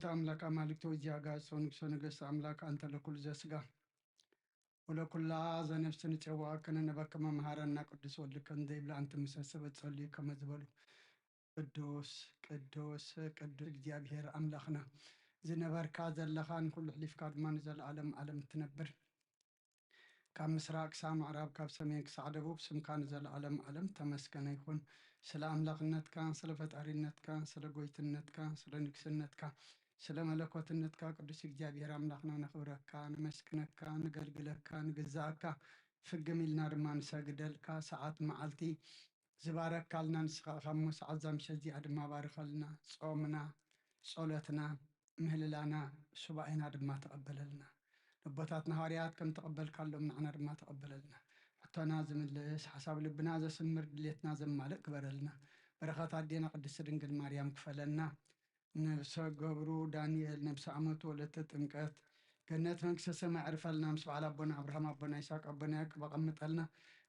أملاك أمالك توجيه قاسون سونقس أملاك أنت لكل زسقة ولكل عازة نفس نتشوى كنا نبكى مهارنا قدس ولك أنت بلا أنت مسسبة تصلي كما زبالو قدوس قدوس قدوس እግዚአብሔር አምላክና ዝነበርካ ዘለኻን ኩሉ ሕሊፍ ካድማን ዘለዓለም ዓለም ትነብር ካብ ምስራቅ ክሳብ ምዕራብ ካብ ሰሜን ክሳብ ደቡብ ስምካ ንዘለዓለም ዓለም ተመስገነ ይሁን ስለ አምላክነትካ ስለ ፈጣሪነትካ ስለ ጎይትነትካ ስለ ንግስነትካ ስለ መለኮትነትካ ቅዱስ እግዚአብሔር አምላክና ነኽብረካ ንመስክነካ ንገልግለካ ንግዛእካ ፍግም ኢልና ድማ ንሰግደልካ ሰዓት መዓልቲ ዝባረካልና ንስኻ ካብ ሰዓት ዛምሸት እዚኣ ድማ ባርከልና ጾምና ጸሎትና ምህልላና ሱባኤና ድማ ተቀበለልና ልቦታትና ሐዋርያት ከም ተቀበልካሎም ንዓና ድማ ተቀበለልና ሕቶና ዝምልስ ሓሳብ ልብና ዘስምር ድሌትና ዘማልእ ክበረልና በረኸት አዴና ቅድስት ድንግል ማርያም ክፈለና ነብሰ ገብሩ ዳንኤል ነብሰ ዓመቱ ወለተ ጥምቀት ገነት መንግስተ ሰማይ ዕርፈልና ምስ በዓል አቦና አብርሃም አቦና ይስሐቅ አቦና ያዕቆብ አቀምጠልና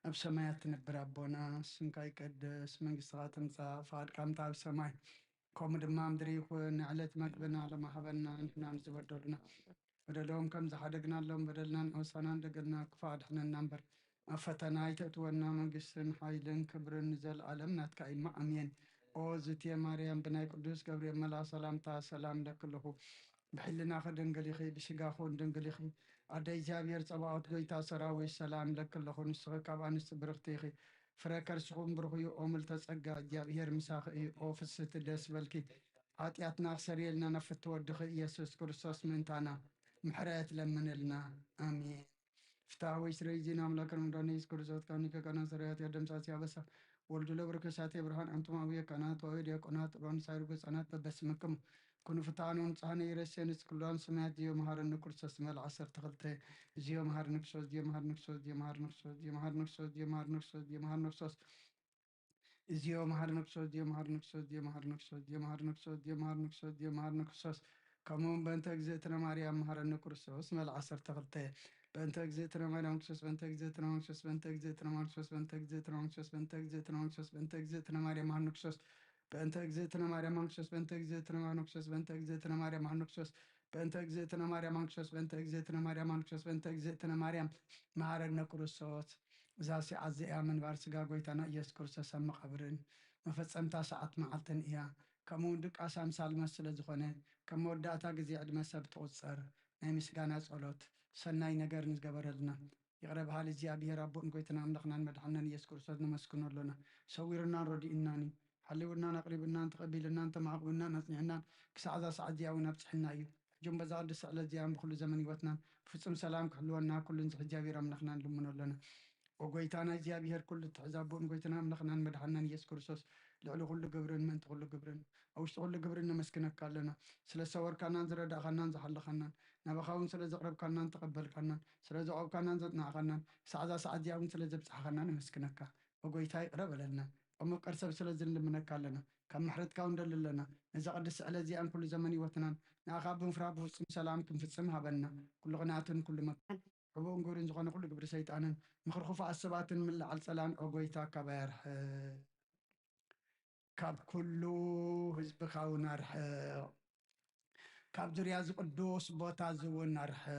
ኣብ ሰማያት ትነብር አቦና ስምካ ይቀደስ መንግስትኻ ትምጻእ ፈቃድካ ኣብ ሰማይ ከምኡ ድማ ምድሪ ይኹን ንዕለት መግብና ለማህበና ንሕና ንዝበደሉና በደሎም ከም ዝሓደግናሎም በደልና ንወሰና እንደገና ክፋድሕነና እምበር ኣብ ፈተና ይተእትወና መንግስትን ሓይልን ክብርን ዘለዓለም ናትካ ኢማ ኣሜን ኦ ዝትየ ማርያም ብናይ ቅዱስ ገብርኤል መልአክ ሰላምታ ሰላም ለክልኹ بحلنا خدن قليخي بشقاخون دن قليخي عدي جابير صباوت قويتا سراوي السلام لك اللخون السغك عبان استبرختيخي فراكر سخون برخي اومل تسقى جابير مساخي اوفس تدس بلكي عاتياتنا خسريلنا نفت ودخي يسوس كرسوس منتانا محرات لمن لنا امين فتاوي سريجينا ملاك المدانيس كرسوس كونيكا كانا سريات يدم ساسيا بسا ولدو لبركة ساتي برهان انتم اوية كانات وويديا قنات رون سايرقس انات ببسمكم كونوا فتانون صاني يرسينس كلهم سمعت ديو مهار النكرسوس مال عصر تغلطي ديو مهار نكسوس ديو مهار نكسوس ديو مهار نكسوس ديو مهار نكسوس ديو مهار نكسوس ديو مهار نكسوس ديو مهار نكسوس ديو مهار نكسوس ديو مهار نكسوس ديو مهار نكسوس ديو مهار نكسوس ديو مهار نكسوس كمون بنت اجزيتنا مريم مهار النكرسوس مال عصر تغلطي بنت اجزيتنا مريم نكسوس بنت اجزيتنا نكسوس بنت اجزيتنا نكسوس بنت اجزيتنا نكسوس بنت اجزيتنا نكسوس بنت اجزيتنا مريم مهار نكسوس بأنت أجزيتنا مريم مانكسوس بأنت أجزيتنا مانكسوس بأنت أجزيتنا مريم مانكسوس بأنت أجزيتنا مريم مانكسوس بأنت أجزيتنا مريم مانكسوس بأنت أجزيتنا مريم مهارنا كرسوس زاسي عزي من بارسقا قويتنا إياس كرسوس مقبرن مفتصمتا ساعات معلتن إياه كمون دك أسام سالمة سلزخونة كمون داتا قزي عدما سبت غصر نايمس غانا صولوت سناي نقر نزقبر لنا يغرب هالي زيابي ربون قويتنا مدخنا مدحنا إياس كرسوس نمسكنو لنا سويرنا ردي إناني حليونا نقربنا تقبلنا انت معقولنا نصنعنا كسعدا سعديا ونبصحنا ايو جنب زاد سعلا زيان بكل زمن يوتنا فصم سلام كحلونا كل حجابي رمنخنا لمن لنا وقويتانا زيابير كل تحزابون قويتنا ملخنا مدحنا يس كرسوس لعلو كل قبرن من تقول قبرن او اشتغل قبرن مسكنك لنا سلا سور كان زرد اخنا زحل خنا نبخاون سلا زقرب كان تقبل كنا سلا زعوب كان زدنا خنا سعدا سعديا سلا زبصح خنا مسكنك وقويتاي قرب لنا أما قرصب سلازن لمنك لنا كم محرت كون دل لنا إذا قد سأل زي أن كل زمن وطنان نأخاب فراب وسم سلام كم في السماء بنا كل غنات كل مكان حبون قورن زغنا كل قبر سيطانا مخرخوف عالسبات من على السلام أقويتا كبير كاب كله حزب خاون أرح كاب درياز قدوس بوتا زون أرح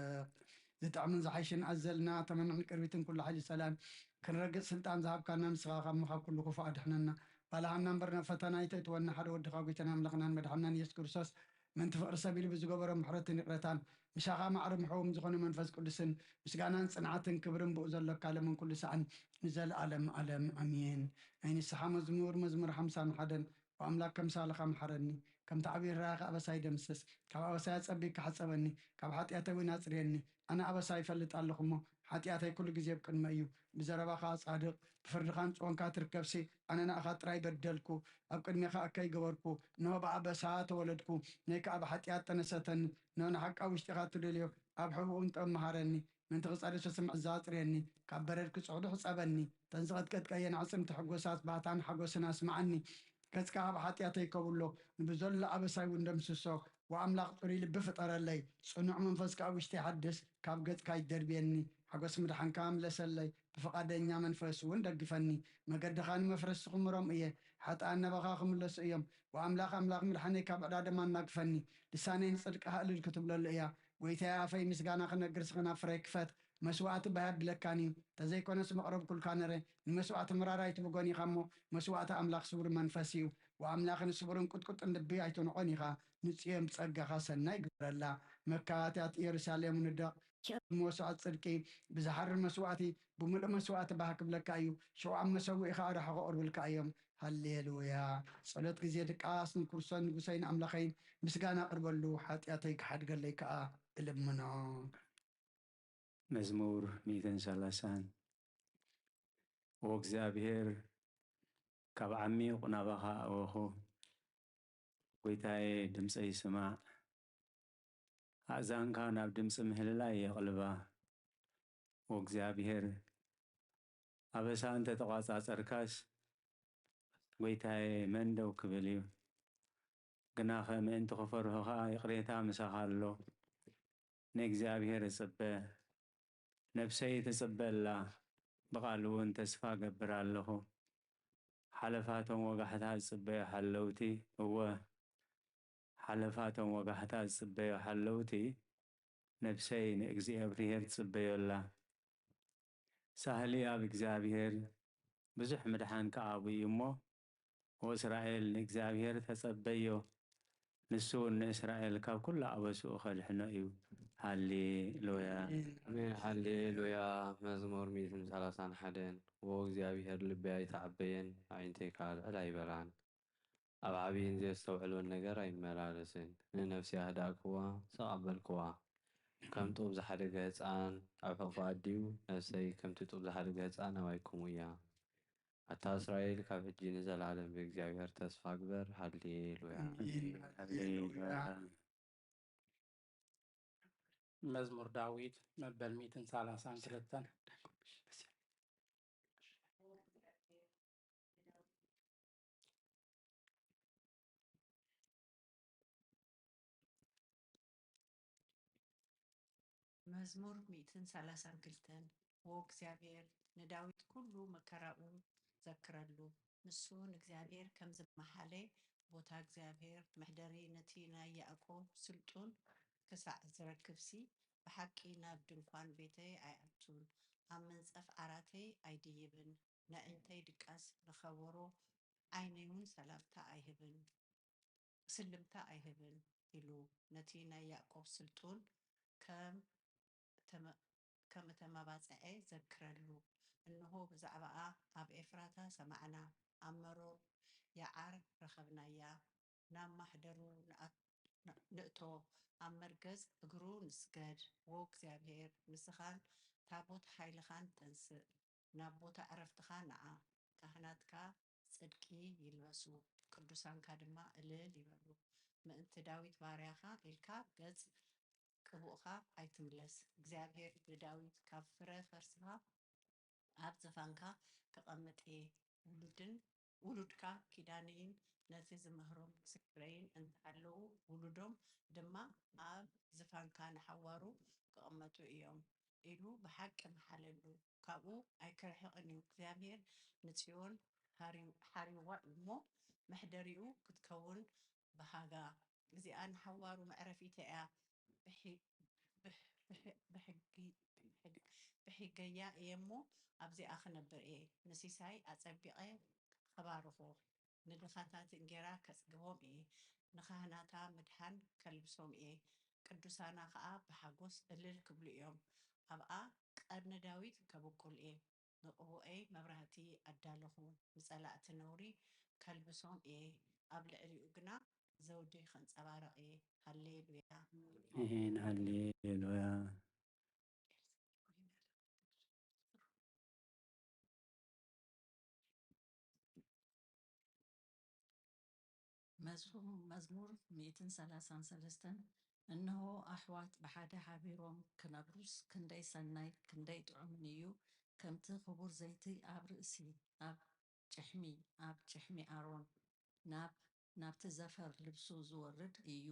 زتعمل زحيشن أزلنا تمنع كربيتن كل حاجة سلام كن رجل سلطان ذهب كنا نسخة مخا كل كفاء حننا بلا عنا نبرنا فتنا يتونا حد ودخا قيتنا ملقنا مدحنا يذكر ساس من تفقر سبيل بزجبر محرت نقرتان مشاغا معرم حوم زغن منفس كل سن مسجانا صنعتن كبرن بوزل لك على من كل سعن نزل عالم عالم امين عين الصحة مزمور 50 حدن وأملاك كم سالخ محرني كم تعبير راغ أبساي دمسس كم أبساي أصبيك حسبني كم حتياتي وناصريني أنا أبساي فلت اللخمو حتياتي كل جزيب كن مايو بزربا خاص صادق بفرخان صوان كاتر كبسي أنا أخات راي بدلكو أبقد ميخا أكاي قوركو نو بأبساات ولدكو نيك أب حتيات تنستن نو نحق أو اشتغات دليو أب حبو انت محرني من تغصر سمع زاطريني كبررك صعود حسابني تنزغت قد كاين عصم تحقوسات باتان حقوسنا اسمعني كتكاب حتياتي كولو بزول أبساي وندمسسو وأملاق طريل بفطر اللي صنع منفسك أوشتي حدث كاب قد كاي دربيني حقوس مدحن كامل سلي بفقادنيا منفس وندقفني ما قد خاني مفرس خمرهم إيه ሓጣን ነባኻ ክምለሱ እዮም ወኣምላኽ ምድሓነይ ካብ ዕዳደማ እናግፈኒ ልሳነይን ጽድቂ ሃልል ክትብለሉ እያ ጎይታዬ ኣፈይ ምስጋና ክነግር ስኽናፍረይ ክፈት መስዋዕቲ ባያብለካኒ ተዘይኮነስ መቕረብ ኩልካ ነረ ንመስዋዕቲ ምራራይ ትብጎን ኢኻ እሞ መስዋዕቲ ኣምላኽ ስቡር መንፈስ እዩ ወኣምላኽ ንስቡርን ቁጥቁጥን ልቢ ኣይትንቆን ኢኻ ንጽዮም ጸጋኻ ሰናይ ግበረላ መካባትያት ኢየሩሳሌም ንደቕ መስዋዕት ጽድቂ ብዝሓርር መስዋዕቲ ብምሉእ መስዋዕቲ ባህ ክብለካ እዩ ሸውዓብ መሰዊኡ ኢኻ ርሕቑ ቅርብልካ እዮም ሃሌሉያ ጸሎት ግዜ ድቃስ ንክርስቶስ ንጉሰይን ኣምላኸይን ምስጋና ቅርበሉ ሓጢኣተይ ክሓድገለይ ከዓ እልምኖ መዝሙር 130 ወእግዚአብሔር ካብ ዓሚቕ ናባኻ ኣወኹ ጎይታዬ ድምፀይ ስማዕ ኣእዛንካ ናብ ድምፂ ምህልላይ የቕልባ ወእግዚአብሔር ኣበሳ እንተ ተቋጻጸርካስ ጎይታዬ መን ደው ክብል እዩ ግናኸ ምእንቲ ክፈርሁኻ ይቕሬታ ምሳኻ ኣሎ ንእግዚአብሔር እጽበ ነፍሰይ ትጽበላ ብቓል እውን ተስፋ ገብር ኣለኹ ሓለፋቶም ወጋሕታት ዝጽበዩ ሓለውቲ እወ ሓለፋቶም ወጋሕታት ዝጽበዩ ሓለውቲ ነፍሰይ ንእግዚአብሔር ትጽበየላ ሳህሊ ኣብ እግዚአብሔር ብዙሕ ምድሓን ከዓቡ እዩ እሞ ወእስራኤል ንእግዚአብሔር ተጸበዮ ንሱ ንእስራኤል ካብ ኩሉ ኣበስኡ ኸድሕኖ እዩ ሃሌሉያ ሃሌሉያ መዝሙር 131 ወእግዚአብሔር ልበይ ኣይተዓበየን ኣዒንተይ ካልዕል ኣይበላን ኣብ ዓብይን ዘስተውዕሎን ነገር ኣይመላለስን ንነፍሲ ኣህዳእክዋ ተቐበልክዋ ከም ጡብ ዝሓደገ ህፃን ኣብ ሕቑፋ ኣድዩ ነፍሰይ ከምቲ ጡብ ዝሓደገ ህፃን ኣባይኩም እያ ኣታ እስራኤል ካብ ሕጂ ንዘላለም ብእግዚአብሔር ተስፋ ግበር ሃሌሉያ መዝሙር ዳዊት መበል 132 መዝሙር 132 ወእግዚአብሔር ንዳዊት ኩሉ መከራኡ ዘክረሉ ንሱ ንእግዚአብሔር ከም ዝመሓለ ቦታ እግዚአብሔር መሕደሪ ነቲ ናይ ያዕቆብ ስልጡን ክሳዕ ዝረክብሲ ብሓቂ ናብ ድንኳን ቤተይ ኣይኣቱን ኣብ መንጸፍ ዓራተይ ኣይድይብን ንዕንተይ ድቃስ ንኸበሮ ዓይነይ እውን ስልምታ ኣይህብን ኢሉ ነቲ ናይ ያዕቆብ ስልጡን ከም እተመባጽዐ ዘክረሉ እንሆ ብዛዕባኣ ኣብ ኤፍራታ ሰማዕና ኣብ መሮር ያዓር ረኸብናያ ናብ ማሕደሩ ንእቶ ኣብ መርገጽ እግሩ ንስገድ ወእግዚአብሔር ንስኻን ታቦት ሓይልኻን ተንስእ ናብ ቦታ ዕረፍትኻ ነዓ ካህናትካ ጽድቂ ይልበሱ ቅዱሳንካ ድማ እልል ይበሉ ምእንቲ ዳዊት ባርያኻ ኢልካ ገጽ ቅቡእኻ ኣይትምለስ እግዚአብሔር ንዳዊት ካብ ፍረ ፈርስኻ ኣብ ዝፋንካ ከቐምጥ ውሉድካ ኪዳነይን ነቲ ዝምህሮም ምስክረይን እንተሃለዉ ውሉዶም ድማ ኣብ ዝፋንካ ንሓዋሩ ክቕመጡ እዮም ኢሉ ብሓቂ መሓለሉ ካብኡ ኣይክርሕቕን እዩ እግዚአብሔር ንጽዮን ሓሪዋ እሞ መሕደሪኡ ክትከውን ብሃጋ እዚኣ ንሓዋሩ መዕረፊት እያ ብሕገያ እየ እሞ ኣብዚኣ ክነብር እየ ንሲሳይ ኣጸቢቐ ከባርኾ ንድኻታት እንጌራ ከጽግቦም እየ ንካህናታ ምድሓን ከልብሶም እየ ቅዱሳና ከዓ ብሓጎስ እልል ክብሉ እዮም ኣብኣ ቀርኒ ዳዊት ከብቁል እየ ንቕቡአይ መብራህቲ ኣዳለኹ ንጸላእቲ ነውሪ ከልብሶም እየ ኣብ ልዕሊኡ ግና ዘውዲ ከንጸባረቕ እየ ሃሌሉያ ሃሌሉያ መዝሙር 133 እንሆ ኣሕዋት ብሓደ ሓቢሮም ክነብሩስ ክንደይ ሰናይ ክንደይ ጥዑምን እዩ ከምቲ ክቡር ዘይቲ ኣብ ርእሲ ኣብ ጭሕሚ ኣሮን ናብቲ ዘፈር ልብሱ ዝወርድ እዩ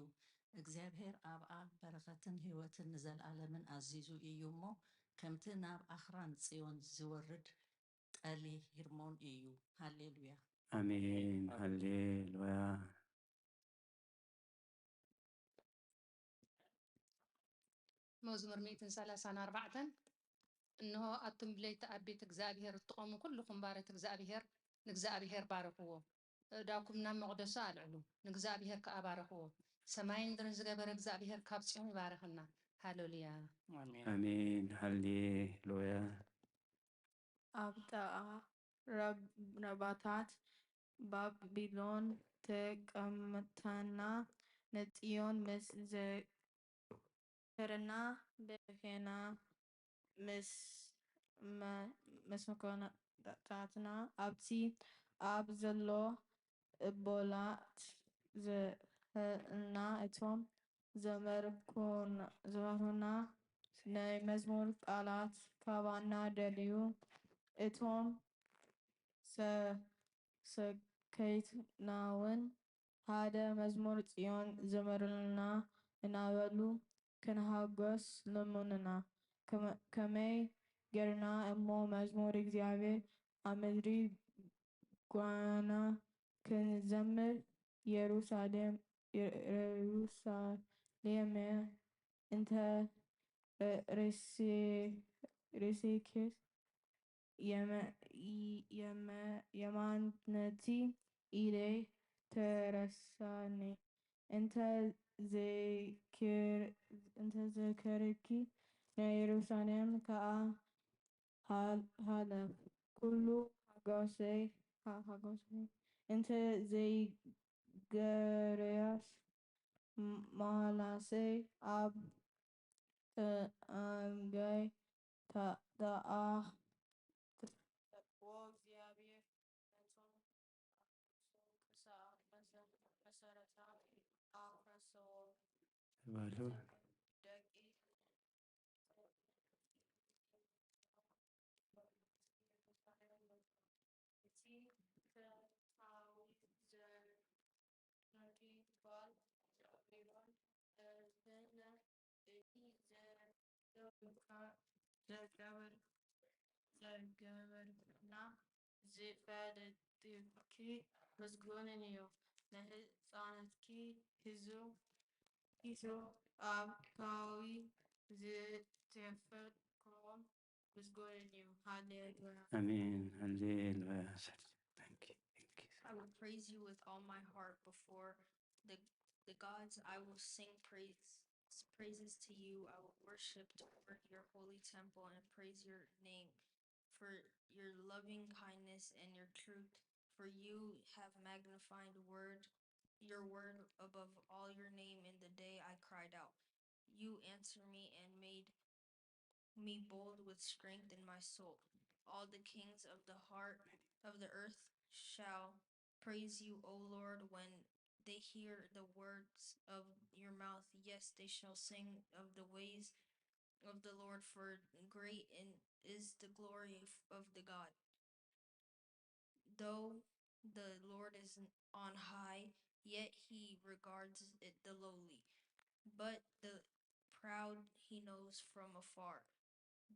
እግዚአብሔር ኣብኣ በረኸትን ህይወትን ንዘለኣለምን ኣዚዙ እዩ እሞ ከምቲ ናብ ኣኽራን ጽዮን ዝወርድ ጠሊ ሂርሞን እዩ ሃሌሉያ አሜን ሃሌሉያ መዝሙር 134 እነሆ አቱም ብለይተ ኣብ ቤት እግዚአብሔር እትቆሙ ኩልኩም ባረት እግዚአብሔር ንእግዚአብሔር ባረክዎ እዳኩም ናብ መቅደሱ አልዕሉ ንእግዚአብሔር ከዓ ባረክዎ ሰማይን ምድርን ዝገበረ እግዚአብሔር ካብ ጽዮን ይባረክና ሃሌሉያ አሜን አሜን ሃሌሉያ ኣብ ጥቓ ረባታት ባቢሎን ተቀምጠና ነጽዮን ምስ ዘከርና ብሄና ምስ መኮናታትና ኣብቲ ኣብ ዘሎ እቦላት ዘህልና እቶም ዘመርኩና ናይ መዝሙር ቃላት ካባና ደልዩ እቶም ሰከይትናውን ሓደ መዝሙር ጽዮን ዘመርልና እናበሉ ክንሃጎስ ልሙንና ከመይ ጌርና እሞ መዝሙር እግዚአብሔር ኣብ ምድሪ ጓና ክንዘምር ኢየሩሳሌም እንተ ሬሴክስ የማንነቲ ኢደይ ተረሳኒ እንተ ዘከርኪ ኢየሩሳሌም ከዓ ሃለፍ ኩሉ ሃጎሰይ እንተ ዘይገርያስ ማላሰይ ኣብ ተአንጋይ ተአኽ ተቅዎ እግዚአብሔር ነቶም መሰረታ አፍረሰዎ ባሉ ደቂ እቲ ጥንታዊ ዘነቂ ባል ባቢሎን ዝነ እቲ ዘገበርና ዝፈለጥኪ ምስጉንን እዩ ንህፃናትኪ ሒዙ ኣብ ከባቢ ዝተፈክሮም ምስጉንን እዩ ሃሌሉያ አሜን ሃሌሉያ Thank you. I will praise you with all my heart before the gods. I will sing praises to you. I will worship toward your holy temple and praise your name for your loving kindness and your truth. For you have magnified your word above all your name in the day I cried out. You answered me and made me bold with strength in my soul. All the kings of the earth shall praise you, O Lord, when they hear the words of your mouth. Yes, they shall sing of the ways of the Lord, for great is the glory of the God. Though the Lord is on high, yet he regards the lowly, but the proud he knows from afar.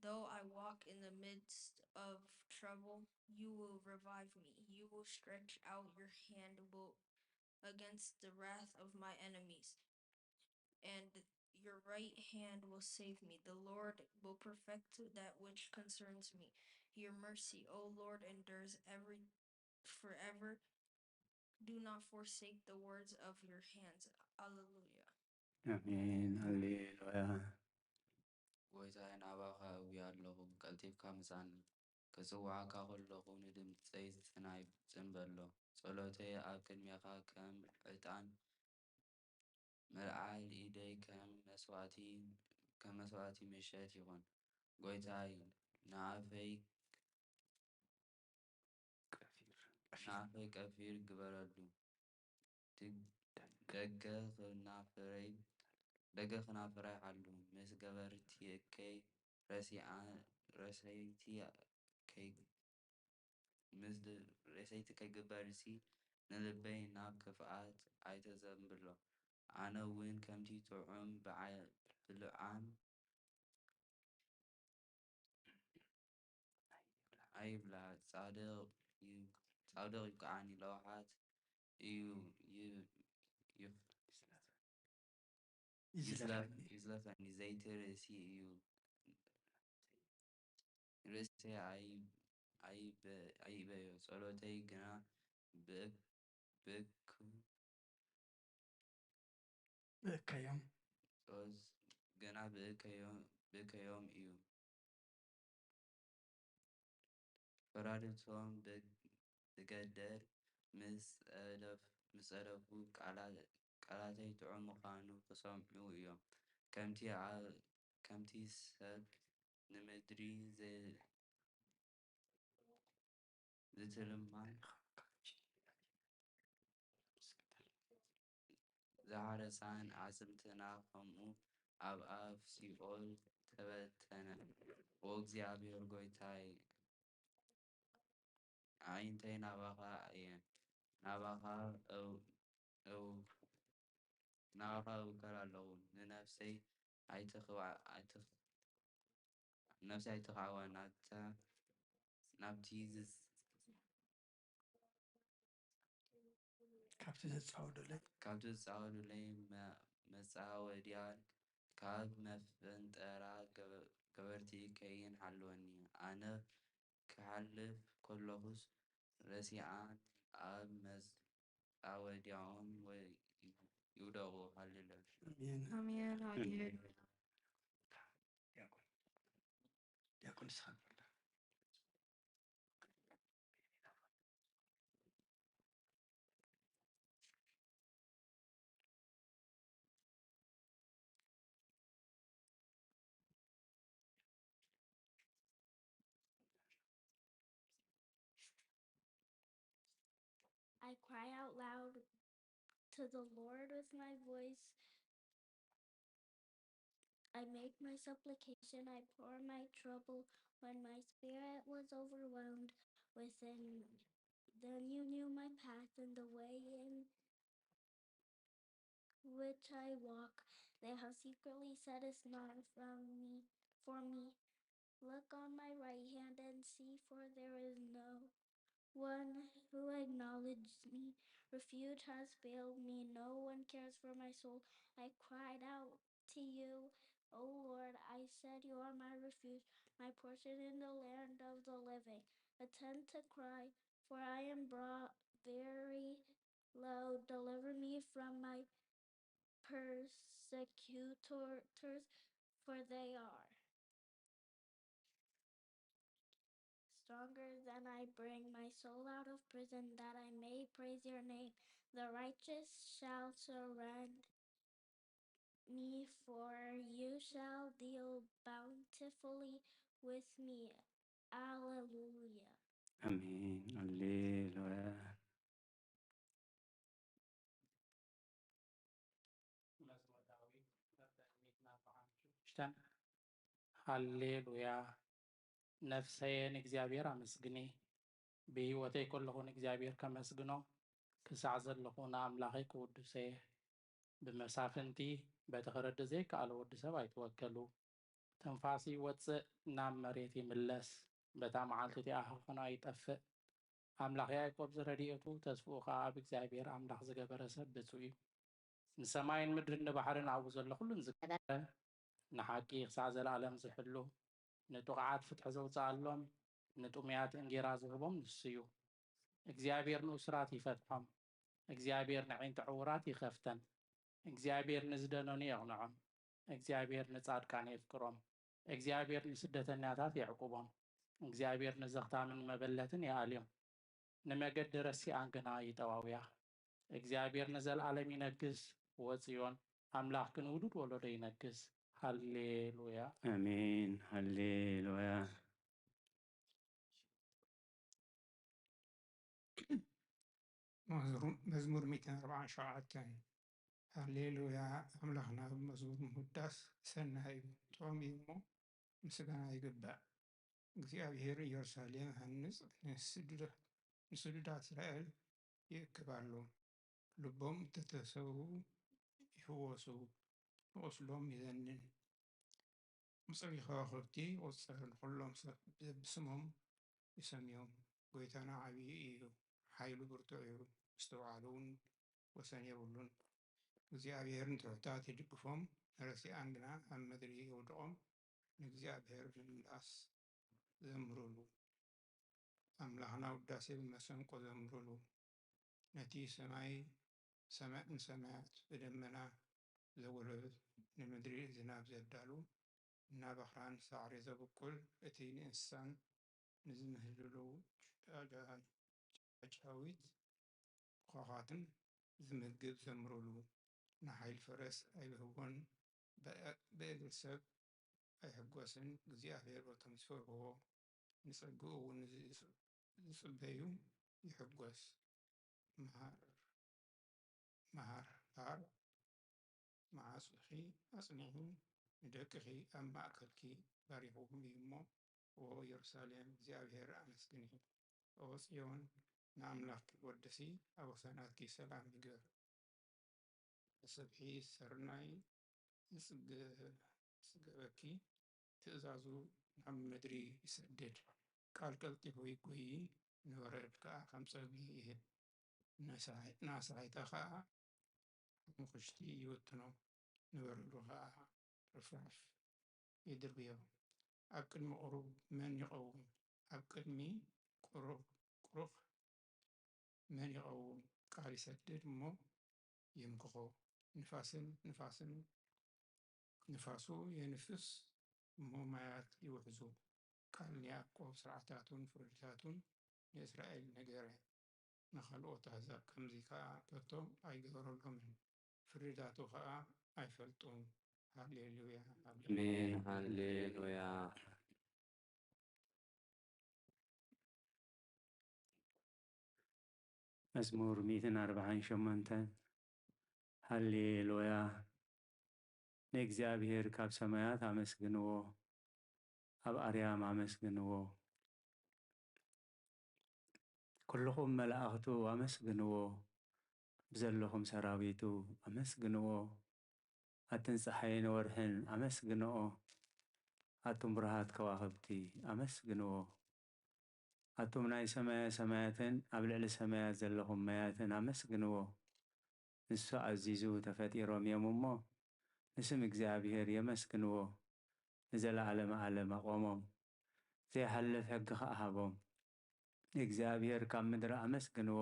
Though I walk in the midst of trouble, you will revive me. You will stretch out your hand against the wrath of my enemies, and your right hand will save me. The Lord will perfect that which concerns me. Your mercy, O Lord, endures forever. Do not forsake the words of your hands. Alleluia. አሜን ሃሌሉያ ጎይታዬ ናባኻ እውያ ኣለኹ ቀልጢፍካ ምሳኒ ክጽዋዓካ ከለኹ ንድምፀይ ጽናይ ጽንበሎ ጸሎተይ ኣብ ቅድሜኻ ከም ዕጣን ምልዓል ኢደይ ከም መስዋዕቲ ምሸት ይኹን ጎይታይ ንኣፈይ ቀፊር ግበረሉ ደገ ኽናፍረይ ሓሉ ምስ ገበርቲ እከይ ረሰይቲ ከይግበርሲ ንልበይ ናብ ክፍኣት ኣይተዘንብሎ ኣነ እውን ከምቲ ጥዑም ብልዓም ኣይብላ ጻድቕ ጻውደቕ ይከዓኒ ለውሓት እዩ ይዝለፈኒ ዘይቲ ርእሲ እዩ ርእሰይ ኣይበዮ ጸሎተይ ግና ብእከዮም ገና ብእከዮም እዩ ፈራድቶም ብገደር ምስ ጸደፉ ቃላተይ ጥዑም ምዃኑ ክሰምዑ እዮም ከምቲ ሰብ ንምድሪ ዝትልማን ዝሃረሳን ዓጽምትና ከምኡ ኣብ ኣፍ ሲኦል ተበተነ ኦ እግዚኣብሔር ጐይታይ ኣዒንተይ ናባኻ እየን ናባኻ እውከር ኣለዉ ንነፍሰይ ኣይትኸዕወ ካብቲ ዝጻወዱለይ መጻወድያን ካብ መፈንጠራ ገበርቲ ከይንሓልወኒ ኣነ ክሓልፍ ከለኹስ ረሲዓን ኣብ መጻወድያኦም ይውደቑ ሃሌሉያ አሜን ሃሌሉያ ዲያቆን ይስሐቅ I cry out loud to the Lord with my voice. I make my supplication. I pour my trouble when my spirit was overwhelmed within me. Then you knew my path and the way in which I walk. They have secretly set a snare for me. Look on my right hand and see, for there is no one who acknowledges me. Refuge has failed me. No one cares for my soul. I cried out to you, O Lord. I said, you are my refuge, my portion in the land of the living. Attend to cry, for I am brought very low. Deliver me from my persecutors, for they are stronger than I. Bring my soul out of prison, that I may praise your name. The righteous shall surround me, for you shall deal bountifully with me. Alleluia. Amen. Alleluia. መዝሙረ ዳዊት ሃሌሉያ ነፍሰየን እግዚአብሔር አመስግኔ ብህይወተይ ከለኹን እግዚአብሔር ከመስግኖ ክሳዕ ዘለኹ ንኣምላኸይ ክውድሰ ብመሳፍንቲ በቲ ክረዲ ዘይከኣለ ወዲ ሰብ ኣይትወከሉ ተንፋሲ ይወፅእ ናብ መሬት ይምለስ በታ መዓልቲ እቲኣ ክኾኖ ኣይጠፍእ ኣምላኽ ያዕቆብ ዝረድኤቱ ተስፍኡ ከዓ ኣብ እግዚአብሔር ኣምላኽ ዝገበረ ሰብ ብፁዕ እዩ ንሰማይን ምድርን ንባሕርን ኣብኡ ዘሎ ኩሉን ዝገበረ ንሓቂ ክሳዕ ዘለኣለም ዝሕሉ ንጥቕዓት ፍትሒ ዘውፅኣሎም ንጡምያት እንጌራ ዝህቦም ንሱ እዩ እግዚአብሔር ንእስራት ይፈትሖም እግዚአብሔር ንዒንቲ ዕውራት ይኸፍተን እግዚአብሔር ንዝደነኑ የቕንዖም እግዚአብሔር ንጻድቃን የፍቅሮም እግዚአብሔር ንስደተኛታት የዕቁቦም እግዚአብሔር ንዘኽታምን መበለትን የኣልዮም ንመገዲ ረሲኣን ግና ይጠዋውያ እግዚአብሔር ንዘለዓለም ይነግስ ወጽዮን ኣምላኽ ግን ውሉድ ወለዶ ይነግስ ሃሌሉያ አሜን ሃሌሉያ መዝሙር 147 ሃሌሉያ ኣምላኽና መዝሙር ምውዳስ ሰናይ እዩ ጥዑም እዩ እሞ ምስጋና ይግባእ እግዚአብሔር ኢየሩሳሌም ሃንጽ ንስዱዳት እስራኤል ይእክባሉ ልቦም ተተሰቡ ይህወሱ ቁስሎም ይዘንን ምጽሪ ከዋኽብቲ ቁጽር ኩሎም ብስሞም ይሰምዮም ጎይታና ዓብዪ እዩ ሓይሉ ብርቱዕ እዩ ዝተባሃሉ እውን ወሰን የብሉን እግዚኣብሔርን ትሑታት ይድግፎም ረሲኣን ግና ኣብ ምድሪ የውድቖም ንእግዚኣብሔር ብምምላስ ዘምርሉ ኣምላኽና ውዳሴ ብመሰንቆ ዘምርሉ ነቲ ሰማይን ሰማያት ብደመና ዘወለበ ንምድሪ ዝናብ ዘዳሉ እናበኽራን ሳዕሪ ዘብቁል እቲ ንእንስሳን ንዝምህልሉ ጫጫዊት ኳኻትን ዝምግብ ዘምርሉ ንሓይል ፈረስ ኣይብህቦን ብእግሪ ሰብ ኣይሕጐስን እግዚኣብሔር በቶም ዝፈርህዎ ንጸግኡ እውን ዝጽበዩ ይሕጐስ መሃር መዓጽኺ ኣጽኒዑ ንደቅኺ ኣብ ማእከልኪ ባሪኹም እዩ እሞ ኦ ኢየሩሳሌም እግዚአብሔር አመስግኒ ኦ ጽዮን ንኣምላኽኪ ወድሲ ኣብ ወሰናትኪ ሰላም ይግበር ሰብሒ ሰርናይ ይጽገበኪ ትእዛዙ ናብ ምድሪ ይሰድድ ቃል ቀልጢፉ ይጎይ ንበረድ ከዓ ከም ፀግቢ ይህብ ናሳይታ ከዓ ሙኽሽቲ ይውትኖ ንበረዱ ከዓ ርፍራፍ ይድርብዮ ኣብ ቅድሚ ቁሩብ መን ይቐውም ኣብ ቅድሚ ቁሩኽ መን ይቐውም ቃል ይሰድድ እሞ ይምክኾ ንፋሱ የንፍስ እሞ ማያት ይውሕዙ ቃል ንያዕቆብ ስርዓታቱን ፍርድታቱን ንእስራኤል ነገረ ንኻልኦት ኣሕዛብ ከምዚ ከዓ ከቶ ኣይገበረሎምን ፍርድታቱ ከዓ ኣይፈልጡን ሃሌሉያ አሜን ሃሌሉያ መዝሙር 148 ሃሌሉያ ንእግዚአብሔር ካብ ሰማያት አመስግንዎ ኣብ ኣርያም አመስግንዎ ኩልኹም መላእኽቱ አመስግንዎ ብዘለኹም ሰራዊቱ አመስግንዎ ኣትን ፀሓይን ወርሕን አመስግንዎ ኣቱም ብርሃት ከዋኽብቲ አመስግንዎ ኣቱም ናይ ሰማያትን ኣብ ልዕሊ ሰማያት ዘለኹም ማያትን አመስግንዎ ንሱ ኣዚዙ ተፈጢሮም እዮም እሞ ንስም እግዚአብሔር የመስግንዎ ንዘለዓለመ ዓለም ኣቆሞም ዘይሓልፍ ሕጊ ከኣሃቦም እግዚአብሔር ካብ ምድሪ አመስግንዎ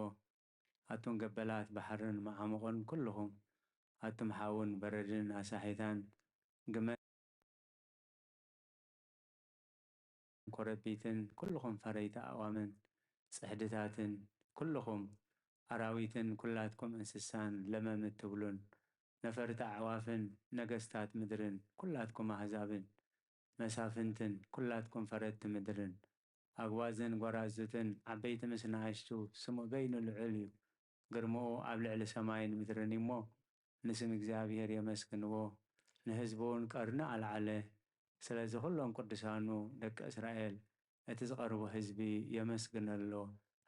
ኣቱም ገበላት ባሕርን መዓሙቕን ኩልኹም ኣቱም ሓውን በረድን ኣሳሒታን ግመን ኮረቢትን ኩልኹም ፈረይቲ ኣእዋምን ጽሕድታትን ኩልኹም ኣራዊትን ኩላትኩም እንስሳን ለመም እትብሉን ነፈርቲ ኣዕዋፍን ነገስታት ምድርን ኩላትኩም ኣሕዛብን መሳፍንትን ኩላትኩም ፈረድቲ ምድርን ኣግዋዝን ጓራዙትን ዓበይቲ ምስ ንኣሽቱ ስሙ በይኑ ልዑል እዩ ግርምኡ ኣብ ልዕሊ ሰማይን ምድርን እሞ ንስም እግዚአብሔር የመስግንዎ ንህዝቡን ቀርኒ ኣልዓለ ስለዚ ኩሎም ቅዱሳኑ ደቂ እስራኤል እቲ ዝቐርቡ ህዝቢ የመስግነሎ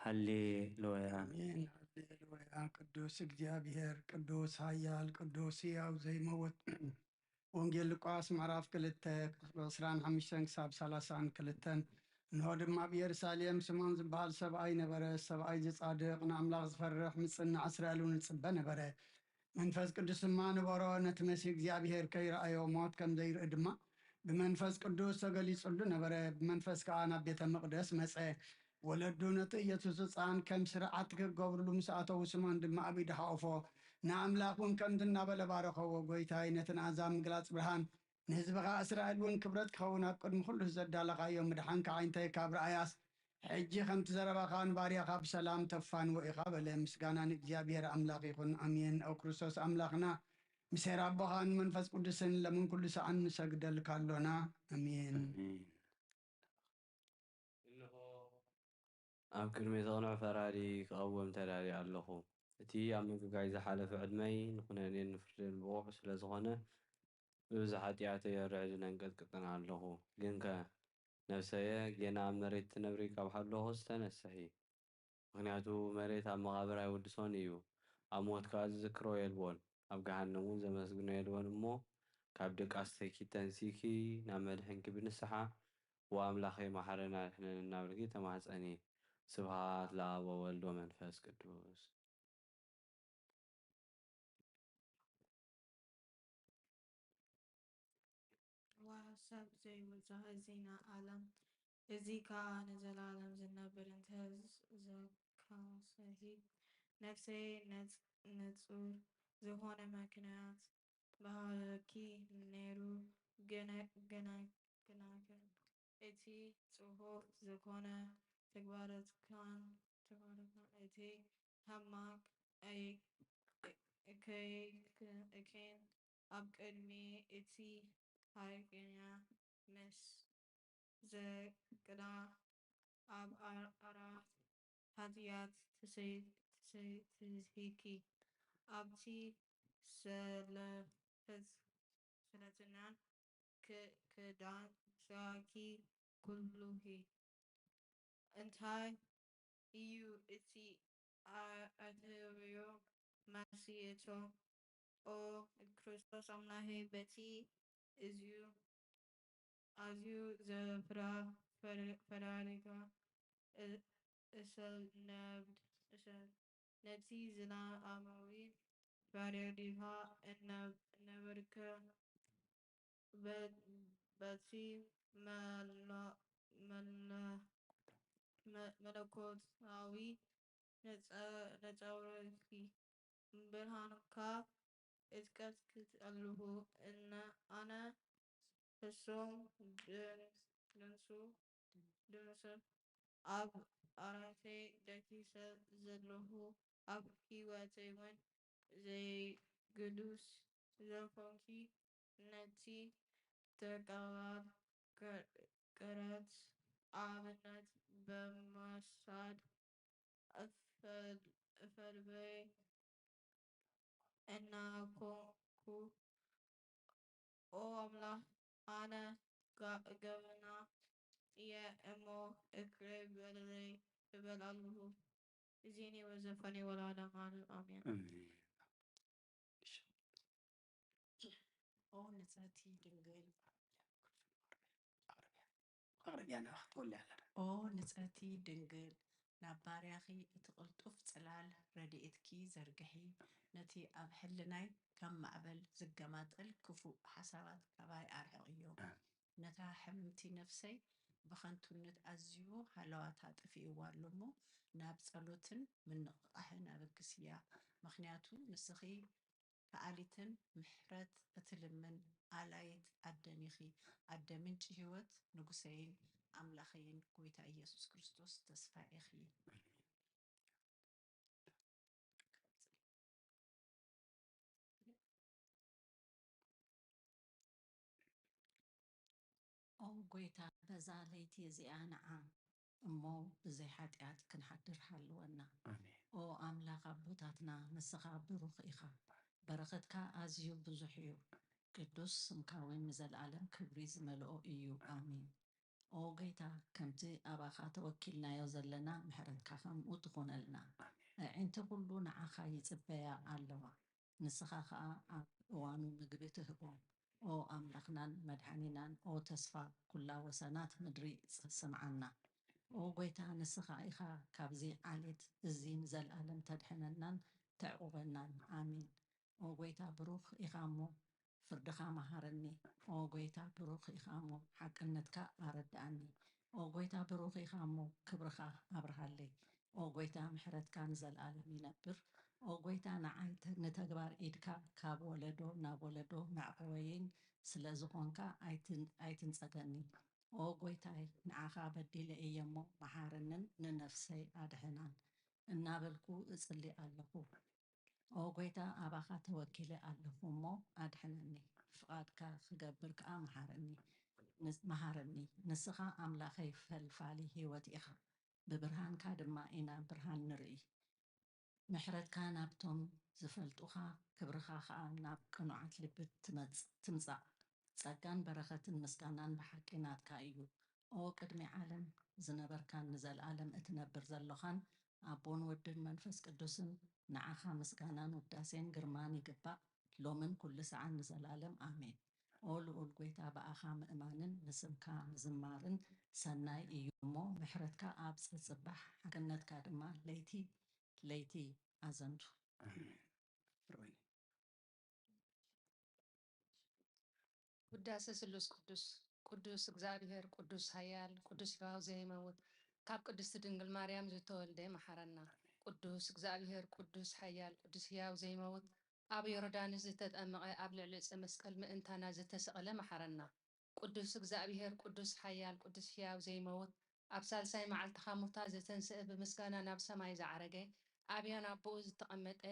ሃሌሉያ አሜን ሃሌሉያ ቅዱስ እግዚአብሔር ቅዱስ ኃያል ቅዱስ ሕያው ዘይመውት ወንጌል ሉቃስ ምዕራፍ 2 25 ክሳብ 32 እንሆ ድማ ብኢየሩሳሌም ስምዖን ዝበሃል ሰብኣይ ነበረ ሰብኣይ ዝጻድቕ ንኣምላኽ ዝፈርሕ ምጽናዕ እስራኤል እውን ይጽበ ነበረ መንፈስ ቅዱስ ድማ ንበሮ ነቲ መሲሕ እግዚአብሔር ከይረኣዮ ሞት ከም ዘይርኢ ድማ ብመንፈስ ቅዱስ ተገሊጹሉ ነበረ ብመንፈስ ከዓ ናብ ቤተ መቅደስ መፀ ወለዱ ነቲ ኢየሱስ ህፃን ከም ስርዓት ክገብርሉ ምስ ኣተው ስምዖን ድማ ኣብ ኢዱ ሓቁፎ ንኣምላኽ እውን ከምቲ እናበለ ባረኸዎ ጎይታይ ነቲ ንኣሕዛብ ምግላፅ ብርሃን ንህዝብኻ እስራኤል እውን ክብረት ክኸውን ኣብ ቅድሚ ኩሉ ዘዳለኻዮ ምድሓንካ ዓይንተይ ካብ ረኣያስ ሕጂ ከምቲ ዘረባኻ ንባርያኻ ብሰላም ተፋንዎ ኢኻ በለ ምስጋና ንእግዚአብሔር ኣምላኽ ይኹን ኣሜን ኣብ ክርስቶስ ኣምላኽና ምስሄር ኣቦኻን መንፈስ ቅዱስን ለምን ኩሉ ሰዓን ንሰግደልካ ኣሎና ኣሜን ኣብ ቅድሚ ተቕንዕ ፈራዲ ክቐወም ተዳልዩ ኣለኹ እቲ ኣብ ምግጋይ ዝሓለፈ ዕድመይ ንኹነኔን ንፍርድን ብቑዕ ስለ ዝኾነ ብብዙሕ ኃጢአተይ የርዕድን አንቀጥቅጥን ኣለኹ ግን ከ ነፍሰየ ጌና ኣብ መሬት ትነብሪ ካብ ሓለኹ ዝተነስሒ ምክንያቱ መሬት ኣብ መቓብር ኣይውድሶን እዩ ኣብ ሞት ከዓ ዝዝክሮ የልቦን ኣብ ገሃነም እውን ዘመስግኖ የልቦን እሞ ካብ ደቃስተይኪ ተንሲኪ ናብ መድሕንኪ ብንስሓ ወኣምላኸይ መሓረና ድሕነን እናብልኪ ተማህፀኒ ስብሃት ለአብ ወወልድ ወመንፈስ ቅዱስ وحسب زي وزهزينا عالم إذي نزلالم زنبر انتهز زكا سهيد نفسي نتصور زهون مكنات بهاكي نيرو جناكن إتي صهور زكونا تقبارت كان إتي همك أي أكين أبقدمي إتي هايكنيا مس زكدا أب أرات هديات تسهيكي أبتي سلتنان كدان ساكي كلهي انتهي إيو إتي أتريو مسيتو أو كريستوس أملاهي بتي إزيو أزيو زفرا فراريكا إسل نبتي زنا أموي فراريكا نبركا بتي ملكوتاوي نتاوركي برهانكا إتكتكت ألوه إن أنا فسوم دنسو أب أراتي دكيسة زلوه أب كيواتي وين زي قدوس زفونكي نتي تقواب كرات آمنت بمساد أفربي إنا كو أو أملا أنا قبنا يا أمو إكري بلدي بلالوه زيني وزفني ولا دمان آمين أو نساتي دنجل أغربيانا أختول لي على أو نساتي دنجل ناباريخي اتقلطف صلال رديئتكي زرقحي نتي أب حلناي كم معبل زقامات الكفو حسابات كباي أرحقيو نتا حمتي نفسي بخنتونت أزيو حلواتها تفيقوا اللمو ناب صلوتن من أحنا بكسيا مخنياتو نسخي كآليتن محرت أتلمن آلايت أدميخي أدمين جهوت نقسين أملاخين قويتا إيسوس كريستوس تسفائخي أو قويتا بزاليتي زيانا عام أمو بزي حاتيات كنحدر حلونا أو أملاخ أبوتاتنا نسخا بروخ إخا برختك أزيو بزحيو قدوس مكاوين مزل عالم كبريز ملؤو إيو آمين أو قيتا كمتي أباخا توكلنا يوزلنا محرتك خم وتخون لنا انت قلو نعاخا يتبايا علوا نسخا خا وانو مقبته بوم أو أملاخنان مدحانينان أو تسفا كلا وسنات مدري سمعنا أو قيتا نسخا إخا كابزي عاليت الزين زل عالم تدحننان تعقوبنان آمين أو قيتا بروخ إخامو فردخا مهارني أو قويتا بروخ إخامو حقنتك أرداني أو قويتا بروخ إخامو كبرخا أبرهالي أو قويتا محرتك نزل عالم ينبر أو قويتا نعايت نتقبار إيدكا كاب ولدو ناب ولدو معقوين سلازخونكا أيتن سقني أو قويتا نعاخا بديل إيامو محارنن ننفسي أدهنان النابلكو إصلي ألهو أو قويتا أباخا توكيلي ألهومو أدحنني فقادك خقبرك مهارني نسخا أملاخي فالفالي هيوت إخا ببرهان كادما إنا برهان نرئي محرت كان أبتم زفلتوخا كبرخا خا ناب قنوعات لبت تمزع ساقان برخة مسكانان بحكينات كايو أو قدمي عالم زنبر كان نزل عالم اتنبر زلوخان أبون ودن منفس قدوسن نعاخا مسكانان وداسين قرماني قبا لومن كل ساعة نزل عالم آمين ልዑል ጎይታ ብኣኻ ምእማንን ንስምካ ምዝማርን ሰናይ እዩ እሞ ምሕረትካ ኣብ ፅባሕ ሓቅነትካ ድማ ለይቲ ለይቲ ኣዘንቱ ውዳሴ ስሉስ ቅዱስ ቅዱስ እግዚአብሔር ቅዱስ ኃያል ቅዱስ ሕያው ዘይመውት ካብ ቅድስቲ ድንግል ማርያም ዝተወልደ መሐረና ቅዱስ እግዚአብሔር ቅዱስ ኃያል ቅዱስ ሕያው ዘይመውት ኣብ ዮርዳኖስ ዝተጠመቀ ኣብ ልዕሊ ዕፀ መስቀል ምእንታና ዝተሰቀለ መሐረና ቅዱስ እግዚአብሔር ቅዱስ ኃያል ቅዱስ ሕያው ዘይመውት ኣብ ሳልሳይ መዓልቲ ካሙታ ዝተንስአ ብምስጋና ናብ ሰማይ ዝዓረገ ኣብያን ኣቦኡ ዝተቐመጠ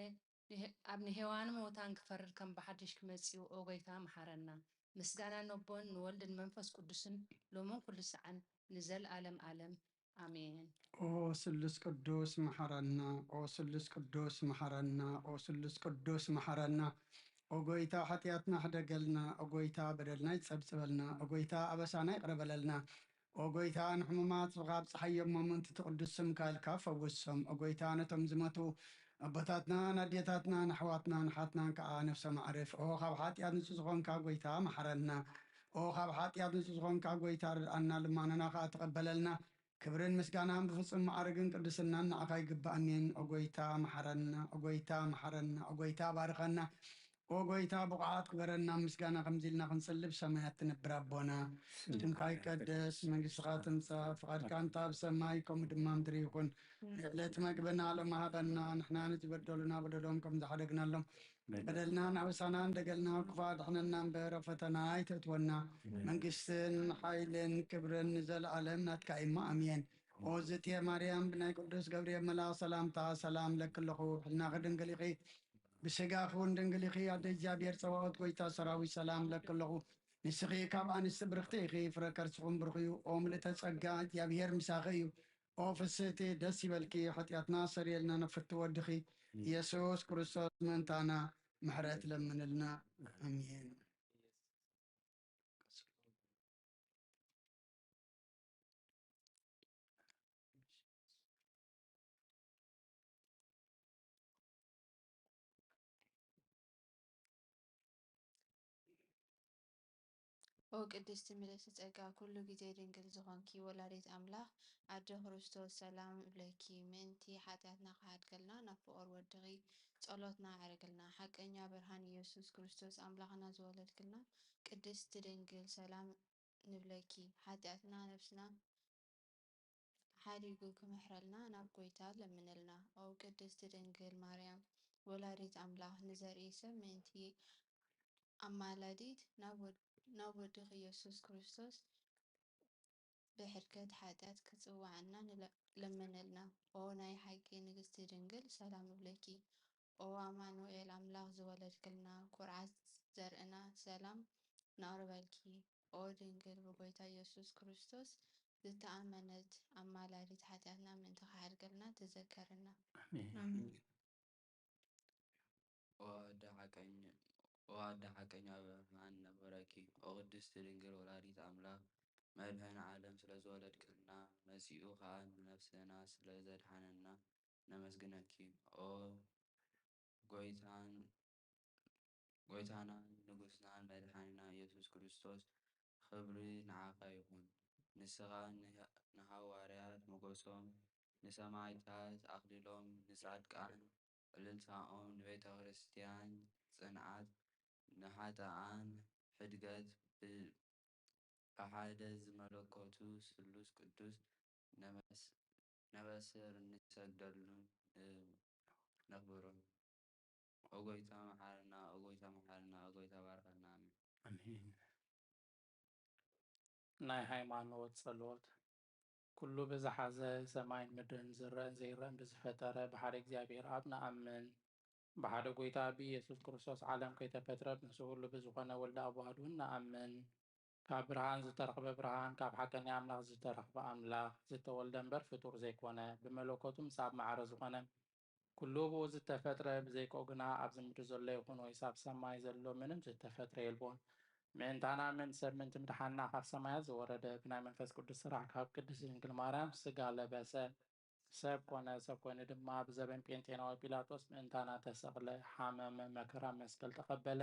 ኣብ ንሄዋን ሞታን ክፈርድ ከም ብሓድሽ ክመፅኡ ኦ ጎይታ መሐረና ምስጋና ነቦን ንወልድን መንፈስ ቅዱስን ሎሞን ኩሉ ሰዓን ንዘለዓለም ዓለም አሜን። ኦ ስሉስ ቅዱስ መሐረና ኦ ስሉስ ቅዱስ መሐረና ኦ ስሉስ ቅዱስ መሐረና ኦ ጎይታ ኃጢአትና ሕደገልና ኦ ጎይታ በደልና ይጸብጽበልና ኦ ጎይታ አበሳና ይቅረበለልና ኦ ጎይታ ንሕሙማት ካብ ፀሓዮም ምእንቲ ትቅዱስ ስምካ ኢልካ ፈውሶም ኦ ጎይታ ነቶም ዝመቱ ኣቦታትና ናዴታትና ንኣሕዋትና ንሓትና ከዓ ነፍሶም ኣዕርፍ ኦ ካብ ሓጢአት ንጹህ ዝኾንካ ጎይታ መሐረና ኦ ካብ ሓጢአት ንጹህ ዝኾንካ ጎይታ ርድኣና ልማንና ከዓ ተቐበለልና ክብርን ምስጋናን ብፍጹም ማዕርግን ቅድስናን ንዓኻ ይግባእ እሜን ኦ ጎይታ መሐረና ኦ ጎይታ መሐረና ኦ ጎይታ ባርኸና ኦ ጎይታ ብቕዓት ክበረና ምስጋና ከምዚ ኢልና ክንጽልብ ሰማያት ትነብር ኣቦና ስምካ ይቀደስ መንግሥትኻ ትምጻእ ፍቓድካ እንታ ኣብ ሰማይ ከምኡ ድማ ምድሪ ይኹን ዕለት መግብና ሎሚ ሃበና ንሕና ንዝበደሉና በደሎም ከም ዝሓደግናሎም በደልናን ኣበሳናን ደገልና ክፉ ኣድሕነና እምበር ኣብ ፈተና ኣይተእትወና መንግስትን ሓይልን ክብርን ንዘለዓለም ናትካ ኢማ ኣሜን ኦ ዝእትየ ማርያም ብናይ ቅዱስ ገብርኤል መልኣክ ሰላምታ ሰላም ለክለኹ ብሕልናኺ ድንግል ኢኺ ብስጋኺ እውን ድንግል ኢኺ ኣደ እግዚኣብሔር ፀባኦት ጎይታ ሰራዊት ሰላም ለክለኹ ንስኺ ካብ ኣንስቲ ብርክቲ ኢኺ ፍረ ከርስኹም ብርኽ እዩ ኦ ምልእተ ጸጋ እግዚኣብሔር ምሳኺ እዩ ኦ ፍስሕቲ ደስ ይበልኪ ኃጢአትና ሰሪየልና ነፍርቲ ወድኺ ኢየሱስ ክርስቶስ ምእንታና ምሕረት ለምንልና አሜን ኦ ቅድስት ምልእቲ ጸጋ ኩሉ ግዜ ድንግል ዝኾንኪ ወላዲት ኣምላኽ ኣደ ክርስቶስ ሰላም እብለኪ ምእንቲ ሓጢአትና ክሓድገልና ናብ ፍቑር ወድኺ ጸሎትና ኣዕርግልና ሓቀኛ ብርሃን ኢየሱስ ክርስቶስ ኣምላኽና ዝወለድክልና ቅድስቲ ድንግል ሰላም ንብለኪ ሓጢአትና ነፍስና ሓዲጉ ክምሕረልና ናብ ጎይታ ለምንልና ኦ ቅድስቲ ድንግል ማርያም ወላዲት ኣምላኽ ንዘርኢ ሰብ ምእንቲ ኣማላዲት ናብ ወድኺ ኢየሱስ ክርስቶስ ብሕድገት ሓጢአት ክጽዋዓና ለምንልና ኦ ናይ ሓቂ ንግስቲ ድንግል ሰላም እብለኪ ኦ ኣማኑኤል ኣምላኽ ዝወለድክልና ኩርዓት ዘርእና ሰላም ነቕርበልኪ ኦ ድንግል ብጎይታ ኢየሱስ ክርስቶስ ዝተኣመነት ኣማላዲት ሓጢአትና ምእንቲ ክሓድገልና ተዘከርና ወኣደ ሓቀኛ ብርሃን ነበረኪ ኦ ቅድስቲ ድንግል ወላዲት ኣምላኽ መድህን ዓለም ስለ ዝወለድክልና መሲኡ ከዓ ነፍስና ስለ ዘድሓነና ነመስግነኪ ኦ ጎይታና ንጉስናን መድሓኒና ኢየሱስ ክርስቶስ ክብሪ ንዓኻ ይኹን ንስኻ ንሃዋርያት ሞገሶም ንሰማዕታት ኣኽሊሎም ንጻድቃን ዕልልታኦም ንቤተ ክርስቲያን ጽንዓት ንኃጥኣን ሕድገት ብሓደ ዝመለኮቱ ስሉስ ቅዱስ ነበስር ንሰግደሉን ነኽብሮም ኦ ጎይታ መሐረና ኦ ጎይታ መሐረና ኦ ጎይታ ባርኸና አሜን ናይ ሃይማኖት ጸሎት ኩሉ ብዝሓዘ ሰማይን ምድርን ዝረአን ዘይረአን ብዝፈጠረ ብሓደ እግዚአብሔር ኣብ ንኣምን ብሓደ ጎይታ ብኢየሱስ ክርስቶስ ዓለም ከይተፈጥረ ንሱ ሁሉ ብዝኾነ ወልደ ኣብ ዋህዱን ንኣምን ካብ ብርሃን ዝተረኽበ ብርሃን ካብ ሓቀኛ ኣምላኽ ዝተረኽበ ኣምላኽ ዝተወልደ እምበር ፍጡር ዘይኮነ ብመለኮቱ ምስ ኣብ ማዕረ ዝኾነ ኩሉ ብኡ ዝተፈጥረ ብዘይከኡ ግና ኣብዚ ምድሪ ዘሎ ይኹን ወይስ ኣብ ሰማይ ዘሎ ምንም ዝተፈጥረ የልቦን ምእንታና ምን ሰብ ምንቲ ምድሓንና ካብ ሰማያት ዝወረደ ብናይ መንፈስ ቅዱስ ስራሕ ካብ ቅድስቲ ድንግል ማርያም ስጋ ለበሰ ሰብ ኮነ ሰብ ኮይኑ ድማ ብዘበን ጴንጤናዊ ጲላጦስ ምእንታና ተሰቕለ ሓመመ መከራ መስቀል ተቐበለ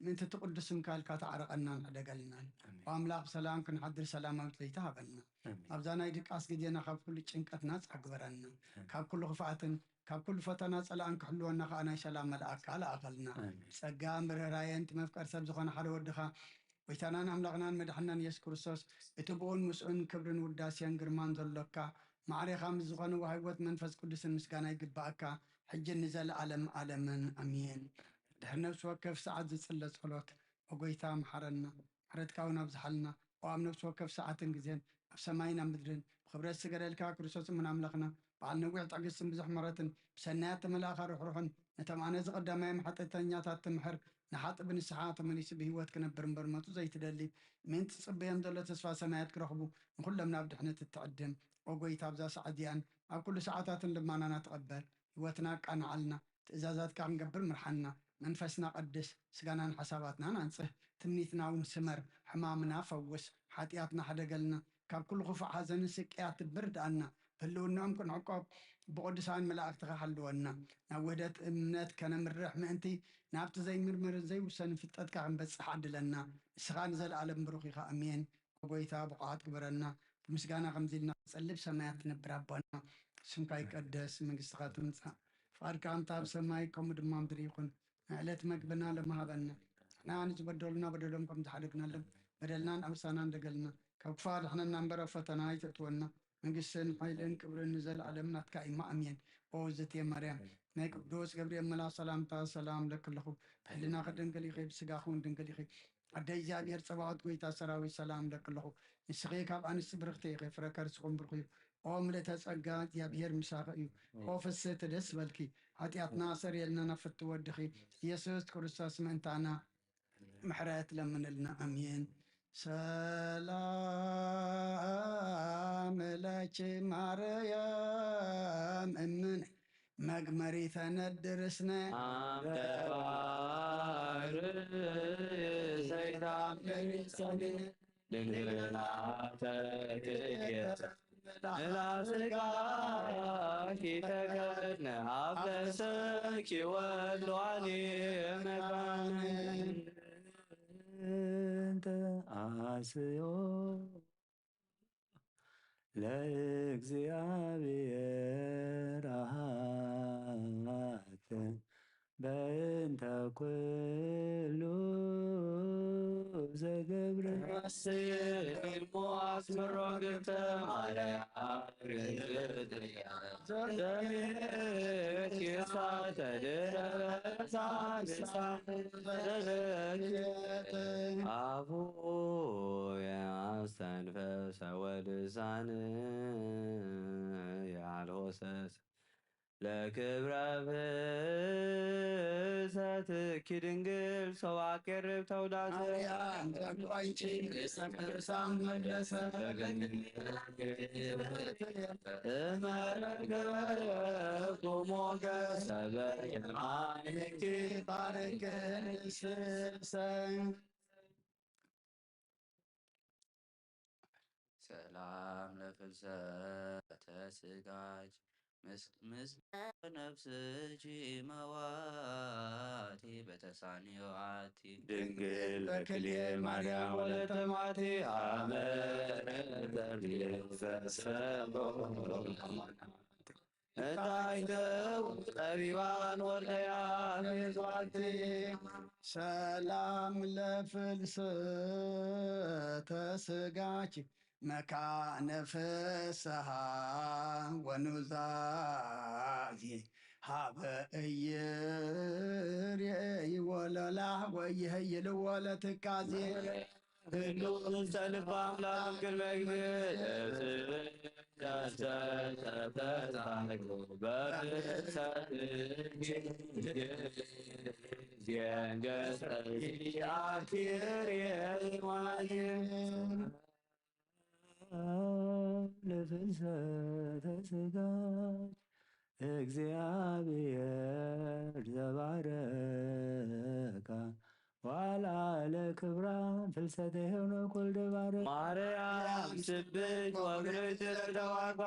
من تقدسم كالكا تعرقنا نحدقلنا وأملاق سلام كنحضر سلامة ليتا هبلنا أبزانا يدك أسجدنا خاب كل شنكت ناس أكبرنا كاب كل خفاتن كاب كل فتنا سلام كحلونا خانا سلام ملأك على أقلنا سجام براي أنت مفكر سبزخنا حدا ودخا ويتانا أملاقنا مدحنا يسوع كريستوس اتبعون مسؤون كبرن وداسيان جرمان ذلكا معري خامس زخنا وهيوت منفس قدس المسكانة يقبعك حج نزل عالمن أمين دحنا وكيف ساعات زصلة صلوت وقويتا محرنا حرت كاونا بزحلنا وعم نفس وكيف ساعات انجزين بسماينا مدرن بخبرات سجل الكا كريستوس من أملاقنا بعد نوع تعقسم بزح مرتن بسنات ملاخر روحن نتمعنى قدامي محطة تانية تمحر نحط بن الساعات من يسبه هوات كنبر برمتو زي تدلي من تصبيهم دولة تصفى سمايات كرهبو نقول لهم نبدأ احنا تتقدم وقويتا بزا سعديان أو كل ساعات لما أنا نتقبل هواتنا كان علنا تأزازات كان قبر مرحنا منفسنا قدس سقانا حساباتنا ننصح تمنيتنا ومسمر حمامنا فوس حاتياتنا حدا قلنا كاب كل غفع حزن سكيات برد عنا هلونا ممكن عقاب بقدسان ملاك تخحلونا نودت امنات كان مرح ما انتي نابت زي مرمر زي وسن فتتك عم بس حد لنا سخان زل عالم بروخي امين وقويتا بقعات كبرنا مسقانا غمزيلنا صلب سمايات نبرابنا سمكا يقدس من قصتات منصا فاركا انتاب سماي كم دمام دريقون علت مقبنا لما هذا احنا نجبدلنا بدلهم كم تحرقنا لهم بدلنا امسانا دقلنا كفار احنا نمبر فتنا يتتونا من قسن حيلين كبر نزل علمنا تكاي ما امين اوزت يا مريم نيك دوس جبريل ملا سلام تا سلام لك لكم بحلنا قدن قلي خيب سقاخون دن قلي خيب عدي زابير صباحت قويتا سراوي سلام لك لكم نسخي كاب عن السبرختي خيب فركرسكم برخيب اوم لتسقات يا بير مساقيو او فسيت دس بلكي حتيات ناصر يلنا نفت ودخي يسوس كريستوس من تانا محرات لمن لنا امين سلام لك مريم امن مقمري تندرسنا سيدام لسانين دنگنا تكيت لا سقاكي تكدنا عبلسك ودعاني مكان انت عاسيو لእግዚአብሔር አሃተ በእንተ ኩሉ ዘገብረ سيد مؤسمر وقت زميت يسعد أبويا استنفس ولسان يعلوسس ለክብረ ብእሰትኪ ድንግል ሰው አቅርብ ተውዳተ እመረገበኩ ሞገሰ በየማንኪ ባርክን ስሰኝ ሰላም ለፍልሰተ ስጋጅ ምስ ነፍስጂ መዋቲ በተሳኒዋቲ ድንግል በክልኤ ማርያም ወለተ ማቴ አመረዘርፈሰቦ እታይተው ጠቢባን ወርደያን ዟቲ ሰላም ለፍልሰተ ስጋች መካነ ፍስሐ ወኑዛዜ ሀበ እይርየይ ወለላ ወይህይል ወለትካዜ ሁሉን ሰልፍ አምላክ ቅድመ ለፍልሰተ ስጋች እግዚአብሔር ዘባረካ ولا لكبرى فلسته ونقول دبار ማርያም ስብት ወግርት ተዋጋ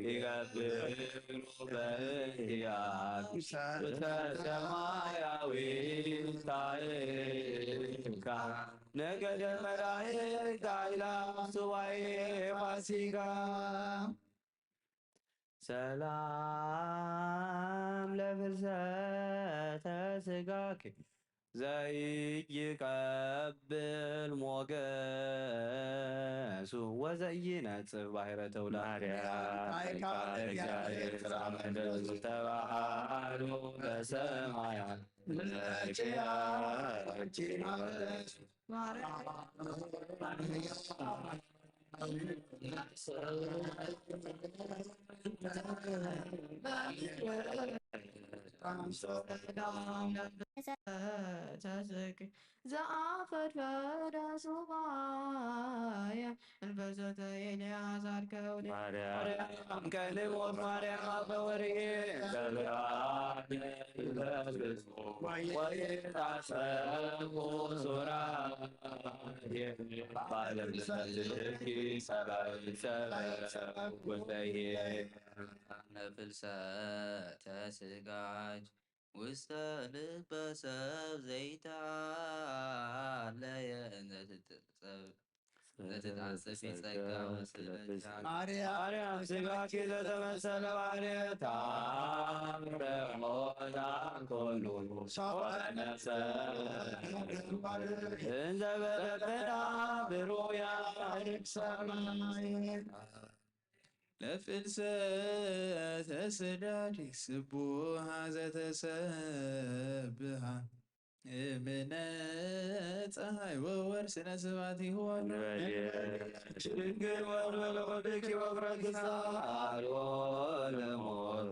ይገብር በህያት ውስተ ሰማያዊ ታይካ ነገደ መላእክት አእላፍ ሱባኤ ፋሲካ ሰላም ለፍልሰተ ስጋኪ ዘይቀብል ሞገሱ ወዘይነጽፍ ባሕረ ተውላደ እግዚአብሔር ስራመደሱ ተባሃሉ በሰማያት ዘአፈድፈደ ሱባኤ እንበዘተ ኤልያስ አድከው ማርያም ከልቦት ማርያም አፈወርቄ ከብርሃን ወይታሰቡ ሱራፌ በዓለም ዘልኪ ሰበሰበ ወተዬ ነፍልሰተ ስጋጅ ውስተ ልበ ሰብ ዘይታለየ ዘትጣጽፍ ጸጋ መስለቻ ማርያም ስጋኪ ዘተመሰለ ባሕርየ ታምረ ሞታ ኮኑ ነፍሰ እንዘ በረከና ብሩያን ሰማይ ለፍልሰተ ስዳድ ስቡሃ ዘተሰብሃ እምነ ፀሐይ ወወር ስነ ስባት ይሆን ድንግል ወልወልወልኪ ወግረ ግሳል ወለሞት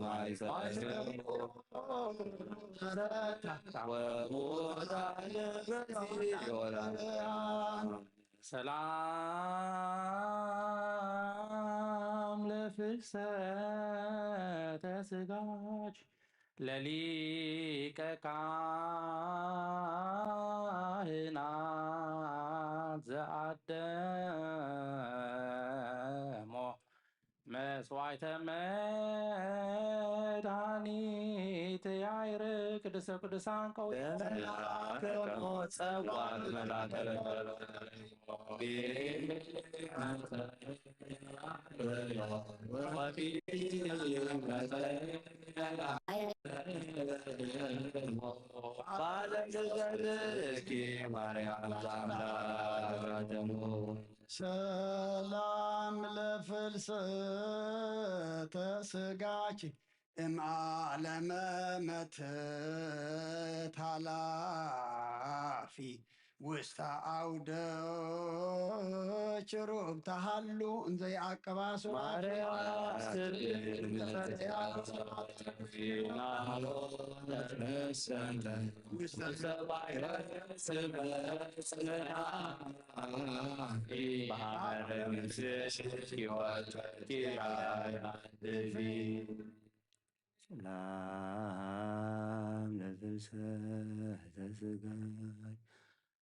ሰላም ለፍልሰተ ስጋች ለሊቀ ካህናት ዘአደሞ መስዋዕተ መድኃኒት ያይርቅ ቅድስተ ቅዱሳን ሰላም ለፍልሰተ ስጋኪ እምዓለመ መተት ኃላፊ ውስተ አውደ ችሩብ ተሃሉ እንዘ ይዓቅባሶ ሰላም ለፍልሰተ ስጋይ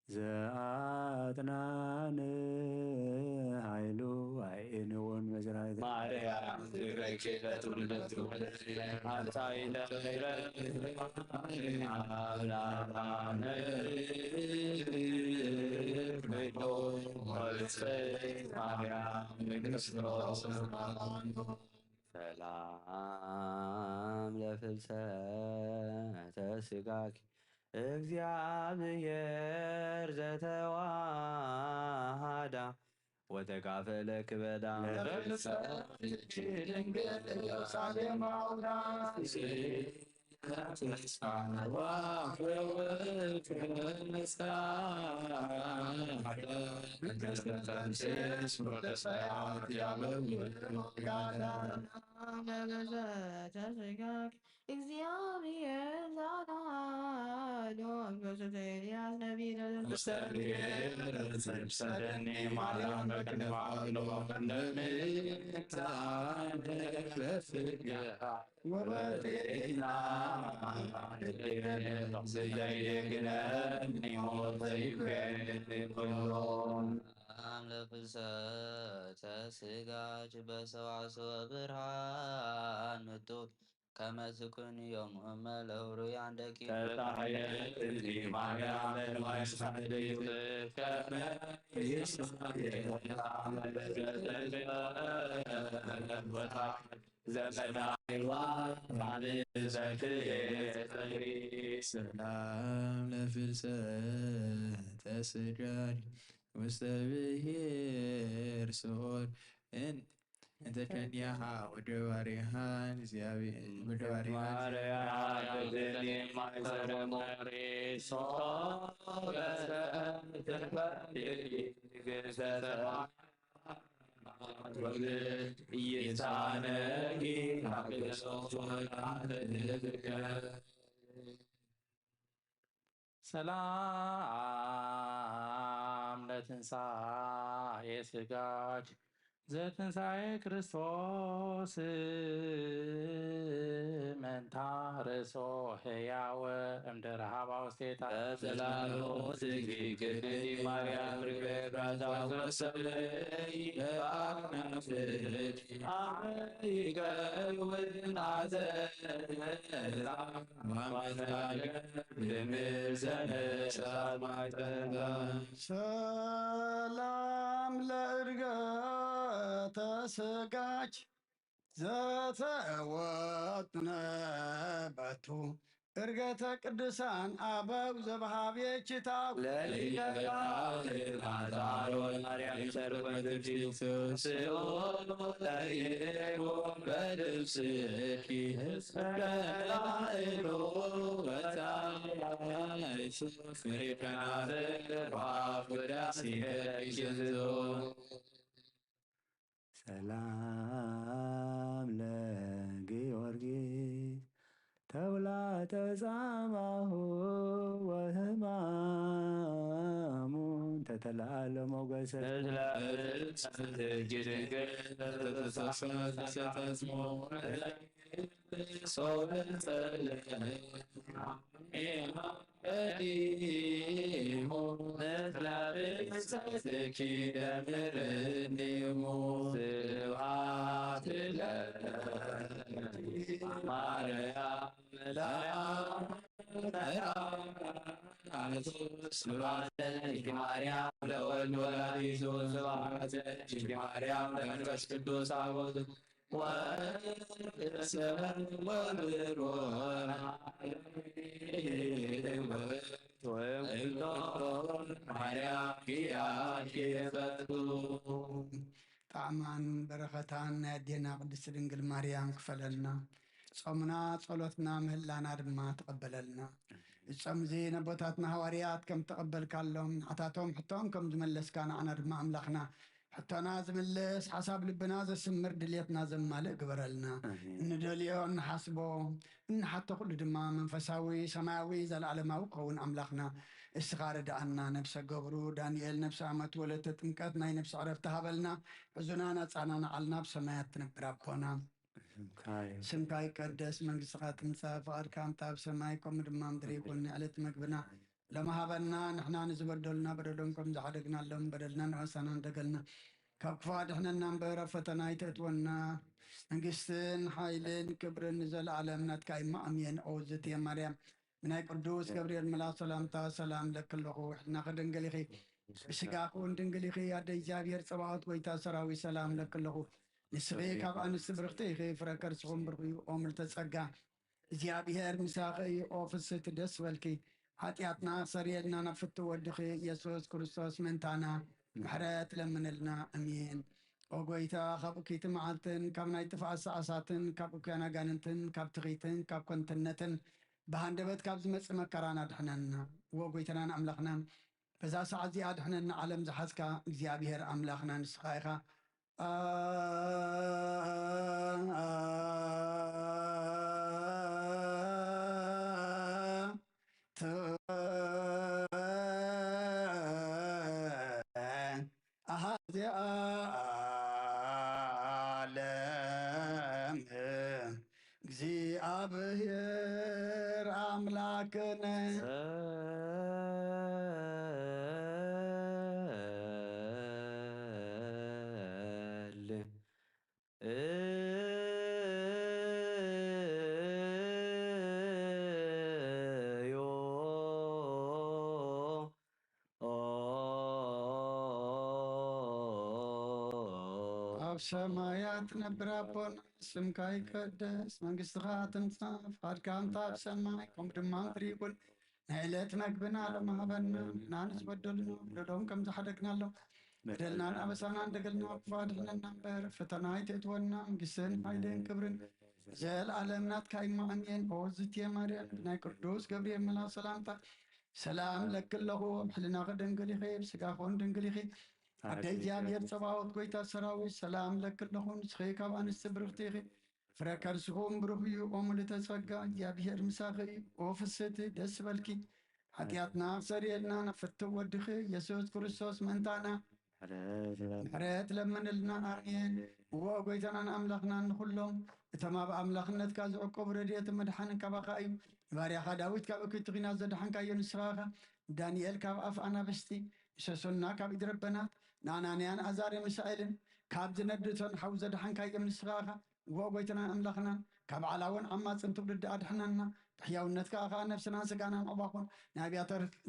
ዘአጥናን ኃይሉ አይንውን መዝራዕት ማርያም ዝረኪ ለትውልድ አንታይ አብላማነ ክዶ ማርያም ክርስቶስ ሰላም ለፍልሰተ ስጋኪ እግዚአብሔር ዘተዋሃዳ ወተካፈለ ክበዳ እግዚአብሔር ዛዳዶም በዘተ ኤልያስ ነቢይ ሰደኒ ማርያም በክንፋሎ በፍጋ ወበጤና ዘይግነኒ ሞት ዘይኮን ለፍልሰተ ስጋች በሰዋስወ ብርሃን ምጡ ከመ ትኩን ዮም እመለውሩያን ደቂቅ ተጣየኒ ማርያም ለማይሳደዩ ከመ ሰላም ለፍልሰተ ስጋች ውስተ ብሔር ስኦል እንተ ከኒያሃ ወደ ባሪያሃን እግዚአብሔር ወደ ሰላም ለትንሣኤ ስጋች ዘትንሣኤ ክርስቶስ መንታ ርእሶ ሕያወ እምድረ ሀባ ውስቴታ ተዘላሎ ዝጊ ቅድስት ማርያም ርግቤ ራዛወሰለይ በአክናፍች አመይቀውን አዘላ ማመዛገ ብምዘነ ሰማይተጋ ሰላም ለእርገተ ስጋች ዘተወጥነ በቱ እርገተ ቅዱሳን አበው ዘበሃቤችታ ማርያም ሰርወትርሲሶ በልብስኪ ስቀላእሎ ወታይሱ ፍሬከናዘር ዋፍዳሲሄይዘዞ ሰላም ለጊዮርጊስ ተውላጠ ጻማሁ ወህማሙን ተተላለ ሞገሰ ማርያም ለወልድ ወላዲቱ ስብሐት ማርያም ለመንፈስ ቅዱስ አቦት ጣዕማን በረኸታን ናይ ኣዴና ቅድስቲ ድንግል ማርያም ክፈለልና ጾምና ጸሎትና ምህላና ድማ ተቀበለልና እጾም እዚ ነቦታትና ሃዋርያት ከም ተቀበልካሎም ንዓታቶም ሕቶም ከም ዝመለስካ ንዓና ድማ ኣምላኽና ሕቶና ዝምልስ ሓሳብ ልብና ዘስምር ድልየትና ዘማልእ ግበረልና እንደልዮ እንሓስቦ እንሓቶ ኩሉ ድማ መንፈሳዊ ሰማያዊ ዘለዓለማዊ ክኸውን ኣምላኽና እስኻ ርዳኣና ነብሰ ገብሩ ዳንኤል ነብሰ ዓመት ወለተ ጥምቀት ናይ ነብሲ ዕረፍቲ ሃበልና ሕዙና ነፃና ንዓልና ብሰማያት ትነብር ኣቦና ስምካ ይቀደስ መንግስትኻ ትምጻእ ፍቃድካ እምታ ኣብ ሰማይ ከምኡ ድማ ምድሪ ይኩን ዕለት መግብና ለማሃበና ንሕና ንዝበደሉና በደሎም ከም ዝሓደግናሎም በደልና ንዕሳና እንደገልና ካብ ክፉ ድሕነና እምበር ኣብ ፈተና ይተእትወና መንግስትን ሓይልን ክብርን ንዘለዓለም ናትካ ኢማ ኣምየን ኦዝት እየ ማርያም ናይ ቅዱስ ገብርኤል መልኣክ ሰላምታ ሰላም ለክለኹ ሕና ከድንግል ኢኺ ብስጋኹን ድንግል ኢኺ ኣደ እግዚኣብሔር ፀባዖት ጎይታ ሰራዊት ሰላም ለክለኹ ንስኺ ካብ ኣንስቲ ብርክቲ ኢኺ ፍረ ከርስኹም ብርኪ ኦ ምልዕተ ጸጋ እግዚኣብሔር ምሳኺ ኦ ፍስቲ ደስ በልኪ ኃጢአትና ሰሪየልና ናብ ፍቲ ወድኺ ኢየሱስ ክርስቶስ መንታና ምሕረት ለምንልና ኣሜን ኦ ጎይታ ካብ እኪይቲ መዓልትን ካብ ናይ ጥፍኣት ሰዓሳትን ካብ እኩያን ኣጋንንትን ካብ ትኺትን ካብ ኮንትነትን ብሃንደበት ካብ ዝመፅእ መከራና ድሕነና ዎ ጎይተናን ኣምላኽና በዛ ሰዓት እዚኣ ድሕነና ዓለም ዝሓዝካ እግዚኣብሔር ኣምላኽና ንስኻ ኢኻ ዓለም እግዚአብሔር አምላክነ ኣብ ሰማያት ነብር ኣቦና ስምካ ይቀደስ መንግስትኻ ትምጻእ ፍቃድካ እንታ ኣብ ሰማይ ከምኡ ድማ ምድሪ ይኩን ንዕለት መግብና ለማሃበና ንሕና ንዝበደሉና በደሎም ከም ዝሓደግናሎም በደልናን ኣበሳና እንደገልና ክፉ ኣድሕነና እምበር ፈተና ኣይተእትወና መንግስትን ሓይልን ክብርን ዘለኣለም ናትካ ይማዕንየን ኦዝትየ ማርያም ናይ ቅዱስ ገብርኤል መልኣክ ሰላምታ ሰላም ለክለኹ ሕልናኸ ድንግል ኢኺ ብስጋኹን ድንግል ኢኺ ኣደይ እግዚኣብሔር ፀባዖት ጎይታ ሰራዊት ሰላም ለክለኹን ንስኺ ካብ ኣንስቲ ብርኽቲ ኢኺ ፍረ ከርስኹም ብሩኽ እዩ ኦ ምልዕተ ጸጋ እግዚኣብሔር ምሳኺ እዩ ኦ ፍስቲ ደስ በልኪ ሓጢኣትና ክሰሪየልና ነፍቲ ወድኺ ኢየሱስ ክርስቶስ መንታና ምሕረት ለምንልና ኣሜን እዎ ጎይታናን ኣምላኽናን ንኹሎም እቶም ኣብ ኣምላኽነትካ ዝዕቀቡ ረድኤትን መድሓንን ካባኻ እዩ ባርያኻ ዳዊት ካብ እኩይ ኺናት ዘድሓንካዮ ንስኻ ኢኻ ዳንኤል ካብ ኣፍ ኣናብስቲ ይሰሱና ካብ ኢድ ረበናት ንኣናንያን ኣዛርያን ሚሳኤልን ካብ ዝነድቶን ሓዊ ዘድሓንካዮም ንስኻ ኢኻ እዎ ጎይታናን ኣምላኽናን ካብ ዓላውን ዓማፅን ትውልዲ ኣድሕነና ብሕያውነትካ ከዓ ነፍስናን ስጋናን ዕባኹን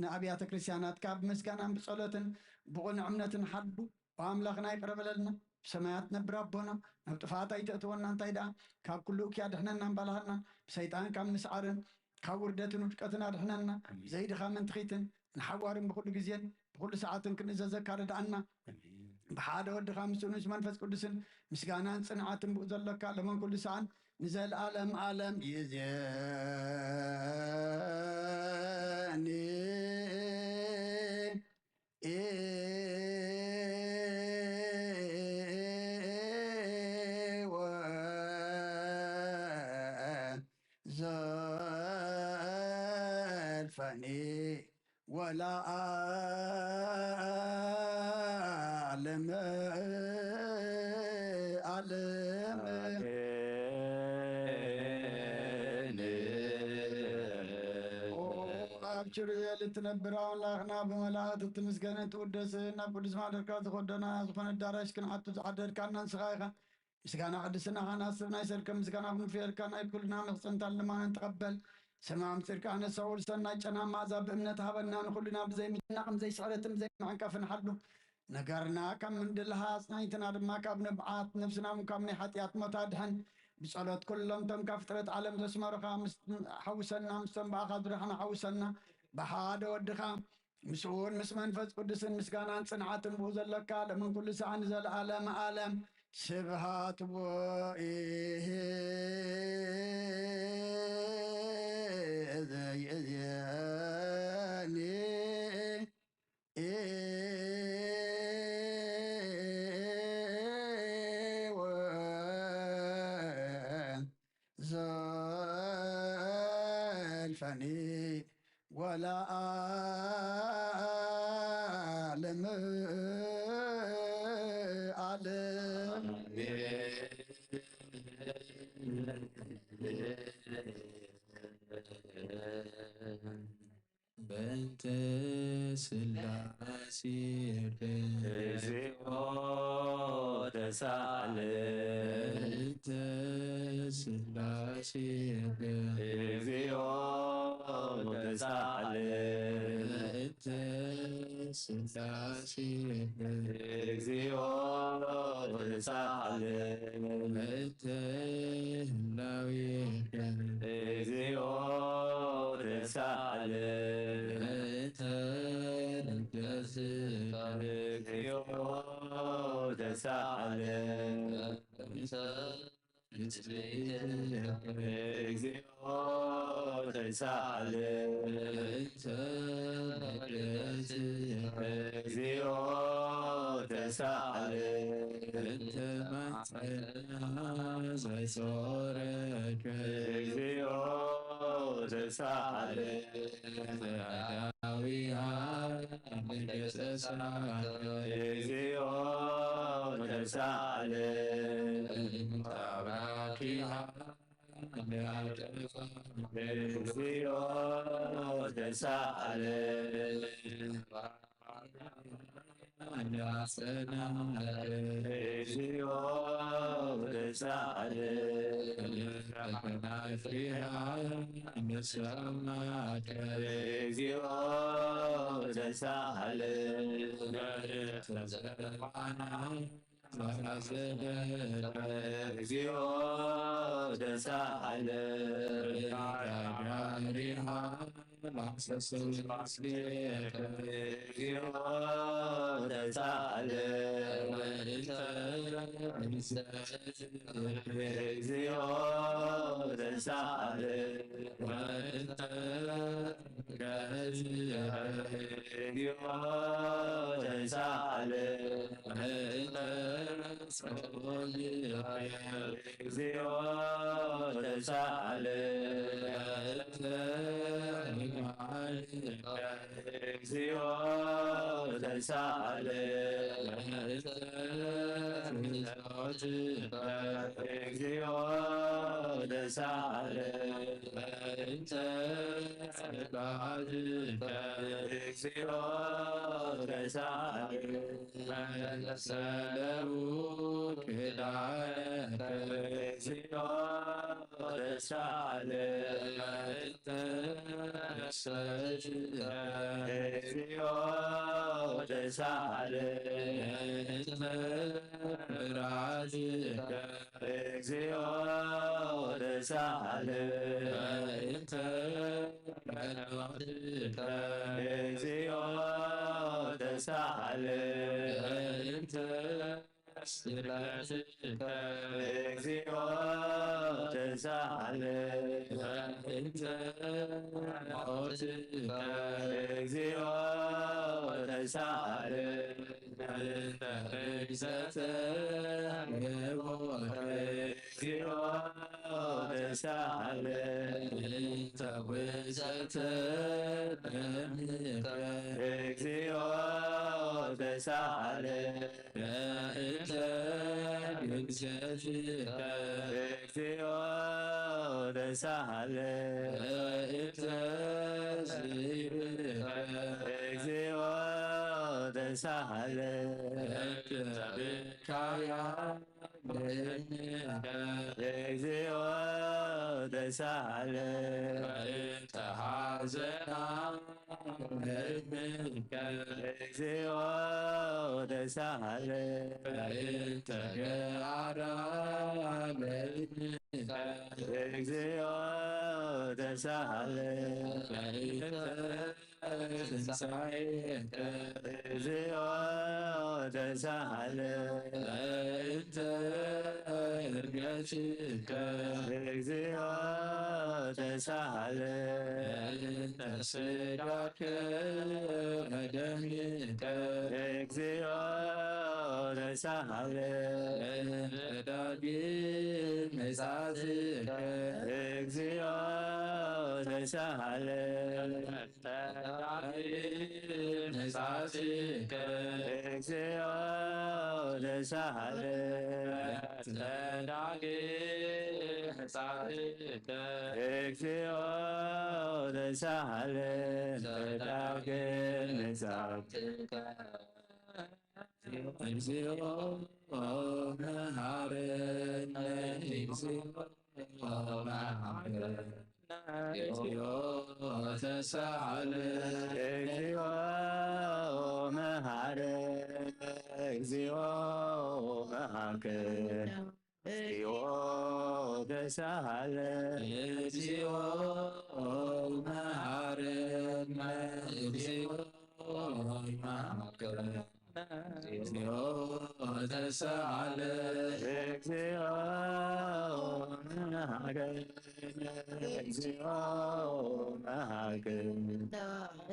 ንኣብያተ ክርስቲያናት ካብ ምስጋናን ብጸሎትን ብቑልዕ እምነትን ሓዱ ብኣምላኽና ይቅረበለልና ብሰማያት ነብር ኣቦና ናብ ጥፋት ኣይተእትወና እንታይ ደኣ ካብ ኩሉ እኪ ኣድሕነና እምባልሃና ብሰይጣን ካብ ምስዓርን ካብ ውርደትን ውድቀትን ኣድሕነና ዘይድኻ መንትኺትን ንሓዋርን ብኩሉ ግዜን ብኩሉ ሰዓትን ክንእዘዘካ ርድኣና ብሓደ ወድኻ ምስኡንስ መንፈስ ቅዱስን ምስጋናን ጽንዓትን ብኡ ዘለካ ለመን ኩሉ ሰዓን ንዘለኣለም ዓለም ይእዜኒ ዘልፈኒ ወለዓለም ዓለም ኣብችር ልትነብር ኣምላኽና ብመላእክት እትምስገንን ትውደስን ናብ ቅዱስ ማደርካ ዝኸደና ዝኾነ ኣዳራሽ ክንዓቱ ዝዓደድካና ንስኻ ኢኻ ምስጋና ቅድስናኻ ናስብ ናይ ሰርከ ምስጋና ክንፍየልካ ናይ ኩልና መኽፀንታን ልማንን ተቐበል ሰማም ጽድቃ ነሰውል ሰናይ ጨና ማዕዛ ብእምነት ሃበና ንኹሉና ብዘይምድናቕን ዘይስዕረትን ብዘይማዕንቀፍን ሓሉ ነገርና ካብ ምንድልሃ ኣጽናይትና ድማ ካብ ንብዓት ነፍስና ካብ ናይ ሓጢኣት ሞት ኣድሕን ብጸሎት ኩሎም ቶም ካብ ፍጥረት ዓለም ዘስመሩኻ ሓውሰና ምስቶም በኣኻ ዝረኽና ሓውሰና ብሓደ ወድኻ ምስኡን ምስ መንፈስ ቅዱስን ምስጋናን ጽንዓትን ብኡ ዘለካ ለምን ኩሉ ሰዓ ንዘለኣለም ዓለም ስብሃት ዘየእዝየኒ ዘልፈኒ ወለዓለም ዓለም በእንተ ሥላሴ እግዚኦ ተሳለን በእንተ ሥላሴ እግዚኦ ተሳለን በእንተ ሥላሴ እግዚኦ ተሳለን በእንተ ህላዌ እግዚኦ ተሳለን በእንተ ልደትከ እግዚኦ ተሳለን በእንተ እግዚኦ ተሳለን በእንተ ልደትከ እግዚኦ ተሳለን በእንተ ማኅፀንሃ ዘይጾረከ እግዚኦ ተሳለን ዘአዳዊሃ ንገሰሳከ እግዚኦ ተሳለን ታባኪሃ እግዚኦ ተሳለን እግዚኦ ተሳለን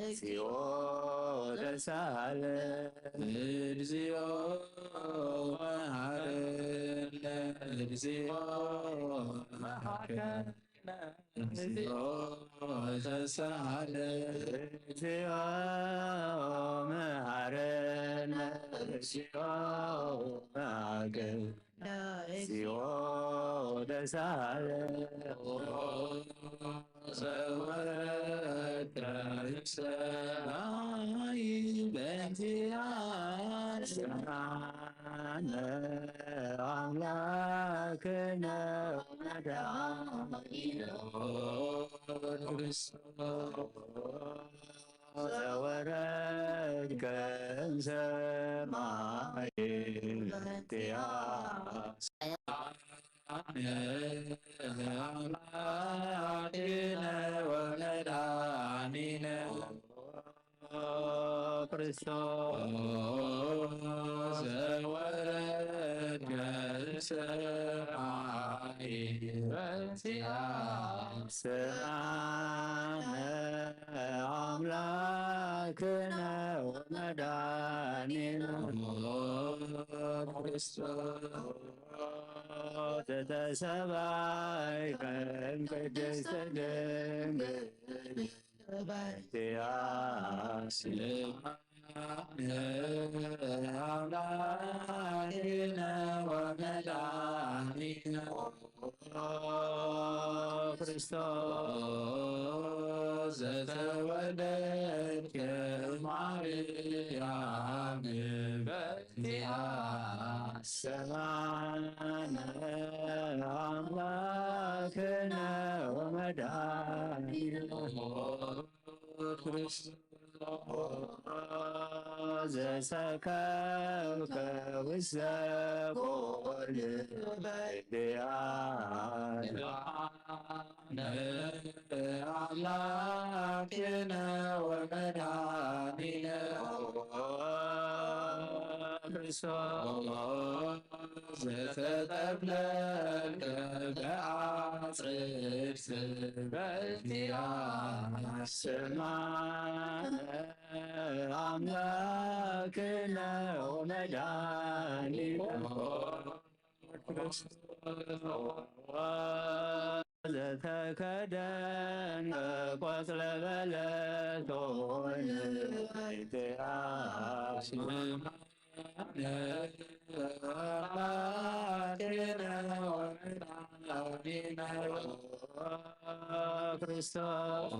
እግዚኦ ተሳለን እግዚኦ እግዚኦ ተሳለ እግዚኦ መሐረነ እግዚኦ መሐረነ እግዚኦ ተሳለ ዘወረደ ሰማይ በእንቲአነ አምላክነ ወመድኃኒነ ዘወረድከ እምሰማይ አምላክነ ወመድኃኒነ ክርስቶስ ዘወረድከ እምሰማይ በእንቲአነ አምላክነ ወመድኃኒነ ክርስቶስ ተሰባይከ ቅድስት ድንግል አምላክነ ወመድኃኒነ ክርስቶስ ዘተወለድከ እማርያም ሰማነ አምላክነ ወመድኃኒነ ዘሰከብከ ውስተ ኮል በድያነ አምላክነ ወመድኃኒነ ክርስቶስ ዘተጠቅለልከ በአጽርዕት ሰማነ አምላክነ ወመድኃኒነ ዘተከደንከ ቆጽለ በለሶን ክርስቶስ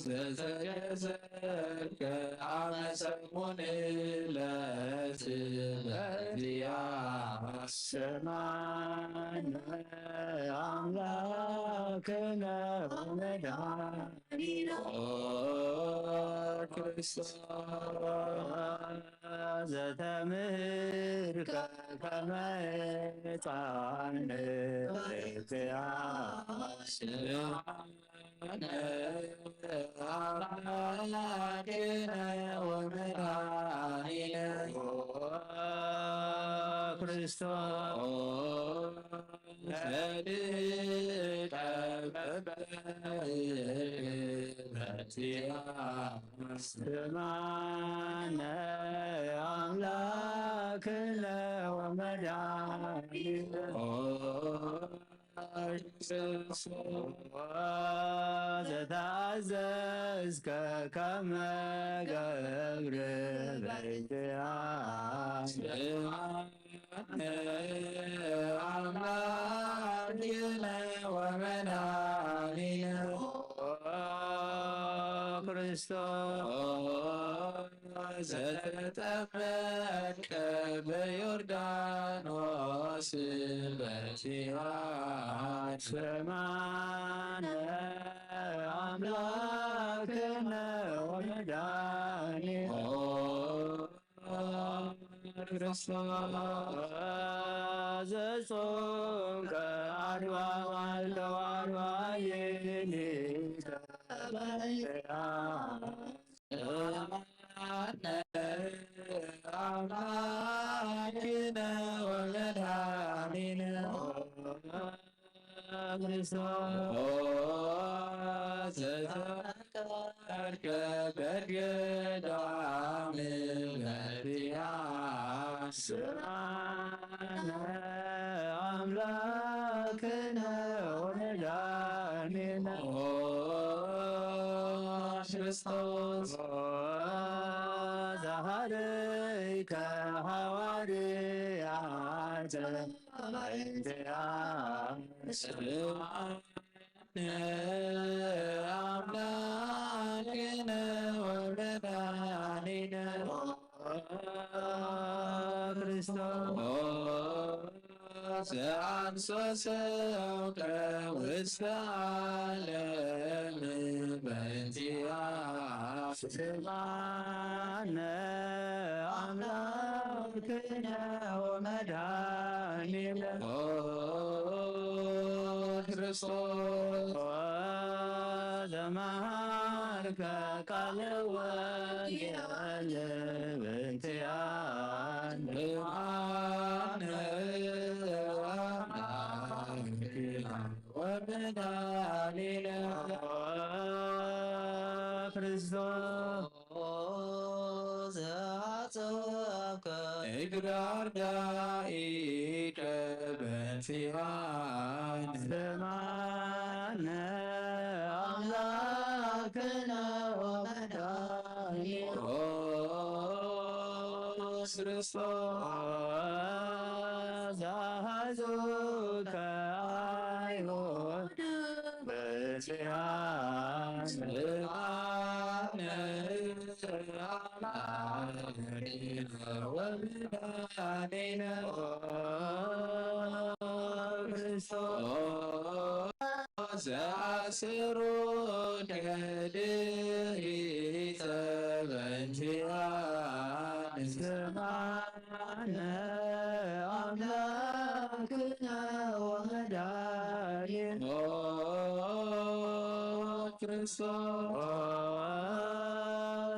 ዘተገዘርከ አመ ሰሙን ዕለት ሰማነ አምላክነ ወመድኃኒነ ክርስቶስ ዘተምህርከ ከመ ሕፃን አምላክነ ወመድኃኒነ ክርስቶስ ዘድቀ ሰማነ አምላክነ ወመድኃኒነ ዘታዘዝከ ከመ ገብር አምላክነ ወመድኃኒነ ክርስቶስ ዘተጠመቀ በዮርዳኖስ በሲዋን ሰማነ አምላክነ ወመድኃኒነ ክርስቶስ ዘጾምከ አርባ መዓልተ ወአርባ ሌሊተ አምላክነ ወመድኃኒነ ክርስቶስ ዘተቀድከ በገዳም በትያስ ሰማነ አምላክነ ወመድኃኒነ ክርስቶስ ዘሃረይከ ሐዋርያተ አምላክነ ወመድኃኒነ ክርስቶስ ዘአንሶ ሰውከ ውስተ ዓለም በእንቲአነ ስማነ አምላክነ ወመድኃኒነ ክርስቶስ ዘመሃርከ ቃለ ወንጌል በእንቲአነ ወመድኃኒነ ክርስቶስ ዘአጽብከ እግረ አርዳኢከ በእንቲአነ ስማነ አምላክነ ወመድኃኒነ ክርስቶስ ዘአሐዙከ አይሁድ በጽዮን ስማነ አምላክነ ወመድኃኒነ ክርስቶስ ዘአስሩ ድኅሪተ በእንቲአነ ስማነ አምላክነ ወመድኃኒነ ክርስቶስ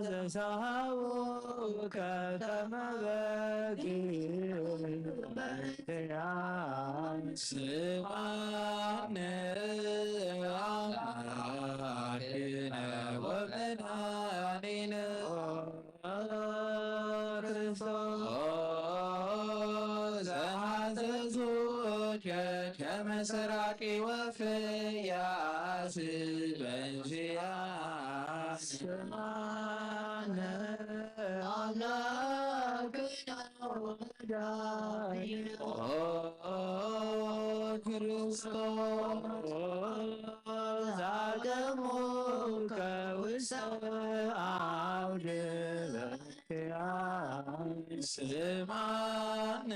ዘሳውከ ከመ በግዕ በእንቲአነ ስማነ አምላክነ ወመድኃኒነ ክርስቶስ ዘአዘዙከ ከመ ሰራቂ ወፍያስ በእንቲአነ ስማነ አምላክነ ወመድኃኒነ ክርስቶስ ዘአቅሙከ ውስተ አውደ በእንቲአነ ስማነ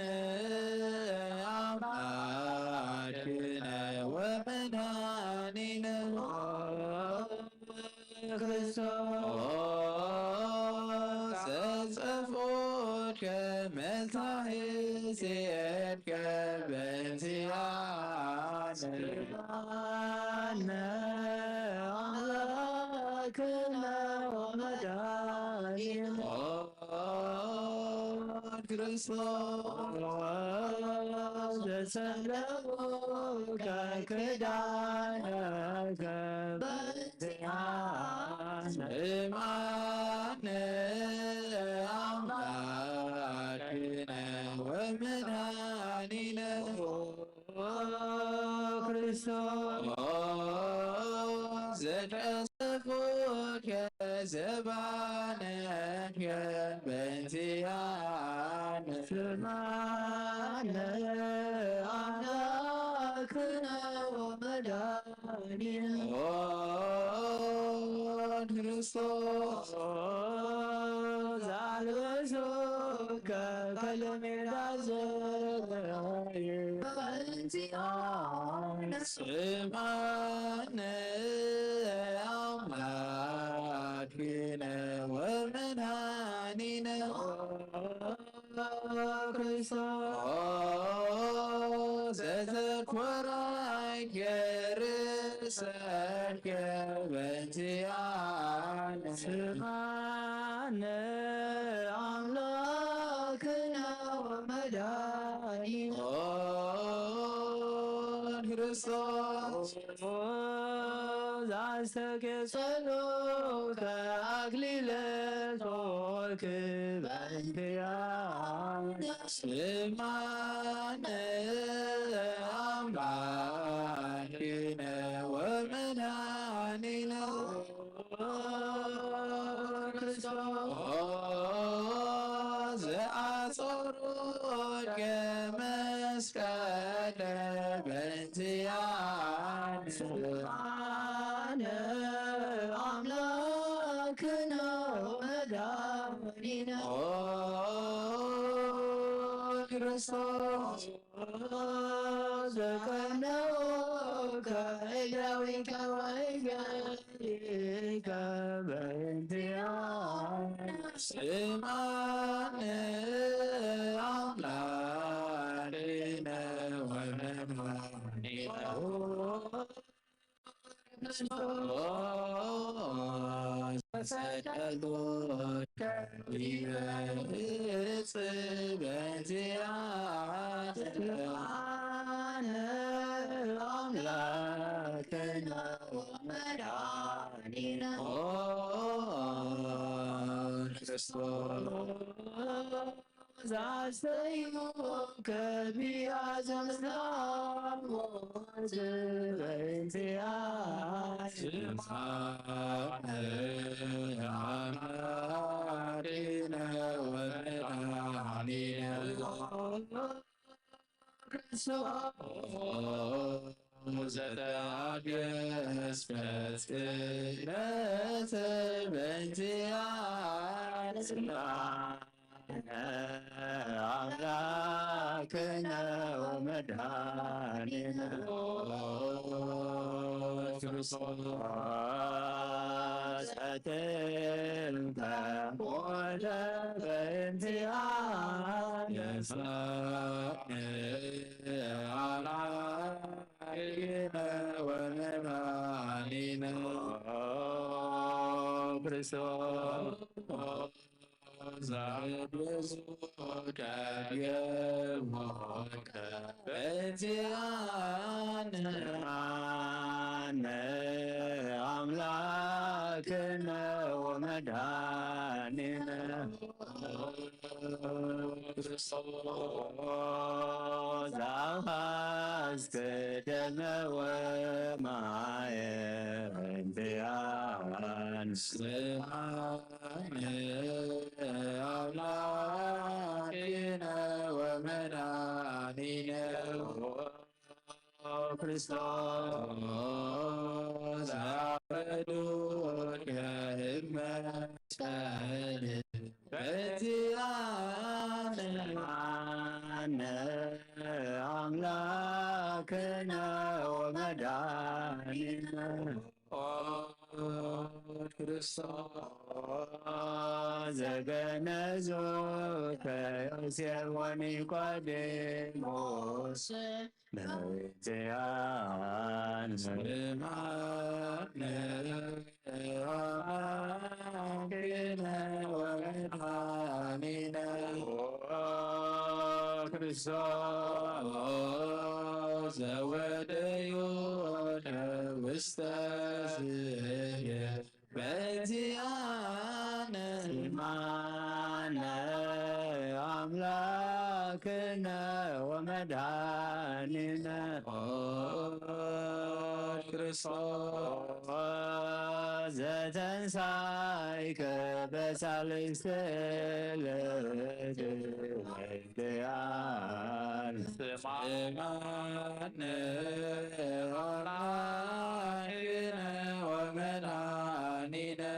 አምላክነ ወመድኃኒነ ክርስቶስ ዘጽፎከ መታሕሴትከ በእንቲአነ ስማነ አምላክነ ወመድኃኒነ ክርስቶስ ዘሰለሙከ ክዳነከ በእንቲአነ ስማነ አምላክነ ወመድኃኒነ ክርስቶስ ዘቀሰፎከ ዘባነከ በእንቲአነ ስማነ አምላክነ ወመድኃኒነ ክርስቶስ ዘአልበሶከ ከለሜዳ ዘገየ በእንቲአነ ስማነ አምላክነ ወመድኃኒነ ክርስቶስ ዘዘኮራይከ ርእሰከ በእንቲአነ ስማነ አምላክነ ወመድኃኒነ ክርስቶስ ዘአስተቄጸሎከ አክሊለ ሦክ በእንቲአነ ስማነ አምላክነ ወመድኃኒነ بنتيان سبحان أملاكنا ومداننا كريستوس زكنا كإلهك وإلهك بنتيان سبحان أملاكنا سجدوك بيت بنتيان أملاكنا ومداننا كريستوس عسيك بأعظم سلام وزبنتيان سبحان أمارنا ومداننا كريستوس زتعجز فاسكنت بنتيان سبحان أملاكنا ومداننا كريستوس أتلك ولا بنتيان علينا ومداننا كريستوس زعبزوك يموك بنتيان أملاكنا ومداننا كريستوس عهزك دم ومعي بنتيان سبحان أملاكنا ومداننا كريستوس عبدوك همة بنتيان أملاكنا ومداننا كريستوس جنزوك يوسف ونيقوديموس بنتيان أملاكنا ومداننا كريستوس وديوك واستزيد بنتيان المعنى أملاكنا ومداننا كريستوس تنسايك بسالك بنتيان سمعنا ومداننا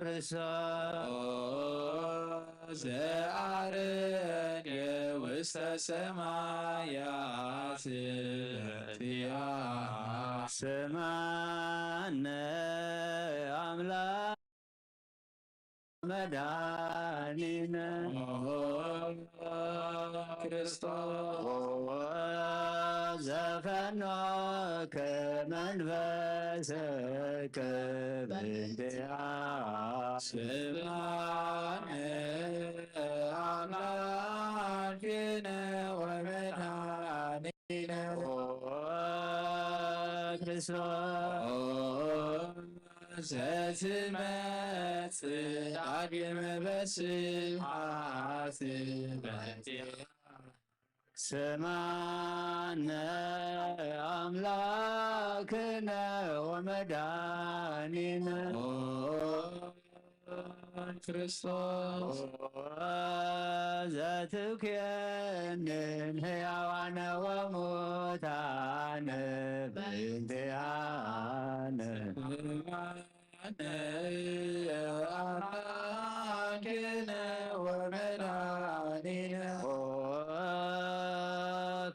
كريستوس أعرن وسط السمايات سمعنا أملاك مداننا كريستوس زفناك منفسك بانتهاء سبحانه أملاكنا ومداننا كريستوس زتمت عقم بسمعات بانتهاء سمعنا أملاكنا ومداننا ክርስቶስ ዘትኩነን ሕያዋነ ወሙታነ በእንቲአነ አምላክነ ወመድኃኒነ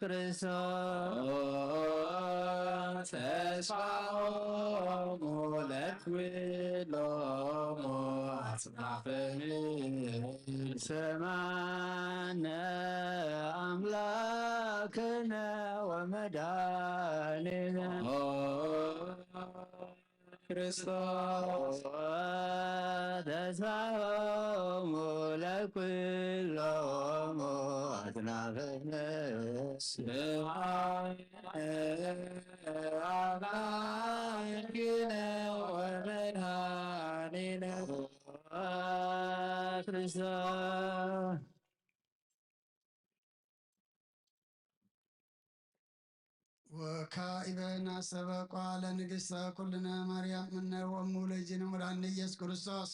ክርስቶስ ተስፋሆሙ ለኩሎሙ አጽናፈ ምድር ሰማነ አምላክነ ወመድኃኒነ ክርስቶስ ተስፋሆሙ ለኩሎሙ አጽናፈ ምድር አምላክነ ወመድኃኒነ ክርስቶስ ወካኢበና ሰበቋ ለንግሥተ ኩልነ ማርያም እምነ ወእሙ ለእግዚእነ ወለድኃኒነ ኢየሱስ ክርስቶስ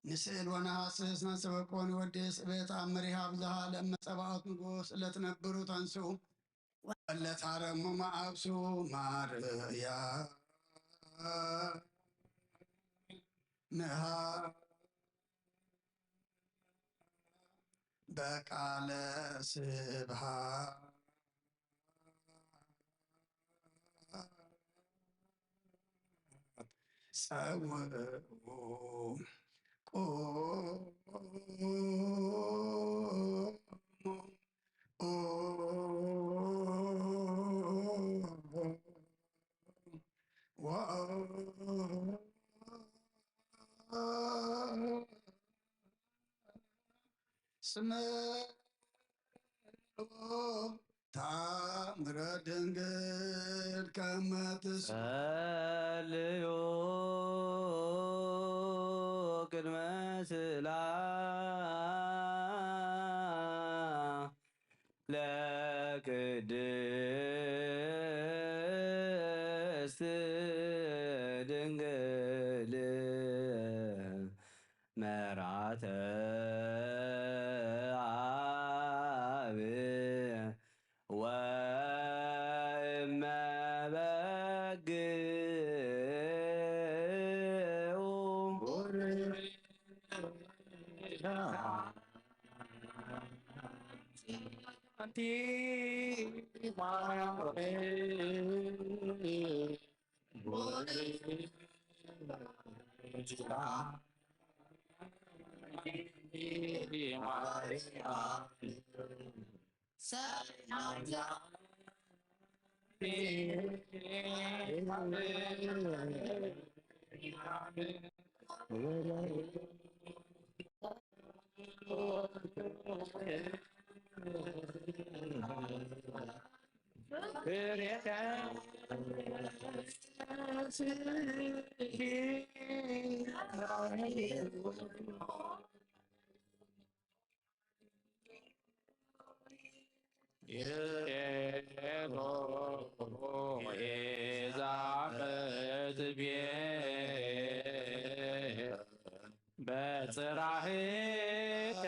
ንስእል ወነሐስስ ነሰበቆን ወዴስ በተአምሪሃ ብዝሃ ለመጸባኦት ንጉሥ ለትነብሩ ተንሥኡ ወለታረሙ ማአብሱ ማርያም ምሃ በቃለ ስብሃት ጸውዑ ስመ ታምረ ድንግል ከመ ጸልዩ ቅድመ ስእላ ለቅድስት ድንግል መራተ አብ ወእመ በግዑ አንቲ ማርያም በጽራህከ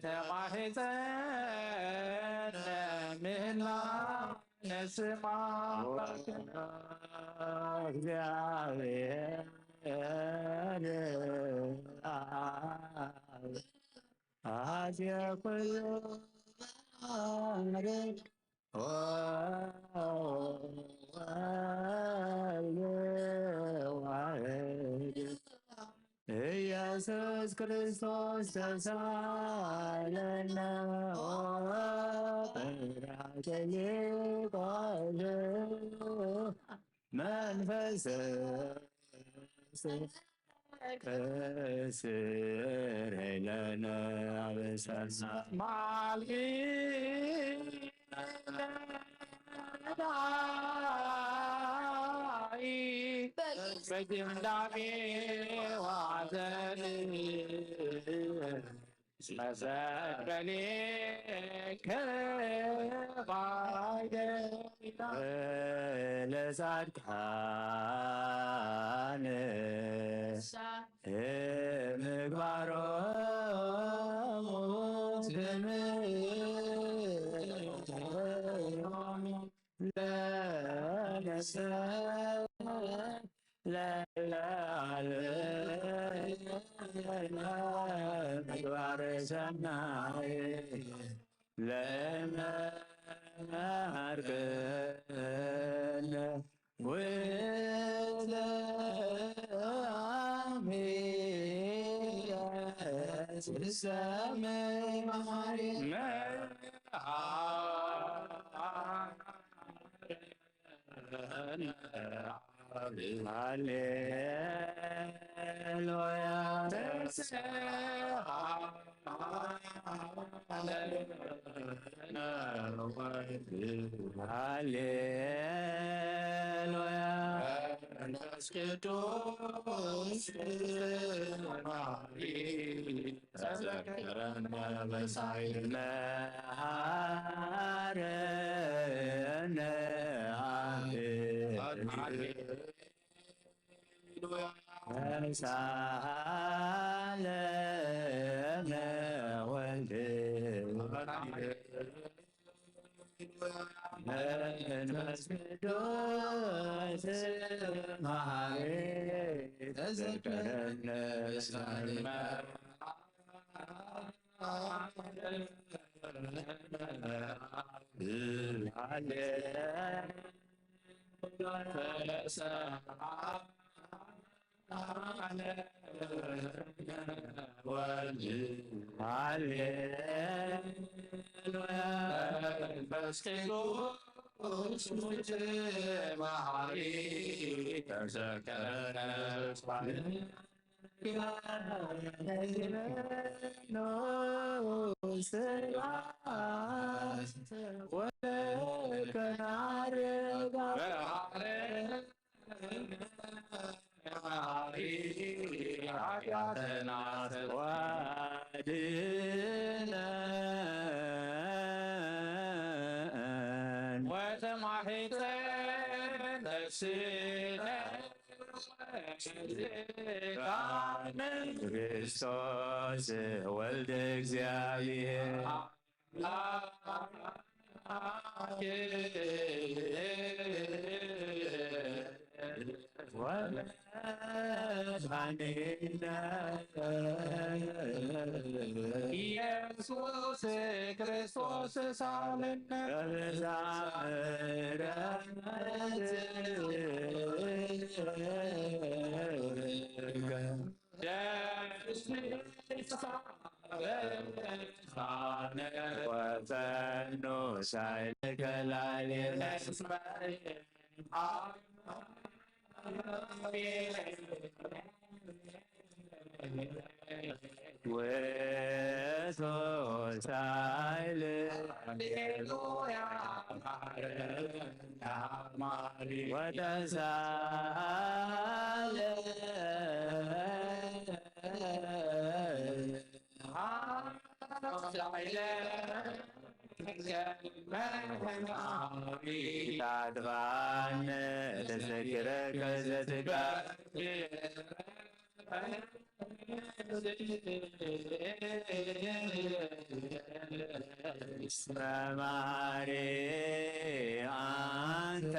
ተማህፀነ ምህላ ነስማ እግዚአብሔር አብ ኩሉ ነገር ኢየሱስ ክርስቶስ ተሳለነ መንፈስ ከስር ለነ አበሳና ማልቂ በጅምላሜ ዋዘን መሰቀሌ ለጻድቃን ክርስቶስ ወልደ እግዚአብሔር ኢየሱስ ክርስቶስ ሳለነ ወፈኖ ሳይለከላል ወቶ ሳይል ወተሳለ ታድፋነ ተዘክረከ ዘትካ እስመ ማርያም አንተ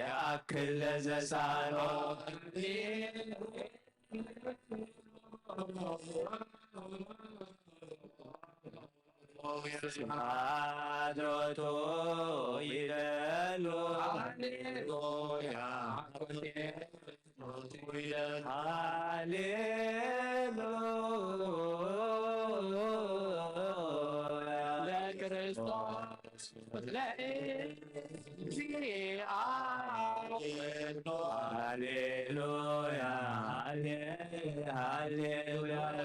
يأكل زسانو Adroto ilelo Hallelujah Hallelujah Christos Hallelujah Hallelujah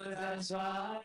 That's why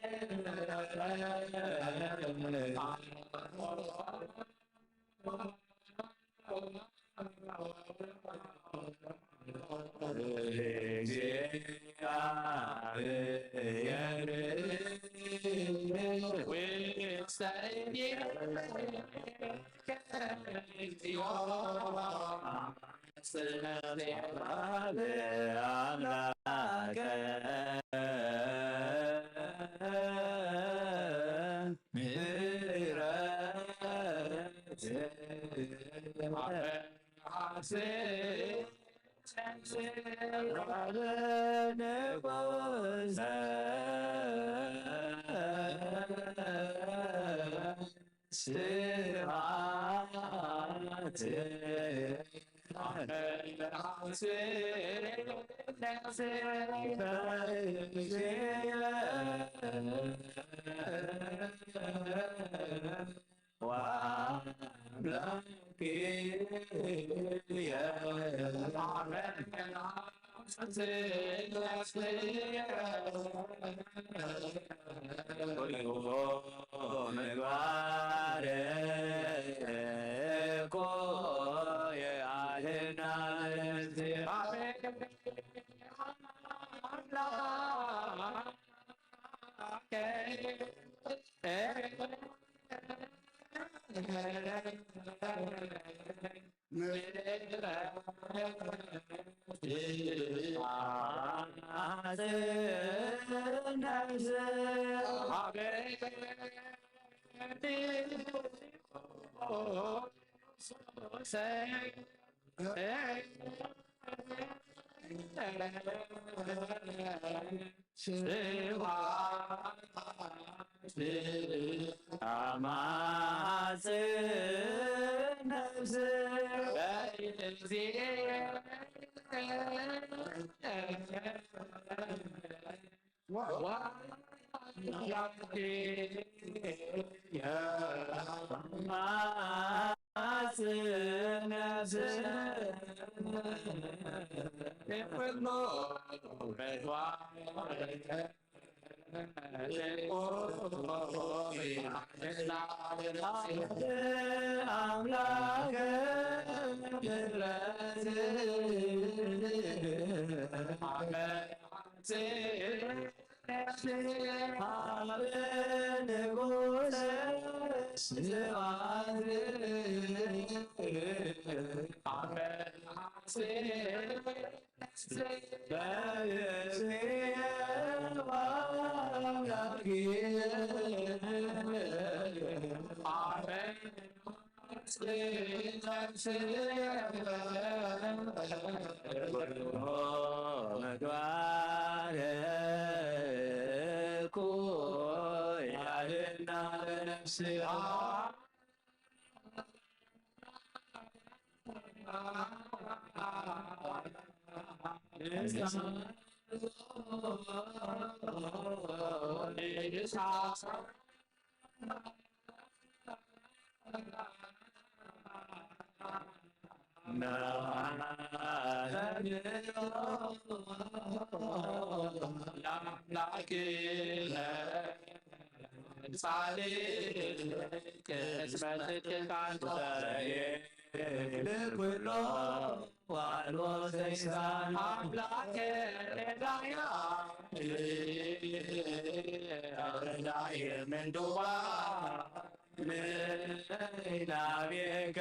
نابيك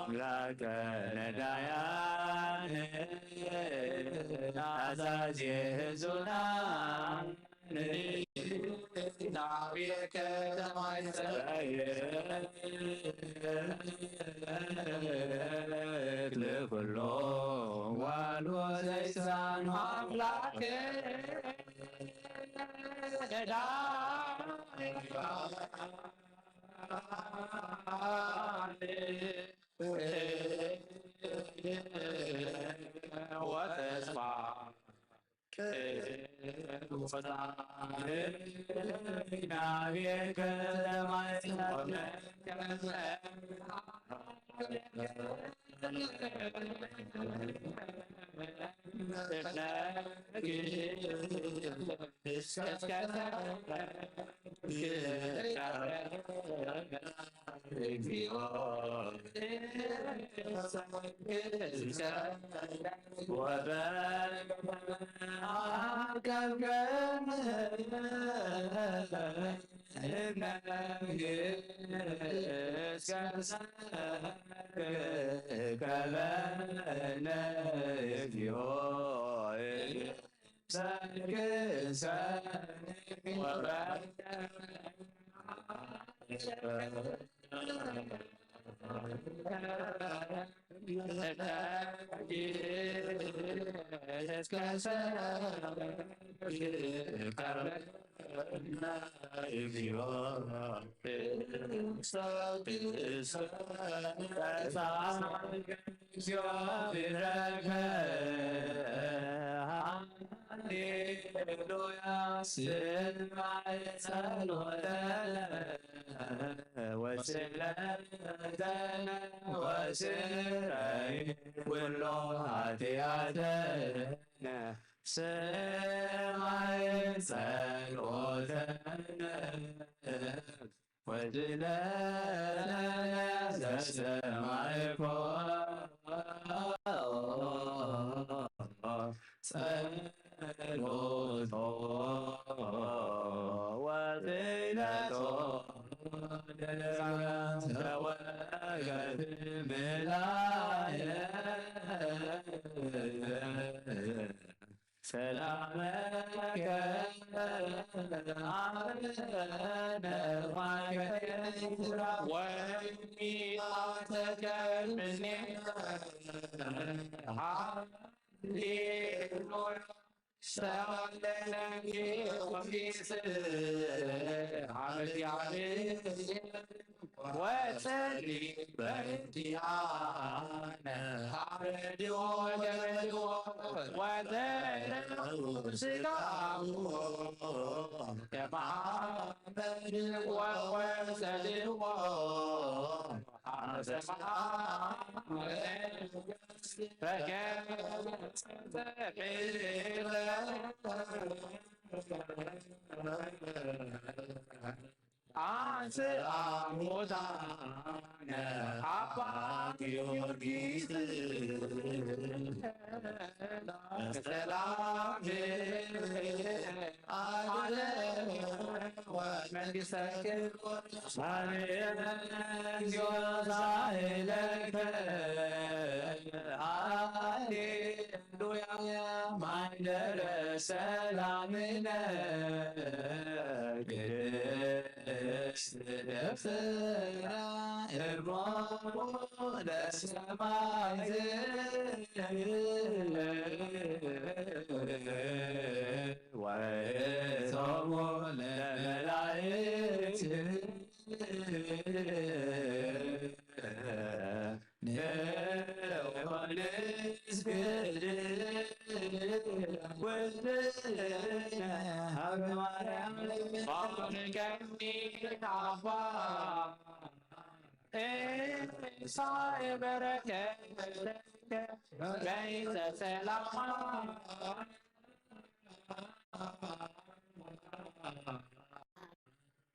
لك ندايان عزازي زنان نابيك لكل والوزيسان أملاك وتسمع